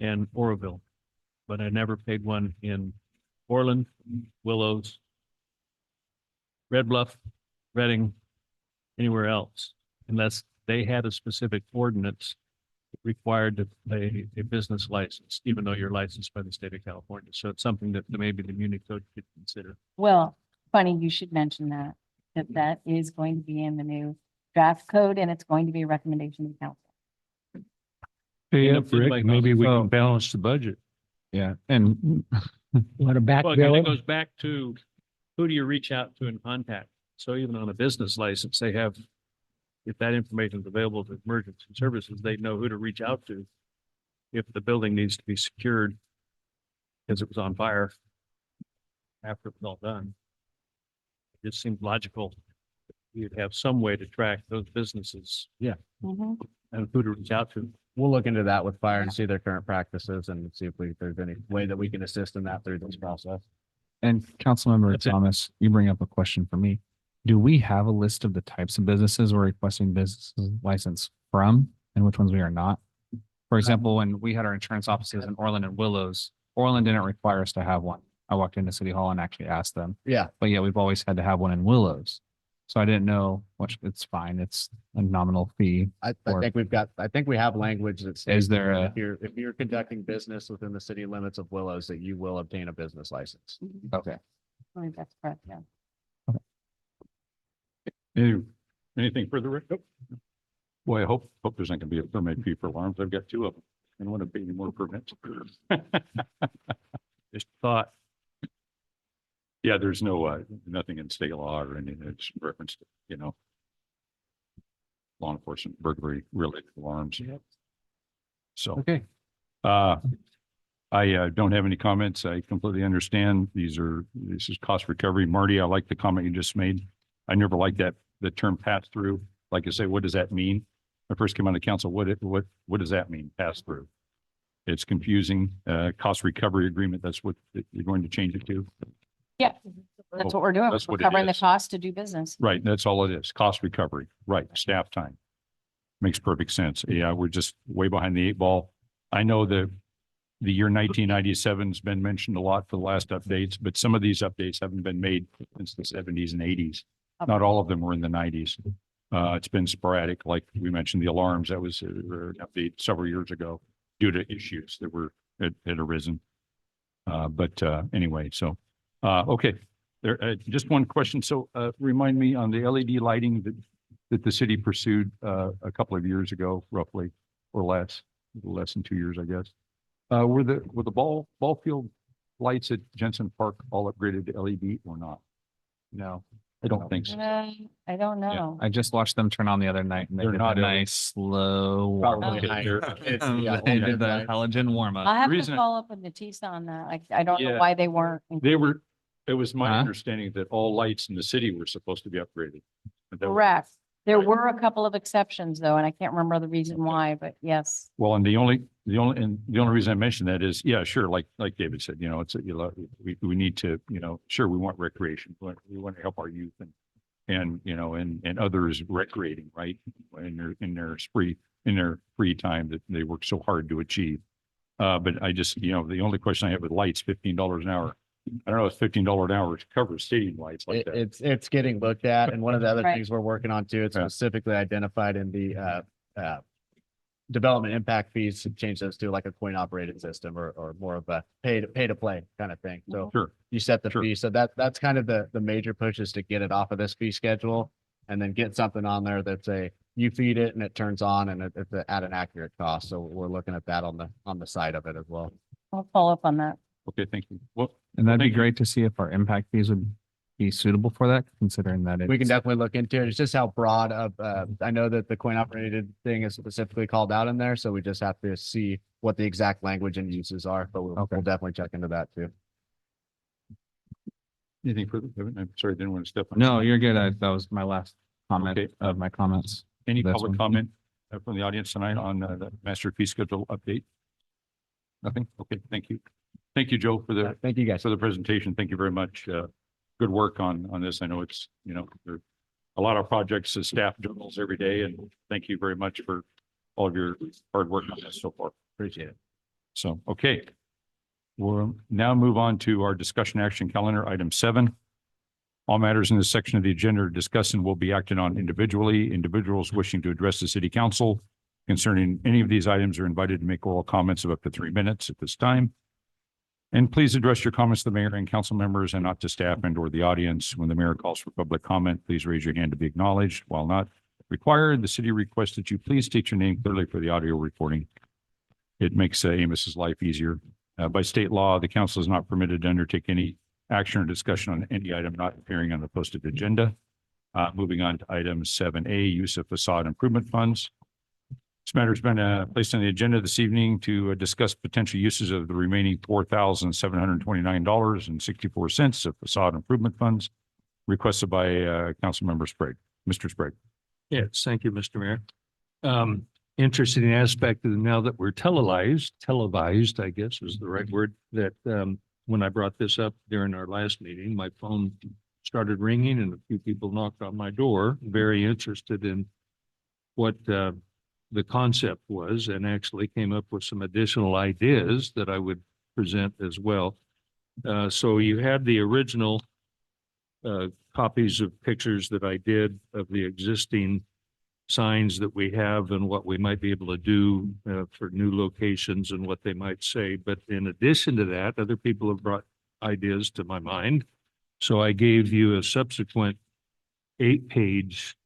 and Oroville, but I never paid one in Orland, Willows, Red Bluff, Reading, anywhere else, unless they had a specific ordinance required to pay a business license, even though you're licensed by the state of California. So it's something that maybe the Muni code could consider. Well, funny, you should mention that, that is going to be in the new draft code and it's going to be a recommendation to council. Pay And up, if it Rick, might maybe we also- can balance the budget. Yeah, and Want to back Well, it bill kind of it? goes back to who do you reach out to and contact? So even on a business license, they have, if that information is available to emergency services, they know who to reach out to if the building needs to be secured because it was on fire after it was all done. It just seemed logical. You'd have some way to track those businesses Mhm. and who to reach out to. We'll look into that with fire and see their current practices and see if there's any way that we can assist in that through this process. And Councilmember That's it. Thomas, you bring up a question for me. Do we have a list of the types of businesses we're requesting business license from and which ones we are not? For example, when we had our insurance offices in Orland and Willows, Orland didn't require us to have one. I walked into City Hall and actually asked them, Yeah, but yeah, we've always had to have one in Willows. So I didn't know, which it's fine. It's a nominal fee. I Or- think we have language that states. Is there that a, if you're conducting business within the city limits of Willows, that you will obtain a business license. okay. I think that's correct, yeah. Anything further, Rick? Nope. Boy, I hope there's not gonna be a permit fee for alarms. I've got 2 of them. I don't want to pay any more permits. Just thought, Yeah, there's no, nothing in state law or anything. It's referenced, to, law enforcement, burglary related alarms. So, Okay. I don't have any comments. I completely understand. This is cost recovery. Marty, I like the comment you just made. I never liked the term pass through. Like I say, what does that mean? When I first came on the council, what does that mean? Pass through. It's confusing. Cost recovery agreement. That's what you're going to change it to. Yeah, that's what we're doing. That's We're what it covering the is. cost to do business. Right, that's all it is. Cost recovery, right, staff time. Makes perfect sense. Yeah, we're just way behind the 8 ball. I know the year 1997's been mentioned a lot for the last updates, but some of these updates haven't been made since the 70s and 80s. Not all of them were in the 90s. It's been sporadic, like we mentioned, the alarms, that was an update several years ago due to issues that had arisen. But anyway, so, okay. There, just one question. So, remind me on the LED lighting that the city pursued, a couple of years ago, roughly, or less than 2 years, I guess. Were the ball field lights at Jensen Park all upgraded to LED or not? No, I don't think so. I don't know. I just watched them turn on the other night and they They're did not a LED. nice slow. warm Probably up. higher. It's, yeah, They did the right. halogen warm up. I'll have to reason I- follow up with Natisa on that. I don't know Yeah. why they weren't. It was my Huh? understanding that all lights in the city were supposed to be upgraded. But that was- Correct. There were a couple of exceptions though, and I can't remember the reason why, but yes. Well, and the only reason I mentioned that is, yeah, sure, like David said, we need to, sure, we want recreation. We want to help our youth and others recreating, right? In their free time that they work so hard to achieve. But I just, the only question I have with lights, $15 an hour. I don't know if $15 an hour covers stadium lights like that. It's getting looked at, and one of the other Right. things we're working on too, it's Yeah. specifically identified in the development impact fees, to change those to like a coin operated system or more of a pay to play kind of thing. So Sure. you set the Sure. fee. So that's kind of the major push, is to get it off of this fee schedule and then get something on there that's you feed it and it turns on and it's at an accurate cost. So we're looking at that on the side of it as well. I'll follow up on that. Okay, thank you. Well, And that'd be thank you. great to see if our impact fees would be suitable for that, considering that We can it's, definitely look into it. It's just how broad of, I know that the coin operated thing is specifically called out in there, so we just have to see what the exact language and uses are, but Okay. we'll definitely check into that too. Anything further, Kevin? I'm sorry, I didn't want to step on. no, you're good. That was my last comment Okay. of my comments. Any This public one. comment from the audience tonight on the master fee schedule update? Nothing? Okay, thank you. Thank you, Joe, for the Thank you guys. for the presentation. Thank you very much. Good work on this. I know it's, you know, there are a lot of projects, staff journals every day, and thank you very much for all of your hard work on this so far. Appreciate it. So, okay. We'll now move on to our discussion action calendar, item 7. All matters in this section of the agenda are discussed and will be acted on individually. Individuals wishing to address the city council concerning any of these items are invited to make oral comments of up to 3 minutes at this time. And please address your comments to the mayor and council members and not to staff and or the audience. When the mayor calls for public comment, please raise your hand to be acknowledged. While not required, the city requests that you please state your name clearly for the audio recording. It makes Amos's life easier. By state law, the council is not permitted to undertake any action or discussion on any item not appearing on the posted agenda. Moving on to item 7A, use of facade improvement funds. This matter has been placed on the agenda this evening to discuss potential uses of the remaining $4,729.64 of facade improvement funds requested by Councilmember Sprague. Mr. Sprague. Yes, thank you, Mr. Mayor. Interesting aspect of now that we're televised, I guess is the right word, that when I brought this up during our last meeting, my phone started ringing and a few people knocked on my door, very interested in what the concept was, and actually came up with some additional ideas that I would present as well. So you had the original copies of pictures that I did of the existing signs that we have and what we might be able to do for new locations and what they might say. But in addition to that, other people have brought ideas to my mind. So I gave you a subsequent 8-page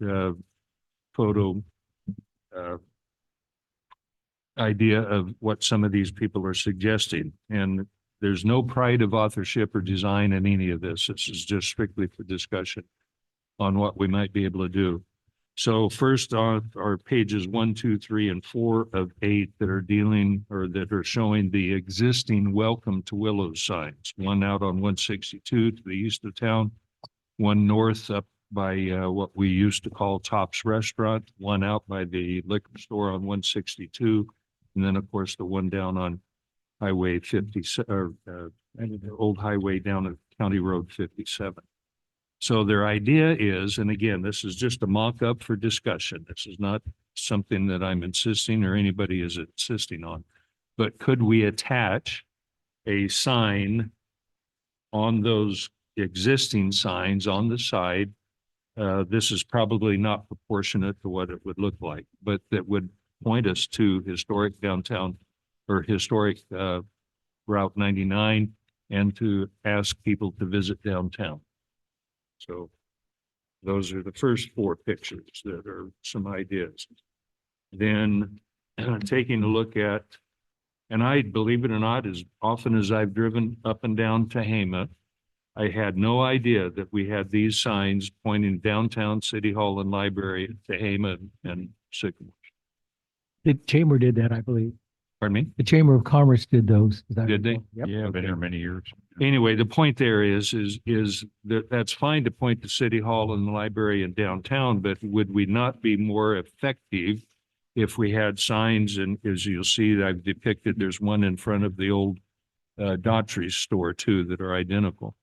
photo idea of what some of these people are suggesting. And there's no pride of authorship or design in any of this. This is just strictly for discussion on what we might be able to do. So first on are pages 1, 2, 3, and 4 of 8 that are dealing or that are showing the existing welcome to Willows signs. One out on 162 to the east of town, one north up by what we used to call Tops Restaurant, one out by the liquor store on 162, and then of course the one down on Highway 50 or old highway down at County Road 57. So their idea is, and again, this is just a mock-up for discussion. This is not something that I'm insisting or anybody is insisting on. But could we attach a sign on those existing signs on the side? This is probably not proportionate to what it would look like, but that would point us to historic downtown or historic Route 99 and to ask people to visit downtown. So those are the first 4 pictures that are some ideas. Then taking a look at, and I believe it or not, as often as I've driven up and down Tehama, I had no idea that we had these signs pointing downtown City Hall and Library, Tehama and Sycamore. The chamber did that, I believe. Pardon me? The Chamber of Commerce did those. Is that- Did they? Yep. Yeah, I've been here many years. Anyway, the point there is that that's fine to point to City Hall and the library and downtown, but would we not be more effective if we had signs? And as you'll see, I've depicted, there's one in front of the old Daughtry's store too that are identical.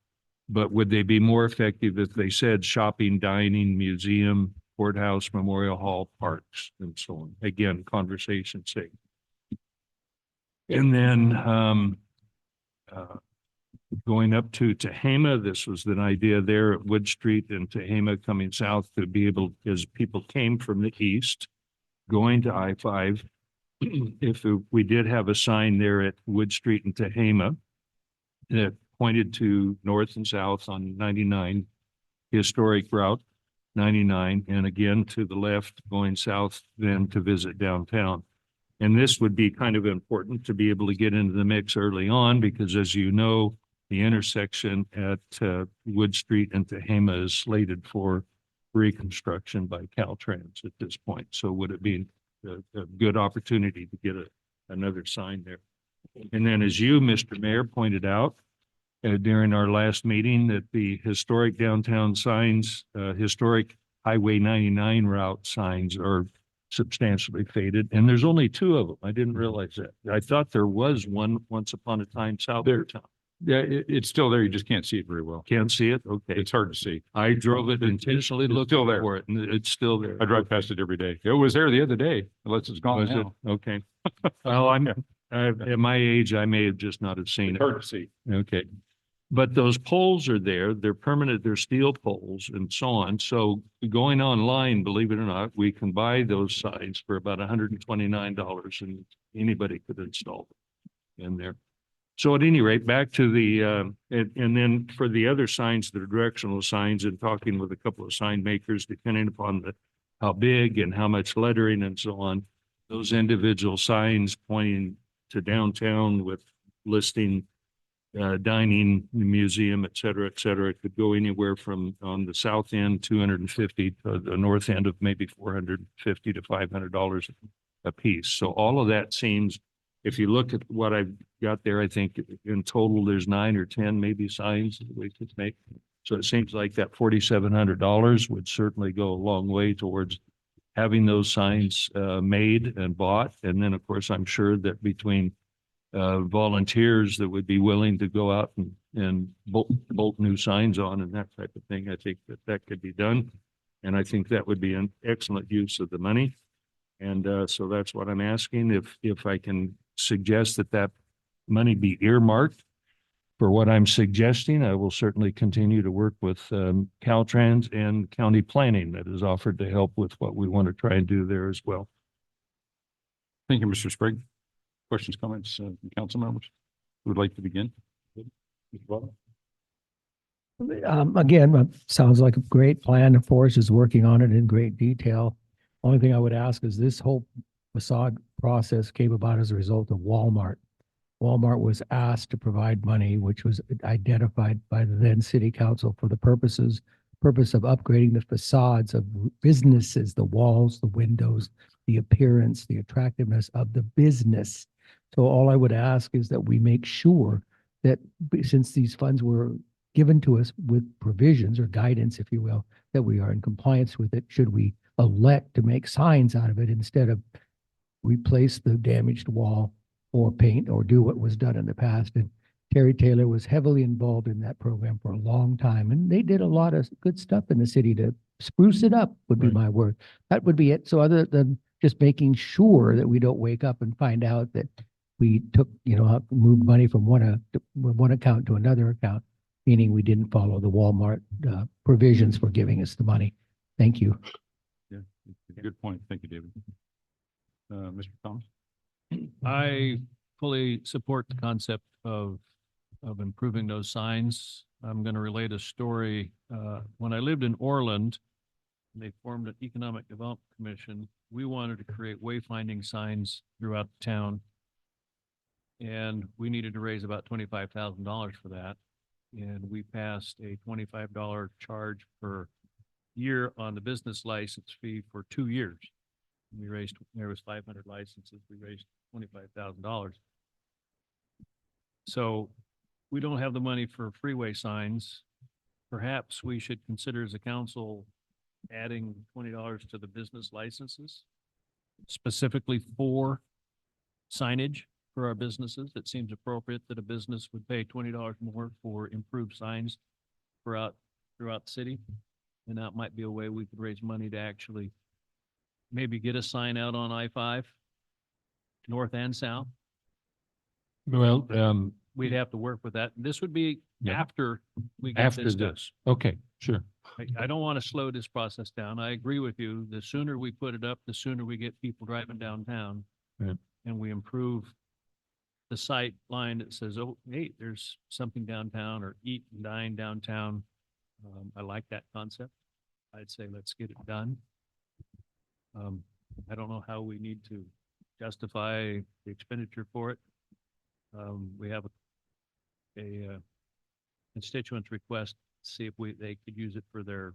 But would they be more effective if they said shopping, dining, museum, courthouse, memorial hall, parks, and so on? Again, conversation's sake. And then going up to Tehama, this was an idea there at Wood Street and Tehama coming south to be able, as people came from the east, going to I-5, if we did have a sign there at Wood Street and Tehama that pointed to north and south on 99 historic route, 99, and again to the left going south then to visit downtown. And this would be kind of important to be able to get into the mix early on because as you know, the intersection at Wood Street and Tehama is slated for reconstruction by Caltrans at this point. So would it be a good opportunity to get another sign there? And then as you, Mr. Mayor, pointed out during our last meeting that the historic downtown signs, historic Highway 99 route signs are substantially faded. And there's only two of them. I didn't realize that. I thought there was one once upon a time south There- of town. Yeah, it's still there. You just can't see it very well. Can't see it? Okay. It's hard to see. I drove it intentionally It's looking still there. for it and it's still there. I drive past it every day. It was there the other day, unless it's gone Was it? now. Okay. Well, at my age, I may have just not have seen It's it. hard to see. Okay. But those poles are there, they're permanent, they're steel poles and so on. So going online, believe it or not, we can buy those signs for about $129 and anybody could install them in there. So at any rate, back to the, and then for the other signs that are directional signs and talking with a couple of sign makers, depending upon how big and how much lettering and so on, those individual signs pointing to downtown with listing dining, museum, et cetera, could go anywhere from on the south end, 250 to the north end of maybe 450 to $500 a piece. So all of that seems, if you look at what I've got there, I think in total, there's 9 or 10 maybe signs that we could make. So it seems like that $4,700 would certainly go a long way towards having those signs made and bought. And then, of course, I'm sure that between volunteers that would be willing to go out and bolt new signs on and that type of thing, I think that could be done. And I think that would be an excellent use of the money. And so that's what I'm asking. If I can suggest that money be earmarked for what I'm suggesting, I will certainly continue to work with Caltrans and county planning that is offered to help with what we want to try and do there as well. Thank you, Mr. Sprague. Questions, comments, from council members who would like to begin? Mr. Butler? Again, sounds like a great plan. Forrest is working on it in great detail. Only thing I would ask is this whole facade process came about as a result of Walmart. Walmart was asked to provide money, which was identified by the then city council for the purpose of upgrading the facades of businesses, the walls, the windows, the appearance, the attractiveness of the business. So all I would ask is that we make sure that since these funds were given to us with provisions or guidance, if you will, that we are in compliance with it, should we elect to make signs out of it instead of replace the damaged wall or paint or do what was done in the past. And Terry Taylor was heavily involved in that program for a long time, and they did a lot of good stuff in the city to spruce it up, would be Right. my word. That would be it. So other than just making sure that we don't wake up and find out that we took, moved money from one account to another account, meaning we didn't follow the Walmart provisions for giving us the money. Thank you. Yeah, good point. Thank you, David. Mr. Thomas? I fully support the concept of improving those signs. I'm going to relate a story. When I lived in Orland, they formed an Economic Development Commission. We wanted to create wayfinding signs throughout the town. And we needed to raise about $25,000 for that. And we passed a $25 charge per year on the business license fee for 2 years. There was 500 licenses. We raised $25,000. So we don't have the money for freeway signs. Perhaps we should consider as a council adding $20 to the business licenses specifically for signage for our businesses. It seems appropriate that a business would pay $20 more for improved signs throughout the city. And that might be a way we could raise money to actually maybe get a sign out on I-5, north and south. Well, We'd have to work with that. This would be Yeah. after we get after this done. this, okay, sure. I don't want to slow this process down. I agree with you. The sooner we put it up, the sooner we get people driving downtown. Right. And we improve the sight line that says, oh, hey, there's something downtown or eat and dine downtown. I like that concept. I'd say let's get it done. I don't know how we need to justify the expenditure for it. We have a constituent request, see if they could use it for their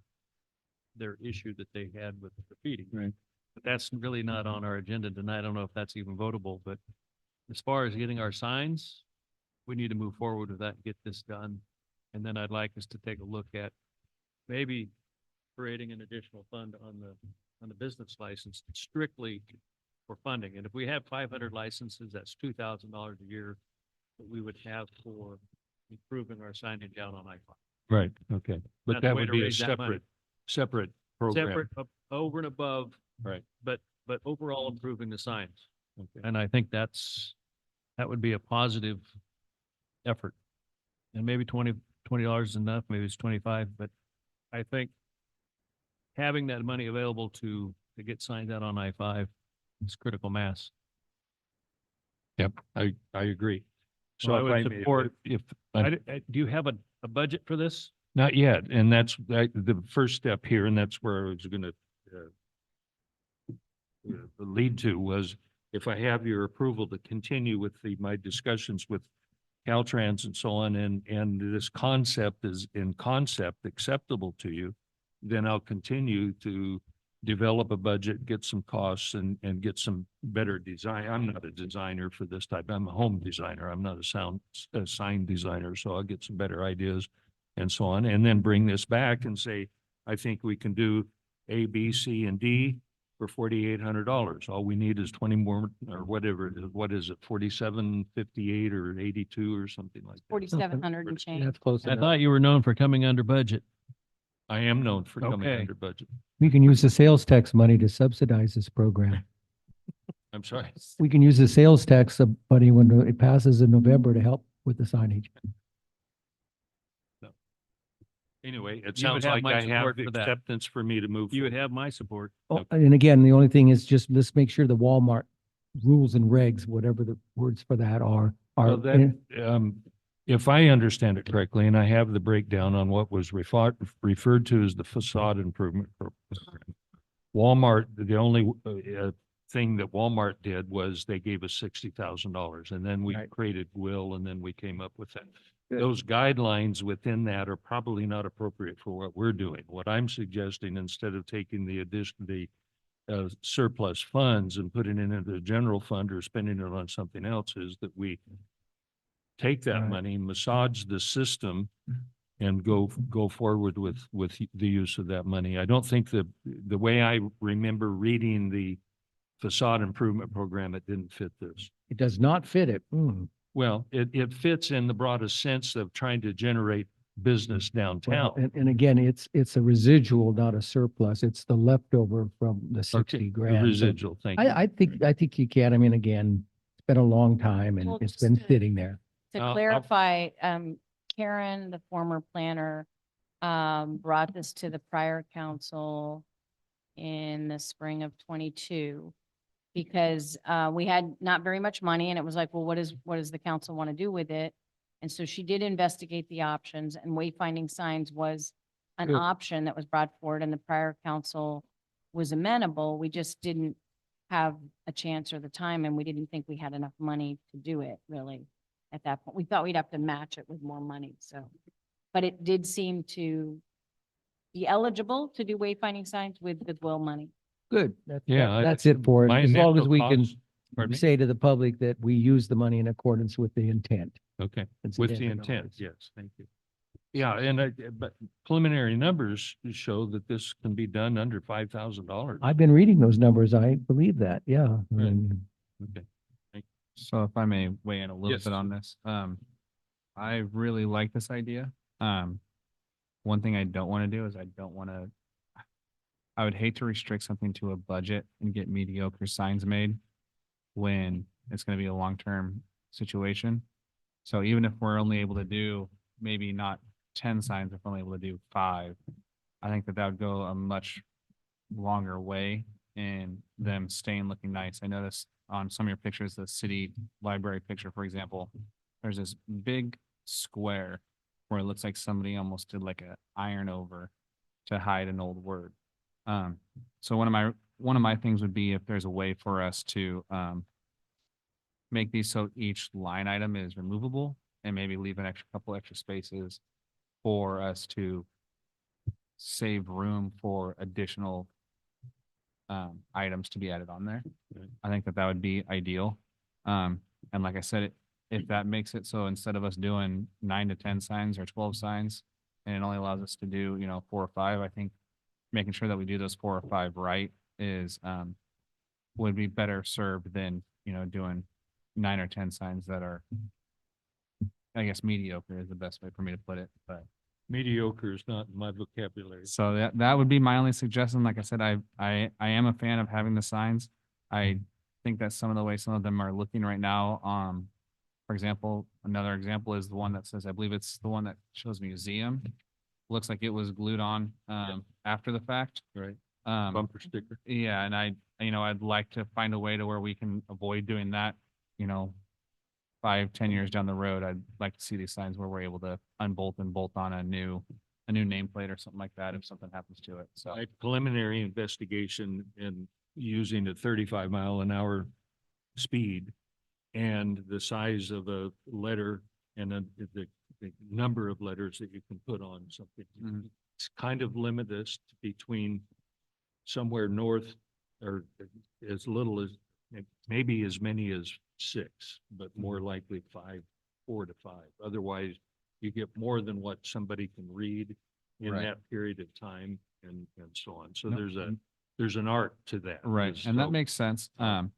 issue that they had with graffiti. Right. But that's really not on our agenda tonight. I don't know if that's even votable, but as far as getting our signs, we need to move forward with that, and get this done. And then I'd like us to take a look at maybe creating an additional fund on the business license strictly for funding. And if we have 500 licenses, that's $2,000 a year that we would have for improving our signage out on I-5. Right, okay. But That's that the way would to be a raise that money. separate program. Separate, over and above. Right. But overall improving the signs. Okay. And I think that would be a positive effort. And maybe $20 is enough, maybe it's 25, but I think having that money available to get signs out on I-5 is critical mass. Yep, I agree. So I if would may- support, If, do you have a budget for this? not yet, and that's the first step here, and that's where I was gonna lead to was if I have your approval to continue with my discussions with Caltrans and so on, and this concept is in concept acceptable to you, then I'll continue to develop a budget, get some costs and get some better design. I'm not a designer for this type. I'm a home designer. I'm not a sign designer. So I'll get some better ideas and so on, and then bring this back and say, I think we can do A, B, C, and D for $4,800. All we need is 20 more or whatever. It is. What is it? 4758 or 82 or something like that. 4,700 and change. That's close I enough. thought you were known for coming under budget. I am known for coming Okay. under budget. We can use the sales tax money to subsidize this program. I'm sorry. We can use the sales tax money when it passes in November to help with the signage. Anyway, it You would sounds have like my I have support the for that. acceptance for me to move. You would forward. have my support. Oh, and again, the only thing is just let's make sure the Walmart rules and regs, whatever the words for that are Well, that, if I understand it correctly, and I have the breakdown on what was referred to as the facade improvement program. Walmart, the only thing that Walmart did was they gave us $60,000, and then we Right. created Will, and then we came up with that. Good. Those guidelines within that are probably not appropriate for what we're doing. What I'm suggesting, instead of taking the surplus funds and putting it into the general fund or spending it on something else, is that we take that Right. money, massage the system, and go forward with the use of that money. I don't think the way I remember reading the facade improvement program, it didn't fit this. It does not fit it. Well, it fits in the broadest sense of trying to generate business Well, downtown. and again, it's a residual, not a surplus. It's the leftover from the 60 Okay, the grand. So residual, thank you. I think you can. I mean, again, it's been a long time and Well, it's just been to- sitting there. To I'll- clarify, Karen, the former planner, brought this to the prior council in the spring of 22 because we had not very much money and it was like, well, what does the council want to do with it? And so she did investigate the options and wayfinding signs was an Good. option that was brought forward and the prior council was amenable. We just didn't have a chance or the time and we didn't think we had enough money to do it really at that point. We thought we'd have to match it with more money, so. But it did seem to be eligible to do wayfinding signs with goodwill money. Good. Yeah, That's it for it. My As long as initial we can cost- Pardon me? say to the public that we use the money in accordance with the intent. Okay, It's with the intended intent, always. yes, thank you. Yeah, and but preliminary numbers show that this can be done under $5,000. I've been reading those numbers. I believe that, yeah. Right. And Okay, So if I may weigh in a little Yes. bit on this, I really like this idea. One thing I don't want to do is I would hate to restrict something to a budget and get mediocre signs made when it's going to be a long-term situation. So even if we're only able to do maybe not 10 signs, if we're only able to do 5, I think that would go a much longer way in them staying looking nice. I noticed on some of your pictures, the city library picture, for example, there's this big square where it looks like somebody almost did like a iron over to hide an old word. So one of my things would be if there's a way for us to, make these so each line item is removable and maybe leave an couple extra spaces for us to save room for additional items to be added on there. Right. I think that would be ideal. And like I said, if that makes it so instead of us doing 9 to 10 signs or 12 signs, and it only allows us to do, 4 or 5, I think making sure that we do those 4 or 5 right is would be better served than, doing 9 or 10 signs that are, I guess, mediocre is the best way for me to put it, but. Mediocre is not in my vocabulary. So that would be my only suggestion. Like I said, I am a fan of having the signs. I think that some of the way some of them are looking right now, for example, another example is the one that says, I believe it's the one that shows museum. Looks like it was glued on after the fact. Right. Um, Bumper sticker. yeah, and I'd like to find a way to where we can avoid doing that, 5, 10 years down the road. I'd like to see these signs where we're able to unbolt and bolt on a new nameplate or something like that if something happens to it. So My preliminary investigation in using a 35-mile-an-hour speed and the size of a letter and the number of letters that you can put on something. Mhm. It's kind of limit us between somewhere north or as little as maybe as many as 6, but more likely 4 to 5. Otherwise, you get more than what somebody can read in Right. that period of time and so on. So No, there's an art to that. right, There's and that so- makes sense. And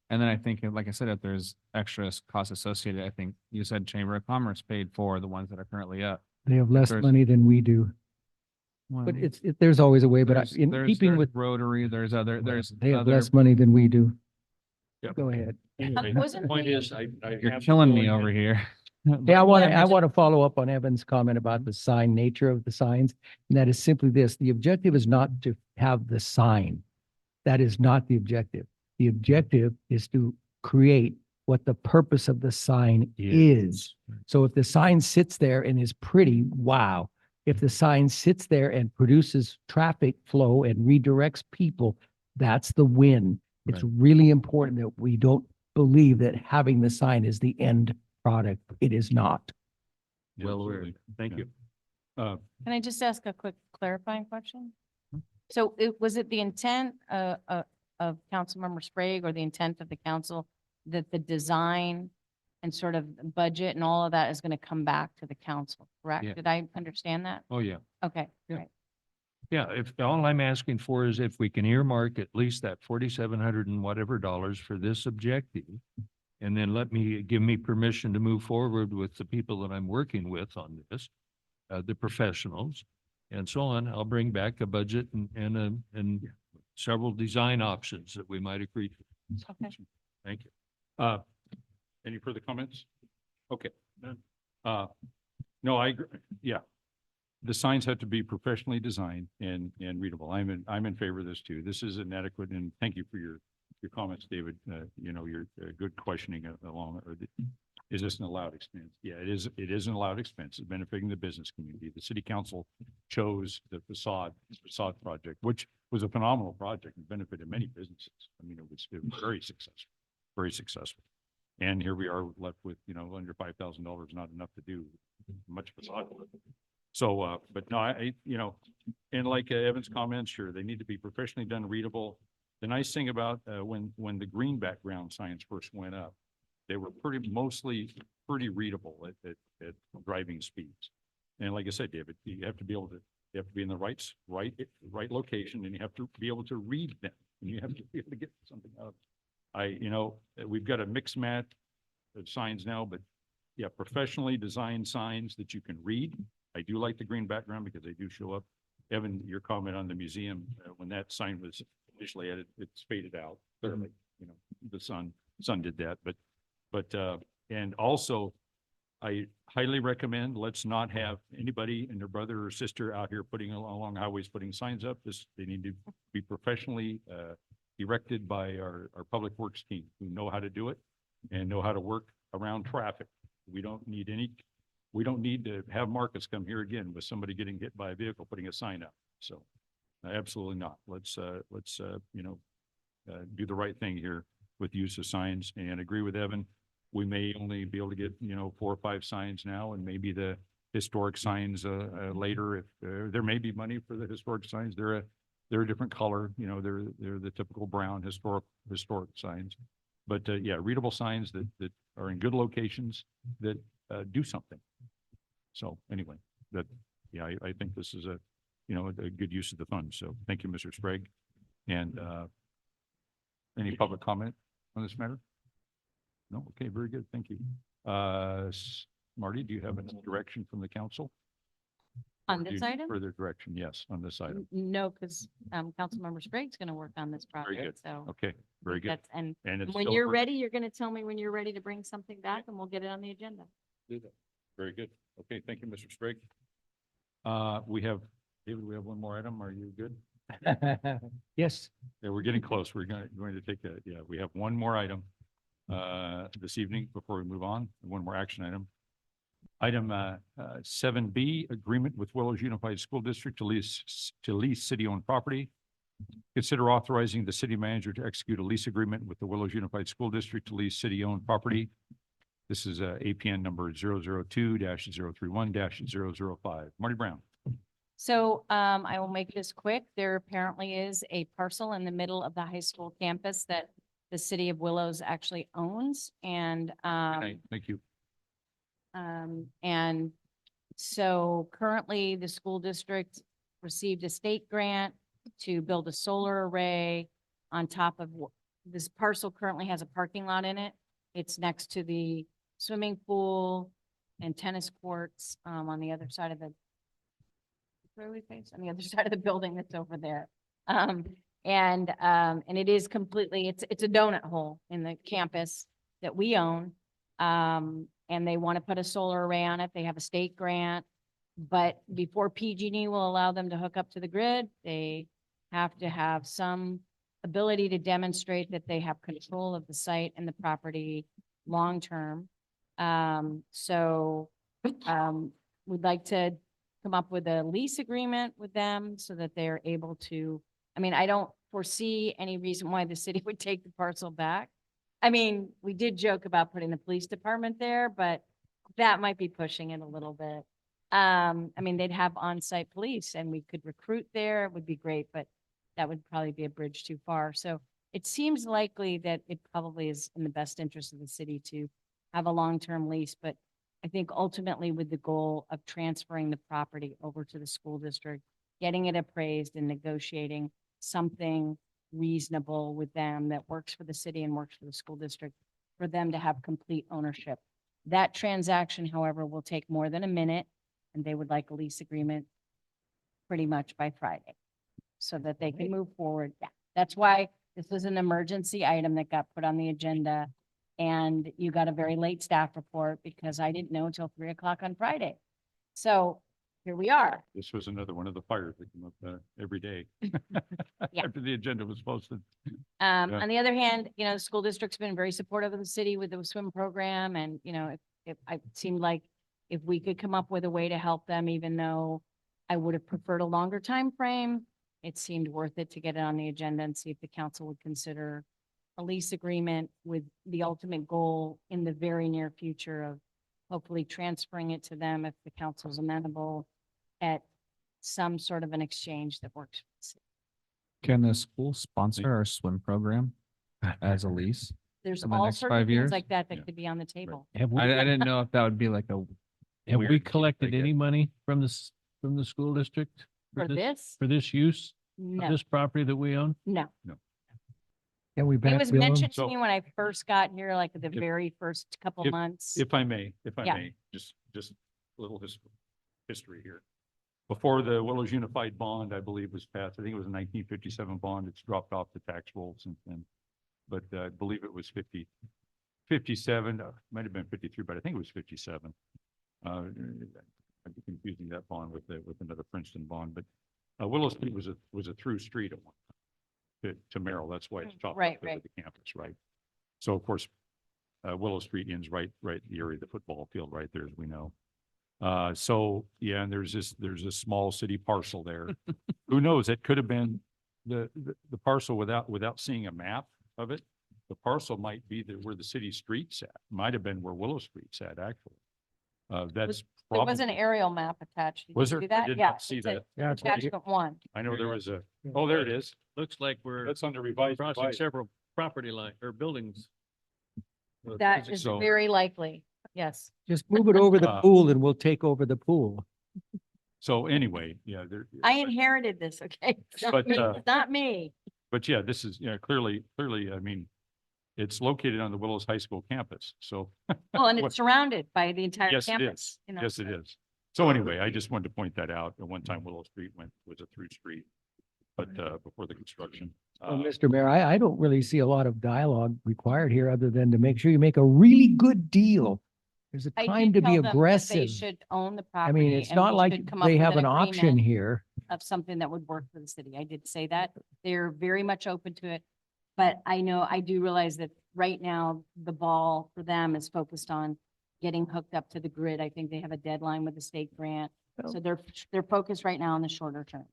then I think, like I said, if there's extra costs associated, I think you said Chamber of Commerce paid for the ones that are currently up. They have less There's- money than we do, but Well, there's always a way, but there's keeping with, Rotary, there's they have other, less money than we do. Yep. Go ahead. Anyway, Wasn't Point the- is, I you're have killing me going over in- here. Hey, I want to, Yeah, I but- want to follow up on Evan's comment about the sign nature of the signs. And that is simply this, the objective is not to have the sign. That is not the objective. The objective is to create what the purpose of the sign is. So if the sign sits there and is pretty, wow. If the sign sits there and produces traffic flow and redirects people, that's the win. It's really important that we don't believe that having the sign is the end product. It is not. Well aware. Absolutely. Thank Yeah. you. Can I just ask a quick clarifying question? So was it the intent of Councilmember Sprague or the intent of the council that the design and sort of budget and all of that is going to come back to the council, correct? Yeah. Did I understand that? Oh, yeah. Okay, Yeah. great. Yeah, if all I'm asking for is if we can earmark at least that 4,700 and whatever dollars for this objective. And then give me permission to move forward with the people that I'm working with on this, the professionals and so on. I'll bring back a budget and several design options that we might agree to. Okay. Thank you. Any further comments? Okay. No, I agree. Yeah. The signs have to be professionally designed and readable. I'm in favor of this too. This is inadequate, and thank you for your comments, David. Your good questioning along, is this an allowed expense? Yeah, it is an allowed expense. It's benefiting the business community. The city council chose the facade project, which was a phenomenal project and benefited many businesses. I mean, it was very successful, very successful. And here we are left with, under $5,000, not enough to do much facade work. So, but no, and like Evan's comments, sure, they need to be professionally done, readable. The nice thing about, when the green background signs first went up, they were mostly pretty readable at driving speeds. And like I said, David, you have to be in the right location, and you have to be able to read them, and you have to be able to get something out of it. We've got a mixed match of signs now, but yeah, professionally designed signs that you can read. I do like the green background because they do show up. Evan, your comment on the museum, when that sign was initially added, it's faded out. Clearly, the sun did that, but and also I highly recommend, let's not have anybody and their brother or sister out here putting along highways, putting signs up. They need to be professionally, erected by our public works team who know how to do it and know how to work around traffic. We don't need to have Marcus come here again with somebody getting hit by a vehicle, putting a sign up. So absolutely not. Let's, do the right thing here with use of signs and agree with Evan. We may only be able to get, 4 or 5 signs now and maybe the historic signs, later. If, there may be money for the historic signs. They're a different color, they're the typical brown historic signs. But, yeah, readable signs that are in good locations that, do something. So anyway, I think this is a good use of the funds. So thank you, Mr. Sprague. And, any public comment on this matter? No? Okay, very good. Thank you. Marty, do you have any direction from the council? On Or do this you need item? Further direction, yes, on this item. No, because Councilmember Sprague's going to work on this Very good. project, so. Okay, very good. That's, and And it's when still you're for- ready, you're going to tell me when you're ready to bring something back and we'll get it on the agenda. Very good. Okay, thank you, Mr. Sprague. David, we have one more item. Are you good? Yes, Yeah, we're getting close. We're going to take we have one more item this evening before we move on. One more action item. Item 7B, agreement with Willows Unified School District to lease city-owned property. Consider authorizing the city manager to execute a lease agreement with the Willows Unified School District to lease city-owned property. This is APN number 002-031-005. Marty Brown. So I will make this quick. There apparently is a parcel in the middle of the high school campus that the city of Willows actually owns. And Thank you. and so currently the school district received a state grant to build a solar array on top of this parcel currently has a parking lot in it. It's next to the swimming pool and tennis courts on the other side of the where we face on the other side of the building that's over there. And it is completely, it's a donut hole in the campus that we own. And they want to put a solar array on it. They have a state grant. But before PG&E will allow them to hook up to the grid, they have to have some ability to demonstrate that they have control of the site and the property long-term. We'd like to come up with a lease agreement with them so that they're able to, I don't foresee any reason why the city would take the parcel back. We did joke about putting the police department there, but that might be pushing it a little bit. They'd have on-site police and we could recruit there. It would be great, but that would probably be a bridge too far. So it seems likely that it probably is in the best interest of the city to have a long-term lease, but I think ultimately with the goal of transferring the property over to the school district, getting it appraised and negotiating something reasonable with them that works for the city and works for the school district for them to have complete ownership. That transaction, however, will take more than a minute and they would like a lease agreement pretty much by Friday so that they can move forward. Yeah, that's why this was an emergency item that got put on the agenda. And you got a very late staff report because I didn't know until 3 o'clock on Friday. So here we are. This was another one of the fires that come up every day. Yeah. After the agenda was posted. On the other hand, the school district's been very supportive of the city with the swim program. And, it seemed like if we could come up with a way to help them, even though I would have preferred a longer time frame, it seemed worth it to get it on the agenda and see if the council would consider a lease agreement with the ultimate goal in the very near future of hopefully transferring it to them if the council's amenable at some sort of an exchange that works. For the city. Can the school sponsor our swim program as a lease? There's In the all next sorts of 5 things years? like that Yeah. could be on the table. have we, I didn't know if that would be like a have we weird- collected like any money from from the school district? For this, For this use of no, this property that we own? no. Yeah, we It was mentioned to So- me when I first got here, like the If- very first couple if- months. If I may, Yeah. just a little history here. Before the Willows Unified Bond, I believe, was passed, I think it was a 1957 bond. It's dropped off the tax roll since then. But I believe it was 57, might have been 53, but I think it was 57. I'd be confusing that bond with another Princeton bond, but Willow Street was a through street at one time to Merrill. That's why it's chopped Right, up over right. the campus, right? So of course, Willow Street ends right in the area of the football field right there, as we know. So yeah, and there's this small city parcel there Who knows? It could have been the parcel without seeing a map of it. The parcel might be where the city street's at, might have been where Willow Street's at, actually. That's There was an probably, aerial map attached. Did Was you there? see I that? did Yeah. not see it's a- that. Yeah, it's right here. Attachment one. I know there was oh, there it is. Looks like we're That's under revised. crossing revised. several property line or buildings. That is So- very likely. Yes. Just move it over the Uh, pool and we'll take over the pool. So anyway, yeah, there. I inherited this, okay? It's not But, me. uh, It's not me. But yeah, this is, clearly, I mean, it's located on the Willows High School campus, so. Well, and what- it's surrounded by the entire Yes, it campus. is. you know, Yes, it so- is. So anyway, I just wanted to point that out. At one time Willow Street was a through street, but, before the construction. Well, Mr. Mayor, I don't really see a lot of dialogue required here other than to make sure you make a really good deal. There's a I time did to be tell them that They aggressive. should own the I property. mean, it's and not we like should come up they with have an option agreement here. Of something that would work for the city. I did say that. They're very much open to it. But I know, I do realize that right now, the ball for them is focused on getting hooked up to the grid. I think they have a deadline with the state grant. Well- So they're focused right now on the shorter term.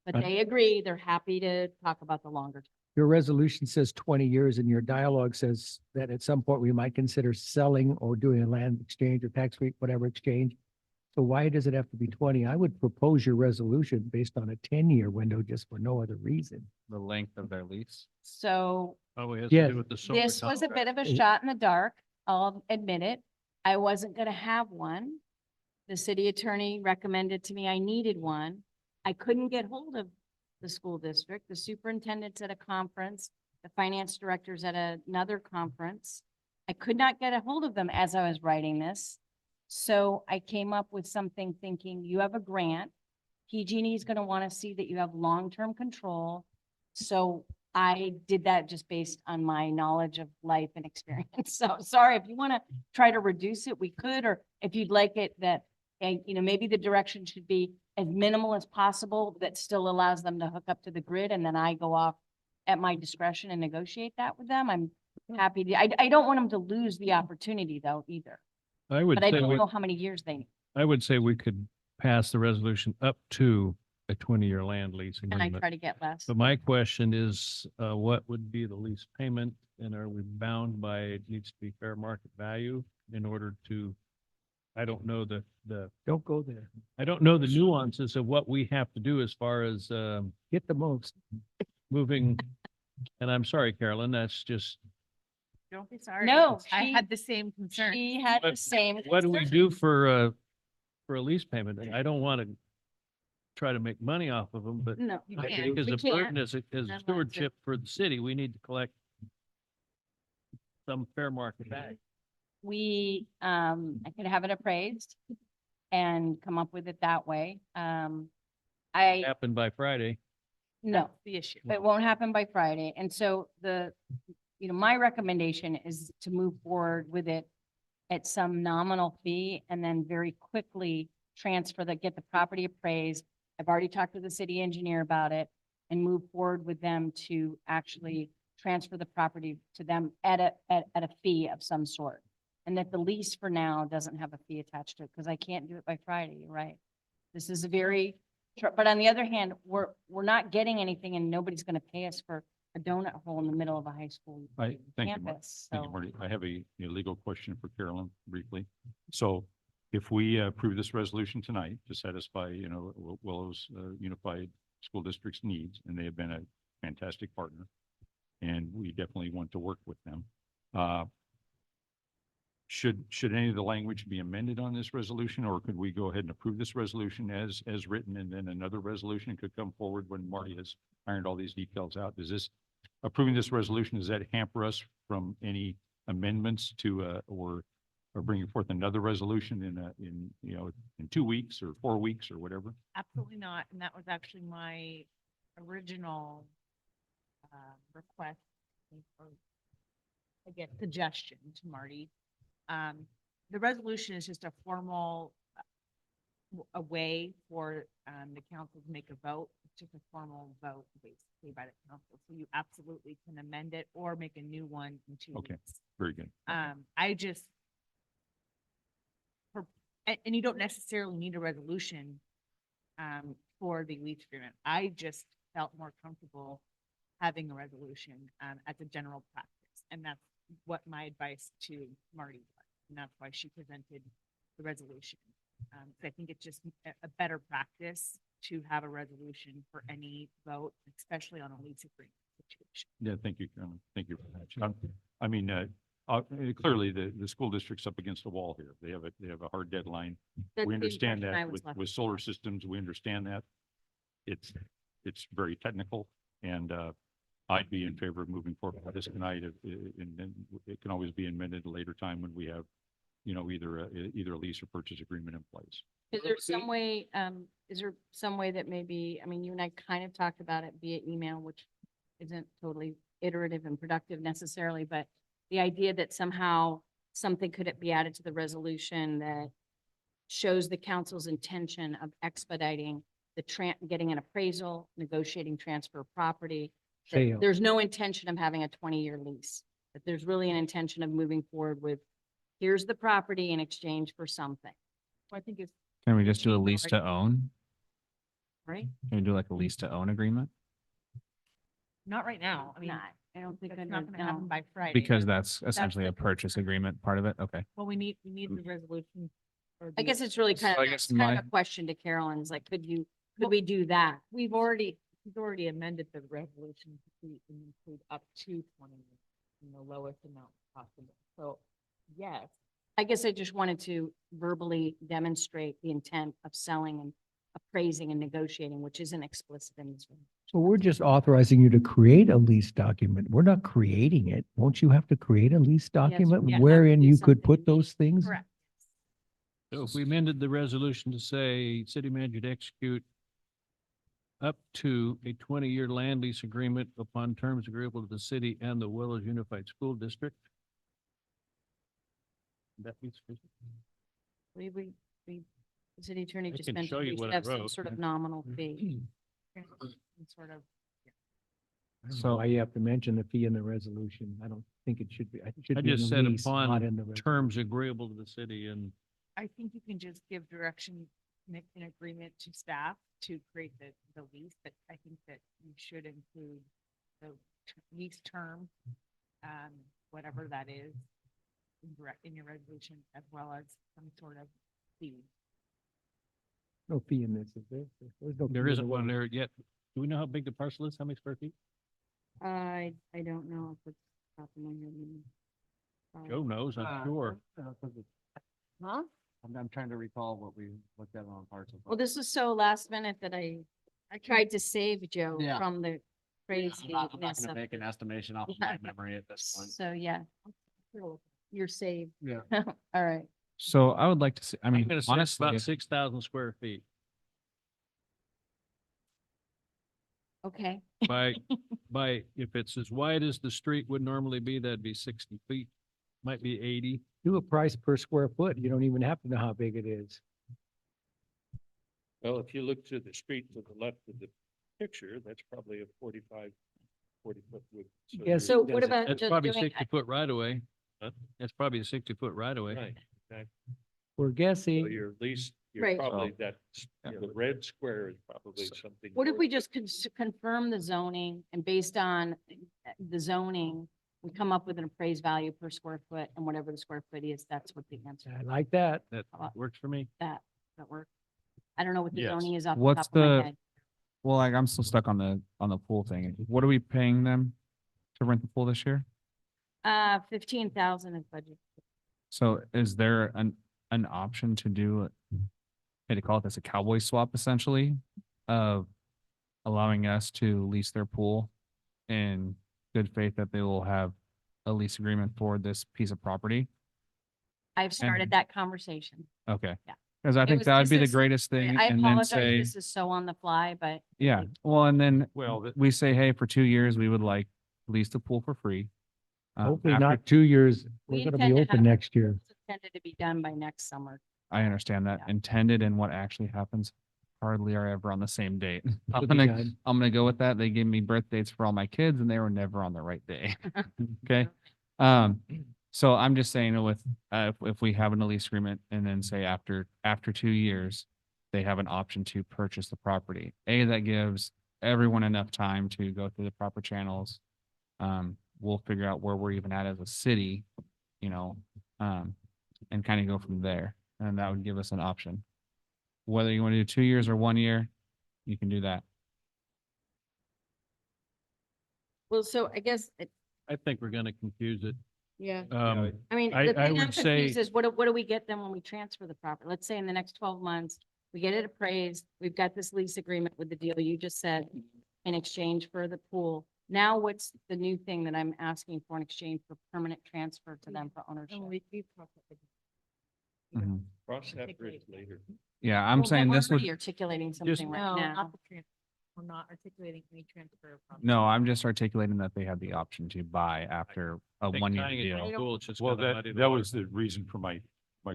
But But- they agree, they're happy to talk about the longer term. Your resolution says 20 years and your dialogue says that at some point we might consider selling or doing a land exchange or tax-free, whatever exchange. So why does it have to be 20? I would propose your resolution based on a 10-year window just for no other reason. The length of their lease. So Probably has to Yes. do with the solar. this was a bit of a Is- shot in the dark. I'll admit it. I wasn't gonna have one. The city attorney recommended to me I needed one. I couldn't get hold of the school district, the superintendent's at a conference, the finance director's at another conference. I could not get a hold of them as I was writing this. So I came up with something thinking, you have a grant. PG&E is gonna wanna see that you have long-term control. So I did that just based on my knowledge of life and experience. So sorry, if you want to try to reduce it, we could, or if you'd like it that, maybe the direction should be as minimal as possible that still allows them to hook up to the grid and then I go off at my discretion and negotiate that with them. I'm happy to, I don't want them to lose the opportunity though either, I would but I say, don't we- know how many years they need. I would say we could pass the resolution up to a 20-year land lease And I agreement. try to get less. But my question is, what would be the lease payment? And are we bound by, it needs to be fair market value in order to, I don't know Don't go there. I don't know the nuances of what we have to do as far as, Get the most. moving. And I'm sorry, Carolyn, that's just, Don't be sorry. No, I she- had the same concern. She had the What- same. what do we concern. do for a lease payment? And I don't want to try to make money off of them, but No. You I can't. think as We a can't. burden, as a Not once stewardship for the city, we need to collect some fair market value. I could have it appraised and come up with it that way. I, Happen by Friday. no, That's the issue. it won't happen by Friday. And so my recommendation is to move forward with it at some nominal fee and then very quickly get the property appraised. I've already talked to the city engineer about it and move forward with them to actually transfer the property to them at a fee of some sort. And that the lease for now doesn't have a fee attached to it because I can't do it by Friday, you're right? This is but on the other hand, we're not getting anything and nobody's going to pay us for a donut hole in the middle of a high school Thank you, Mark. campus. Thank you, So Marty. I have a legal question for Carolyn briefly. So if we approve this resolution tonight to satisfy, Willow's Unified School District's needs, and they have been a fantastic partner, and we definitely want to work with them. Should any of the language be amended on this resolution, or could we go ahead and approve this resolution as written, and then another resolution could come forward when Marty has ironed all these details out? Approving this resolution, does that hamper us from any amendments to, or bringing forth another resolution in 2 weeks or 4 weeks or whatever? Absolutely not. And that was actually my original request or, I guess, suggestion to Marty. The resolution is just a formal a way for the council to make a vote. It's just a formal vote basically by the council. So you absolutely can amend it or make a new one in 2 Okay. weeks. Very good. I just and you don't necessarily need a resolution for the lease agreement. I just felt more comfortable having a resolution, as a general practice. And that's what my advice to Marty was. And that's why she presented the resolution. 'Cause I think it's just a better practice to have a resolution for any vote, especially on a lease agreement situation. Yeah, thank you, Carolyn. Thank you very much. I mean, clearly the school district's up against the wall here. They have a hard deadline. That's We the understand impression I that was left with solar systems, we understand that. It's very technical and, I'd be in favor of moving forward with this tonight. And then it can always be amended at a later time when we have, you know, either a lease or purchase agreement in place. Is there some way, that maybe, I mean, you and I kind of talked about it via email, which isn't totally iterative and productive necessarily, but the idea that somehow something could be added to the resolution that shows the council's intention of expediting getting an appraisal, negotiating transfer of property. that Sale. There's no intention of having a 20-year lease, that there's really an intention of moving forward with, here's the property in exchange for something, I think it's Can we just do a Achieve lease to own? right? Can we do like a lease to own agreement? not right now. I mean, Not, I don't think, that's under- not gonna happen no. by Friday. Because that's essentially the a purchase concern. agreement part of it. Okay. Well, we need the resolution. or I the- guess it's really So kind I of, guess it's kind my- of a question to Carolyn's, like, could Well, we do that? We've already amended the resolution to include up to 20 years in the lowest amount possible. So, yes, I guess I just wanted to verbally demonstrate the intent of selling and appraising and negotiating, which isn't explicit in this one. So we're just authorizing you to create a lease document. We're not creating it. Won't you have to create a lease document yeah, wherein do you could something put in those things? correct. So if we amended the resolution to say city manager to execute up to a 20-year land lease agreement upon terms agreeable to the city and the Willows Unified School District. That be sufficient? The city attorney I just can mentioned show you we what should I have some wrote. sort of nominal fee. some sort of, So why you have to mention the fee in the resolution. I don't think it should be. It should I be in just the said lease, not in the upon resolution. terms agreeable to the city and I think you can just give direction in agreement to staff to create the lease, but I think that you should include the lease term, whatever that is, in your resolution, as well as some sort of fee. No fee in this, is there? There's no. there fee in isn't the one resolution. there yet. Do we know how big the parcel is? How many square feet? I don't know if it's top of my head. Joe knows, I'm sure. Huh? I'm trying to recall what we looked at on parts of. Well, this was so last minute that I tried to save Joe Yeah. from the I'm not craziness gonna of make an estimation off of my memory at this point. So, yeah. You're saved. Yeah. All right. So I would like to see, I I'm mean, gonna say it's honestly, about 6,000 square feet Okay. by, if it's as wide as the street would normally be, that'd be 60 feet, might be 80. Do a price per square foot. You don't even have to know how big it is. Well, if you look to the street to the left of the picture, that's probably a 40 foot width. Yes. So what Does it- about That's just probably doing, 60-foot right away. Huh? That's probably a 60-foot right away. Right, exactly. We're So guessing. your lease, Right. you're probably So- the red square is probably something. what if more we than- just confirm the zoning and based on the zoning, we come up with an appraised value per square foot and whatever the square foot is, that's what the answer I like that. That How about works for me. that work. I don't know what the Yes. zoning is off the What's top of my the- head. well, like I'm still stuck on the pool thing. What are we paying them to rent the pool this year? 15,000 is budget. So is there an option to do, I hate to call it this, a cowboy swap essentially of allowing us to lease their pool in good faith that they will have a lease agreement for this piece of property? I've started And- that conversation. Okay. Yeah. Because I think that would be the this is- greatest thing I and then apologize, say, this is so on the fly, but yeah, well, and then Well, we say, hey, for 2 years, we would like lease the pool for free. Hopefully After- not 2 years. we We're gonna be intend to open have- next year. it's intended to be done by next summer. I understand that Yeah. intended and what actually happens hardly are ever on the same date. I'm It'll be gonna, done. I'm gonna go with that. They gave me birth dates for all my kids and they were never on the right day. Okay. So I'm just saying with, if we have an lease agreement and then say after 2 years, they have an option to purchase the property. A, that gives everyone enough time to go through the proper channels. We'll figure out where we're even at as a city, you know, and kind of go from there. And that would give us an option. Whether you want to do 2 years or 1 year, you can do that. Well, so I guess, I think we're gonna confuse it. yeah. Um, I mean, I- the I thing would I'm confused say- is what do we get then when we transfer the property? Let's say in the next 12 months, we get it appraised, we've got this lease agreement with the deal you just said in exchange for the pool. Now what's the new thing that I'm asking for in exchange for permanent transfer to them for ownership? Mhm. Cross that bridge later. Yeah, I'm Well, but saying we're this would, already articulating something right now. We're not articulating any transfer of property. no, I'm just articulating that they have the option to buy after a Think 1 year tying it to deal. school, it's just Well, gonna that, muddy the that water. was the reason for my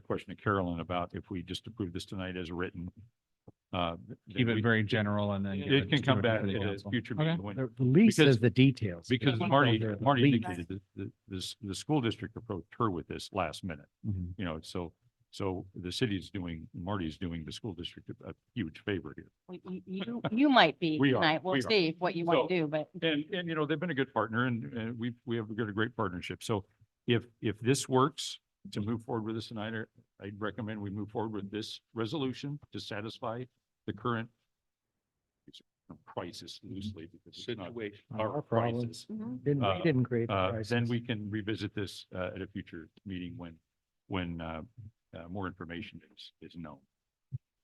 question to Carolyn about if we just approve this tonight as written. Keep it very general and then. give It can to come the back city at a council. future Okay. meeting when, The lease Because- says the details. because Yeah. Marty The lease. indicated that the school district approached her with this last minute, Mhm. you know, so the city's doing, Marty's doing the school district a huge favor here. You might be We are, tonight. We'll we are. see what you want So- to do, but And, you know, they've been a good partner and we have got a great partnership. So if this works to move forward with this tonight, I'd recommend we move forward with this resolution to satisfy the current crisis loosely because it's not Situation. our Our problem. crisis. We didn't create the Then crisis. we can revisit this at a future meeting when more information is known.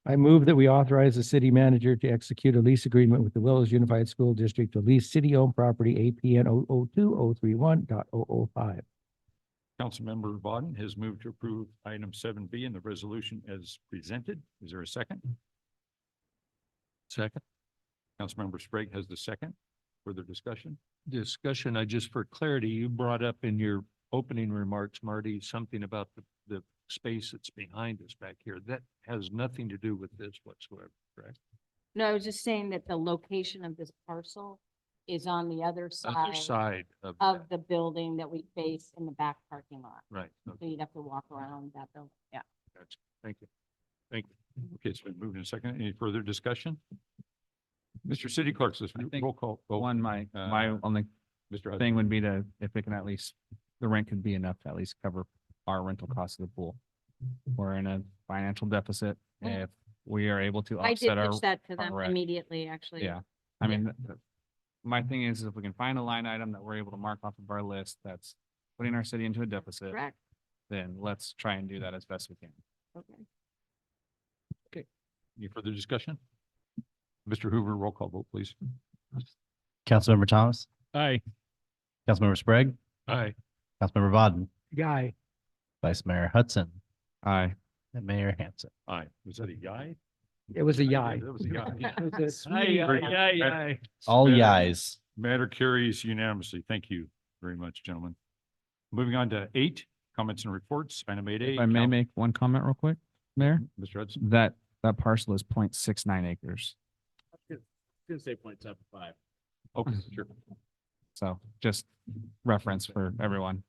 I move that we authorize the city manager to execute a lease agreement with the Willows Unified School District to lease city-owned property APN 002-031.005. Councilmember Vaughn has moved to approve item 7B in the resolution as presented. Is there a second? Second Councilmember Sprague has the second. Further discussion? discussion, just for clarity, you brought up in your opening remarks, Marty, something about the space that's behind us back here. That has nothing to do with this whatsoever, correct? no, I was just saying that the location of this parcel is on the other Other side side of of that, the building that we face in the back parking lot. right. So you'd have to walk around that building. Yeah. Gotcha. Thank you. Thank you. Okay, it's been moved in second. Any further discussion? Mr. City Clerk, this I think roll call. vote. One, my Uh, only Mr. Hudson. thing would be to, if it can at least, the rent could be enough to at least cover our rental costs of the pool. We're in a financial deficit. Mm. If we are able to I did offset our, pitch that to them rent. immediately, actually. yeah, I mean, my thing is if we can find a line item that we're able to mark off of our list that's putting our city into a deficit, Correct. then let's try and do that as best we can. Okay. Any further discussion? Mr. Hoover, roll call vote, please. Councilmember Thomas, Aye. Councilmember Sprague, Aye. Councilmember Vaughn, Guy, Vice Mayor Hudson, Aye. and Mayor Hanson. Aye. Was that a yai? it was a yai. That was a yai. It was a Aye, sweetie aye, pie. aye, aye. All Matter- yais. Matter carries unanimously. Thank you very much, gentlemen. Moving on to 8, comments and reports, item 8A. If I may make one comment real quick, Mayor, Mr. Hudson. that parcel is 0.69 acres. Didn't say 0.75. Okay, sure. So just reference for everyone.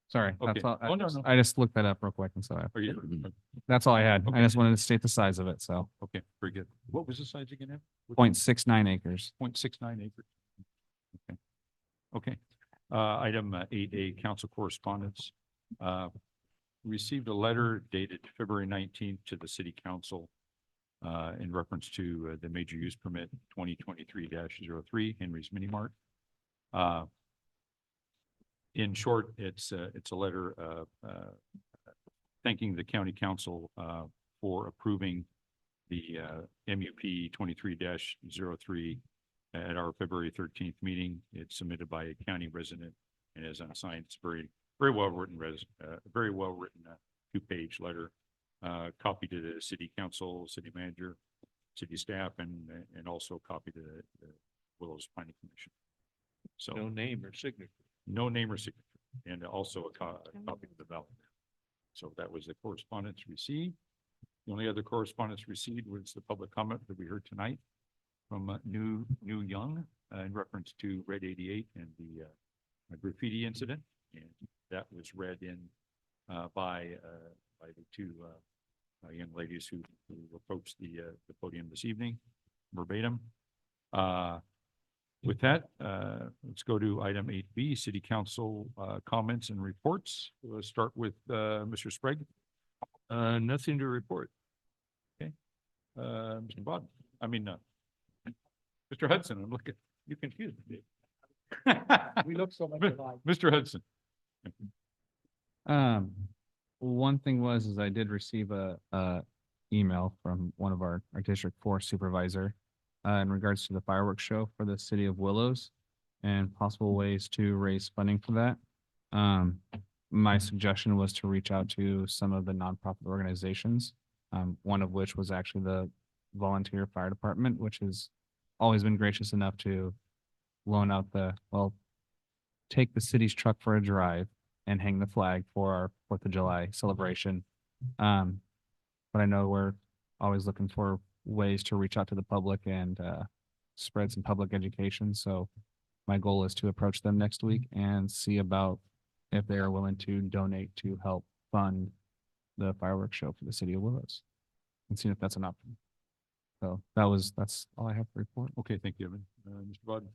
Sorry, Okay. that's all. Oh, no, no. I just looked that up real quick and so Are you- that's all I had. I Okay. just wanted to state the size of it. So Okay, very good. What was the size again? Ev? 0.69 acres. 0.69 acres. Okay. Okay. Item 8A, council correspondence. Received a letter dated February 19th to the city council in reference to the major use permit 2023-03 Henry's Mini Mart. In short, it's a letter thanking the county council for approving the MUP 23-03 at our February 13th meeting. It's submitted by a county resident and is unsigned. It's very well written, very well written 2-page letter. Copy to the city council, city manager, city staff, and also copy to the Willows Planning Commission. So No name or signature. no name or signature, and also a copy of the ballot. So that was the correspondence received. The only other correspondence received was the public comment that we heard tonight from New Young in reference to Red 88 and the graffiti incident. And that was read in by the two young ladies who approached the podium this evening verbatim. With that, let's go to item 8B, City Council comments and reports. Let's start with Mr. Sprague. Nothing to report. Mr. Bodden, Mr. Hudson, I'm looking, you confused me. We look so much alike. Mr. Hudson. One thing is I did receive a email from one of our District 4 supervisor in regards to the fireworks show for the city of Willows and possible ways to raise funding for that. My suggestion was to reach out to some of the nonprofit organizations, one of which was actually the volunteer fire department, which has always been gracious enough to loan out take the city's truck for a drive and hang the flag for our 4th of July celebration. But I know we're always looking for ways to reach out to the public and spread some public education. So my goal is to approach them next week and see about if they are willing to donate to help fund the fireworks show for the city of Willows and see if that's an option. So that's all I have to report. Okay, thank you, Evan. Mr. Bodden.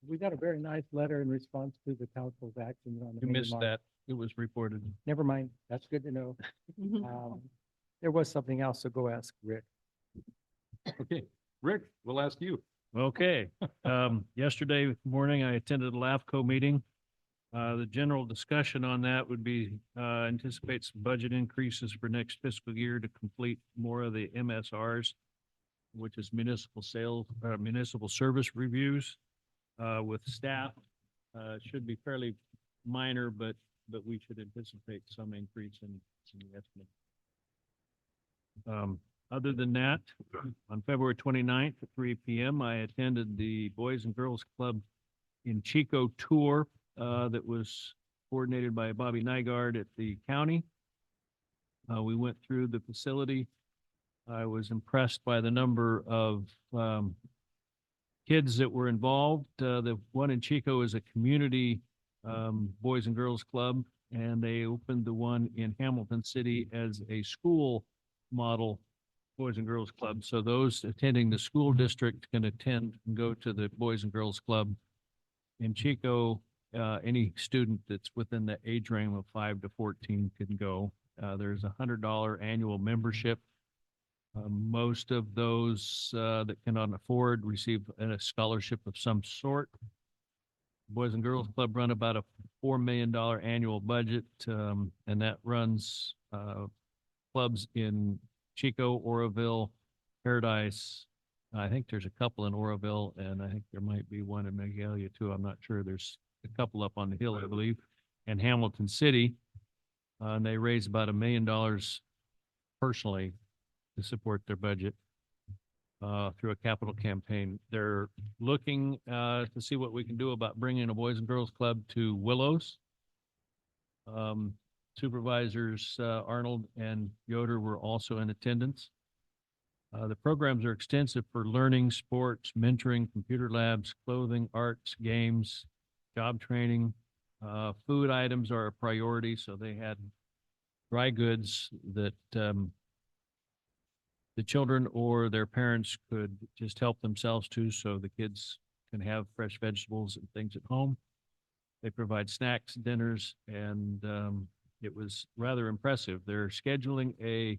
We got a very nice letter in response to the council's actions on the. You missed that. It was reported. Never mind. That's good to know. There was something else, so go ask Rick. Okay, Rick, we'll ask you. Okay, yesterday morning I attended a LAFCO meeting. The general discussion on that would be, anticipate some budget increases for next fiscal year to complete more of the MSRs, which is municipal service reviews, with staff. It should be fairly minor, but we should anticipate some increase in the estimate. Other than that, on February 29th at 3 p.m., I attended the Boys and Girls Club in Chico tour that was coordinated by Bobby Nygaard at the county. We went through the facility. I was impressed by the number of kids that were involved. The one in Chico is a community Boys and Girls Club, and they opened the one in Hamilton City as a school model Boys and Girls Club. So those attending the school district can attend and go to the Boys and Girls Club in Chico. Any student that's within the age range of 5 to 14 can go. There's $100 annual membership. Most of those that cannot afford receive a scholarship of some sort. Boys and Girls Club run about a $4 million annual budget, and that runs clubs in Chico, Oroville, Paradise. I think there's a couple in Oroville, and I think there might be one in Magalia too. I'm not sure. There's a couple up on the hill, I believe, and Hamilton City. And they raise about $1 million personally to support their budget through a capital campaign. They're looking to see what we can do about bringing a Boys and Girls Club to Willows. Supervisors Arnold and Yoder were also in attendance. The programs are extensive for learning, sports, mentoring, computer labs, clothing, arts, games, job training. Food items are a priority, so they had dry goods that the children or their parents could just help themselves to, so the kids can have fresh vegetables and things at home. They provide snacks, dinners, and it was rather impressive. They're scheduling a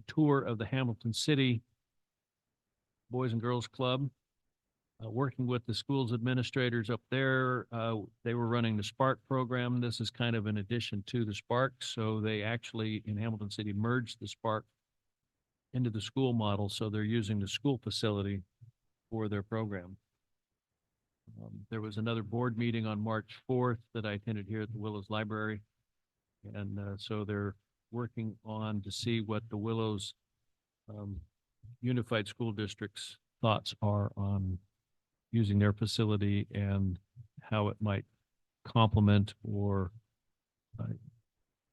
tour of the Hamilton City Boys and Girls Club, working with the schools administrators up there. They were running the Spark program. This is kind of an addition to the Spark. So they actually, in Hamilton City, merged the Spark into the school model. So they're using the school facility for their program. There was another board meeting on March 4th that I attended here at the Willows Library. And so they're working on to see what the Willows Unified School District's thoughts are on using their facility and how it might complement or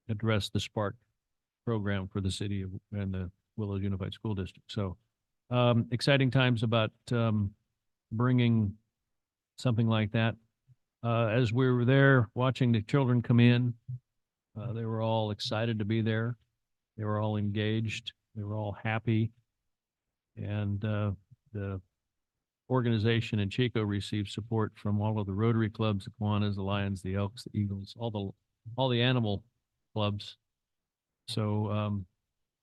address the Spark program for the city and the Willows Unified School District. So exciting times about bringing something like that. As we were there watching the children come in, They were all excited to be there. They were all engaged. They were all happy. And the organization in Chico received support from all of the Rotary clubs, the Kiwanis, the Lions, the Elks, the Eagles, all the animal clubs. So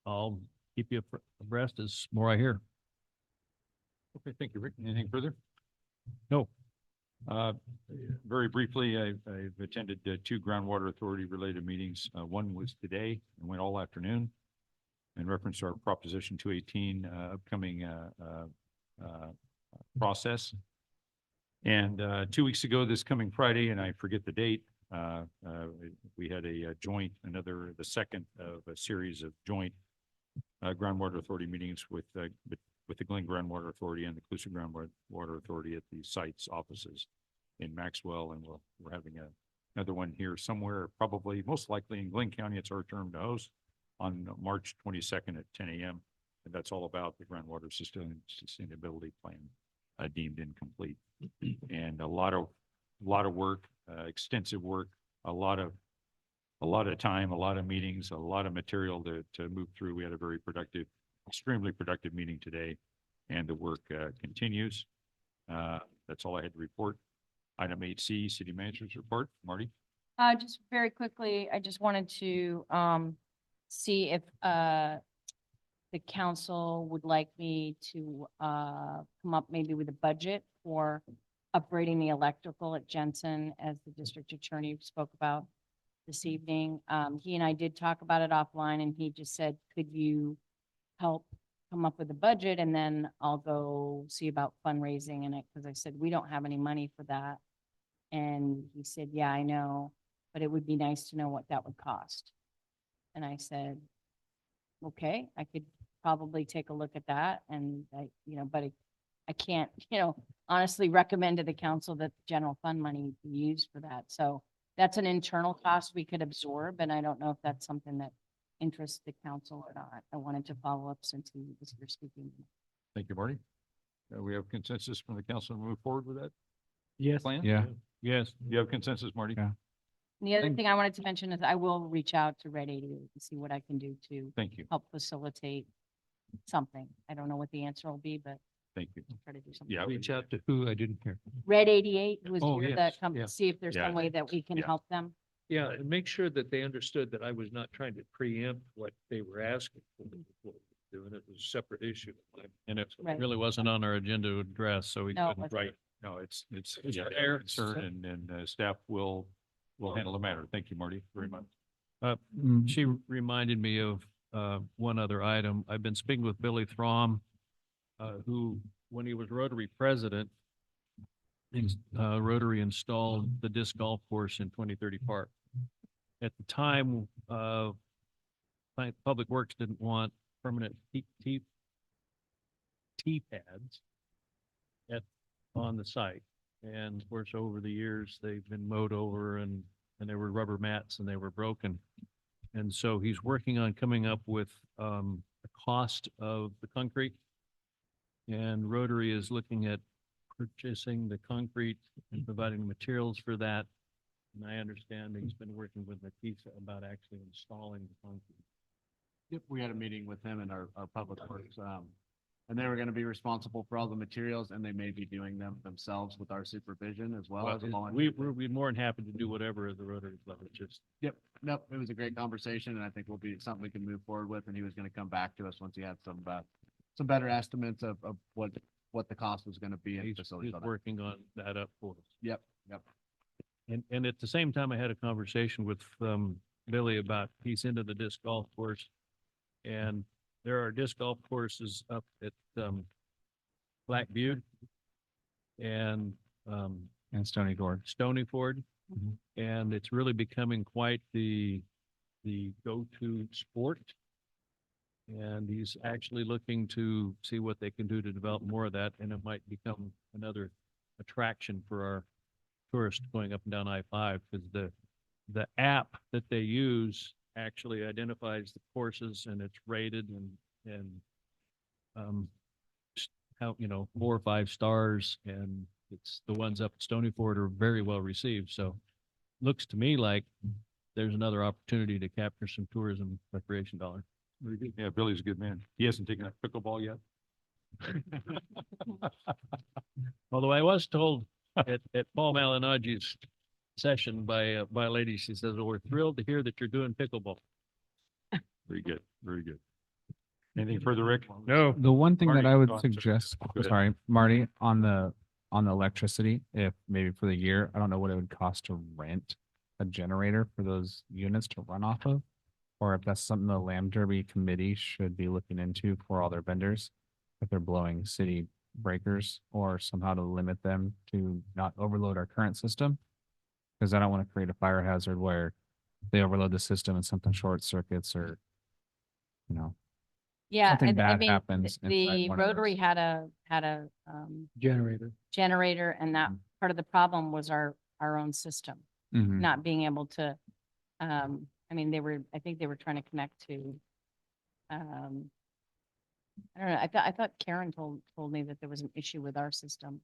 I'll keep you abreast as more I hear. Okay, thank you, Rick. Anything further? No. Very briefly, I've attended two groundwater authority related meetings. One was today and went all afternoon in reference to our Proposition 218 upcoming process. And 2 weeks ago, this coming Friday, and I forget the date, we had a joint, the second of a series of joint groundwater authority meetings with the Glen Groundwater Authority and the Colusa Groundwater Authority at the site's offices in Maxwell, and we're having another one here somewhere, probably most likely in Glen County. It's our term to host on March 22nd at 10 a.m. And that's all about the groundwater sustainability plan deemed incomplete. And a lot of work, extensive work, a lot of time, a lot of meetings, a lot of material to move through. We had a very productive, extremely productive meeting today, and the work continues. That's all I had to report. Item 8C, City Manager's Report. Marty? Just very quickly, I just wanted to see if the council would like me to come up maybe with a budget for upgrading the electrical at Jensen, as the district attorney spoke about this evening. He and I did talk about it offline, and he just said, could you help come up with a budget, and then I'll go see about fundraising in it, because I said, we don't have any money for that. And he said, yeah, I know, but it would be nice to know what that would cost. And I said, okay, I could probably take a look at that. And but I can't, honestly recommend to the council that the general fund money be used for that. So that's an internal cost we could absorb. And I don't know if that's something that interests the council or not. I wanted to follow up since he was here speaking. Thank you, Marty. We have consensus from the council to move forward with that Yes. plan? Yeah. Yes. You have consensus, Marty? Yeah. And the other thing I wanted to mention is I will reach out to Red 88 and see what I can do to Thank you. help facilitate something. I don't know what the answer will be, but Thank you. I'll try to do something. Yeah. Reach out to who? I didn't hear. Red 88, who was Oh, here, yes, that come yeah. to see if there's Yeah. some way that we can Yeah. help them. Yeah, and make sure that they understood that I was not trying to preempt what they were asking for. What we were doing. It was a separate issue. And it Right. really wasn't on our agenda to address, so we No, it couldn't. wasn't. Right. No, it's yeah, fair. concern, and staff will handle the matter. Thank you, Marty, very much. She reminded me of one other item. I've been speaking with Billy Throm, who, when he was Rotary president, Rotary installed the disc golf course in 2030 Park. At the time, Public Works didn't want permanent tee pads on the site. And of course, over the years, they've been mowed over and they were rubber mats and they were broken. And so he's working on coming up with the cost of the concrete. And Rotary is looking at purchasing the concrete and providing materials for that. And I understand he's been working with Matisa about actually installing the concrete. Yep, we had a meeting with him and our public works, and they were gonna be responsible for all the materials, and they may be doing them themselves with our supervision as well as a volunteer. We'll be more than happy to do whatever at the Rotary Club. It's just, Yep, nope, it was a great conversation, and I think will be something we can move forward with, and he was gonna come back to us once he had some better estimates of what the cost was gonna be. and he's facilities on that. working on that up for us. Yep. And at the same time, I had a conversation with Billy about, he's into the disc golf course. And there are disc golf courses up at Black Butte and Stony Ford. Stony Ford. Mhm. And it's really becoming quite the go-to sport. And he's actually looking to see what they can do to develop more of that, and it might become another attraction for our tourists going up and down I-5, because the app that they use actually identifies the courses and it's rated and how, 4 or 5 stars, and it's the ones up at Stony Ford are very well received. So looks to me like there's another opportunity to capture some tourism recreation dollars. Very good. Yeah, Billy's a good man. He hasn't taken up pickleball yet. Although I was told at Paul Malinagi's session by a lady, she says, well, we're thrilled to hear that you're doing pickleball. Very good, very good. Anything further, Rick? No. The one thing that Marty, I would go on, sir. suggest, Go ahead. sorry, Marty, on the electricity, if maybe for the year, I don't know what it would cost to rent a generator for those units to run off of. Or if that's something the Lamb Derby committee should be looking into for all their vendors, if they're blowing city breakers, or somehow to limit them to not overload our current system. Because I don't want to create a fire hazard where they overload the system and something short circuits or, you know, Yeah, Something I bad mean, happens inside the one of Rotary those. had a Generator. generator, and that Mm. part of the problem was our own system, mhm. not being able to, I mean, I think they were trying to connect to, I don't know, I thought Karen told me that there was an issue with our system.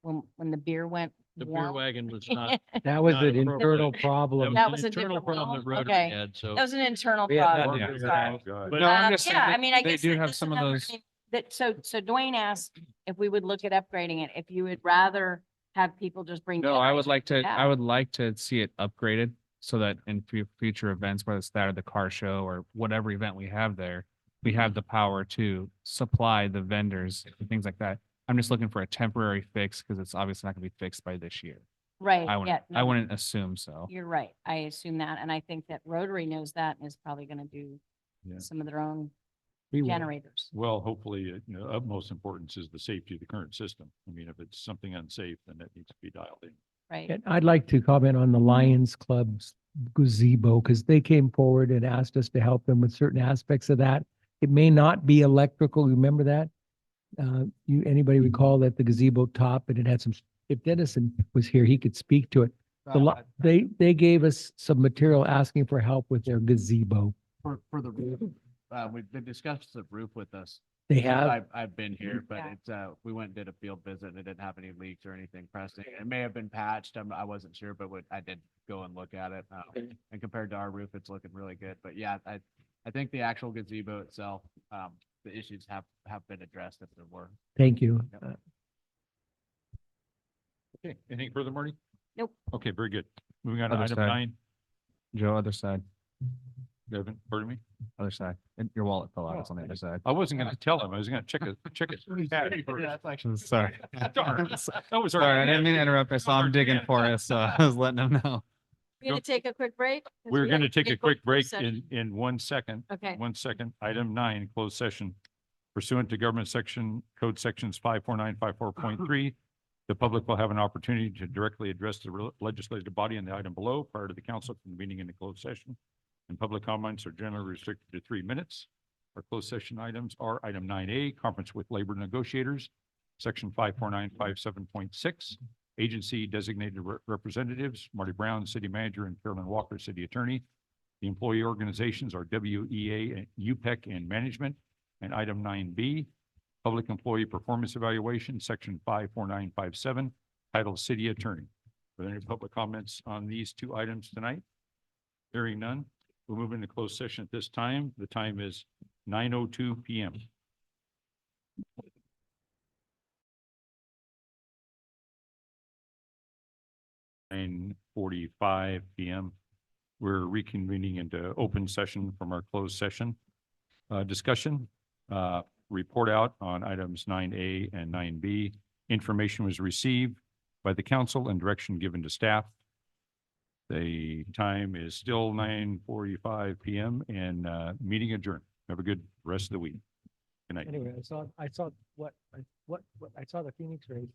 When the beer went The beer warm. wagon was not. That was Not an internal appropriate. problem. That an was a internal different problem that one? Rotary Okay. had, so. That was an internal We had that problem. figured Sorry. out. God. But- No, I'm just Yeah, saying, I mean, I they guess do that- have that's some of another- those. I mean, That, so Dwayne asked if we would look at upgrading it, if you would rather have people just bring. No, I would generators. like to, Yeah. I would like to see it upgraded so that in future events, whether it's that or the car show or whatever event we have there, we have the power to supply the vendors and things like that. I'm just looking for a temporary fix because it's obviously not gonna be fixed by this year. Right, I yeah, wouldn't, I no, wouldn't assume so. you're right. I assume that, and I think that Rotary knows that and is probably gonna do Yeah. some of their own We will. generators. Well, hopefully, of most importance is the safety of the current system. I mean, if it's something unsafe, then that needs to be dialed in. Right, And I'd like to comment on the Lions Club's gazebo, because they came forward and asked us to help them with certain aspects of that. It may not be electrical, remember that? Anybody recall that the gazebo top, and it had some, if Dennison was here, he could speak to it. They gave us some material asking for help with their gazebo. For the roof, they discussed the roof with us. They since have, I've been here, but Yeah. it's, we went and did a field visit and it didn't have any leaks or anything pressing. It may have been patched. I wasn't sure, but I did go and look at it. And compared to our roof, it's looking really good. But yeah, I think the actual gazebo itself, the issues have been addressed if there were. thank you. Okay, anything further, Marty? Nope. Okay, very good. Moving on to Other item side. 9. Joe, other side, Devin, pardon me? other side. And your wallet fell out. It's on the other side. I wasn't gonna tell him. I was gonna check it. Sorry. Darn. That was Sorry, I our. didn't mean to interrupt. I saw him digging for us, so I was letting him know. we're gonna take a quick break? 'Cause We're we gonna have take a go quick to break session. in 1 second. Okay, 1 second. Item 9, closed session. Pursuant to government code sections 549, 54.3, the public will have an opportunity to directly address the legislative body on the item below prior to the council convening in the closed session. And public comments are generally restricted to 3 minutes. Our closed session items are item 9A, conference with labor negotiators, section 54957.6, agency designated representatives, Marty Brown, city manager, and Carolyn Walker, city attorney. The employee organizations are WEA, and UPEC, and management. And item 9B, public employee performance evaluation, section 54957, titled city attorney. Are there any public comments on these 2 items tonight? Hearing none, we'll move into closed session at this time. The time is 9:02 PM. Nine 45 PM. We're reconvening into open session from our closed session. Discussion, report out on items 9A and 9B. Information was received by the council and direction given to staff. The time is still 9:45 PM and meeting adjourned. Have a good rest of the week. Good night. Anyway, I saw I saw the Phoenix race.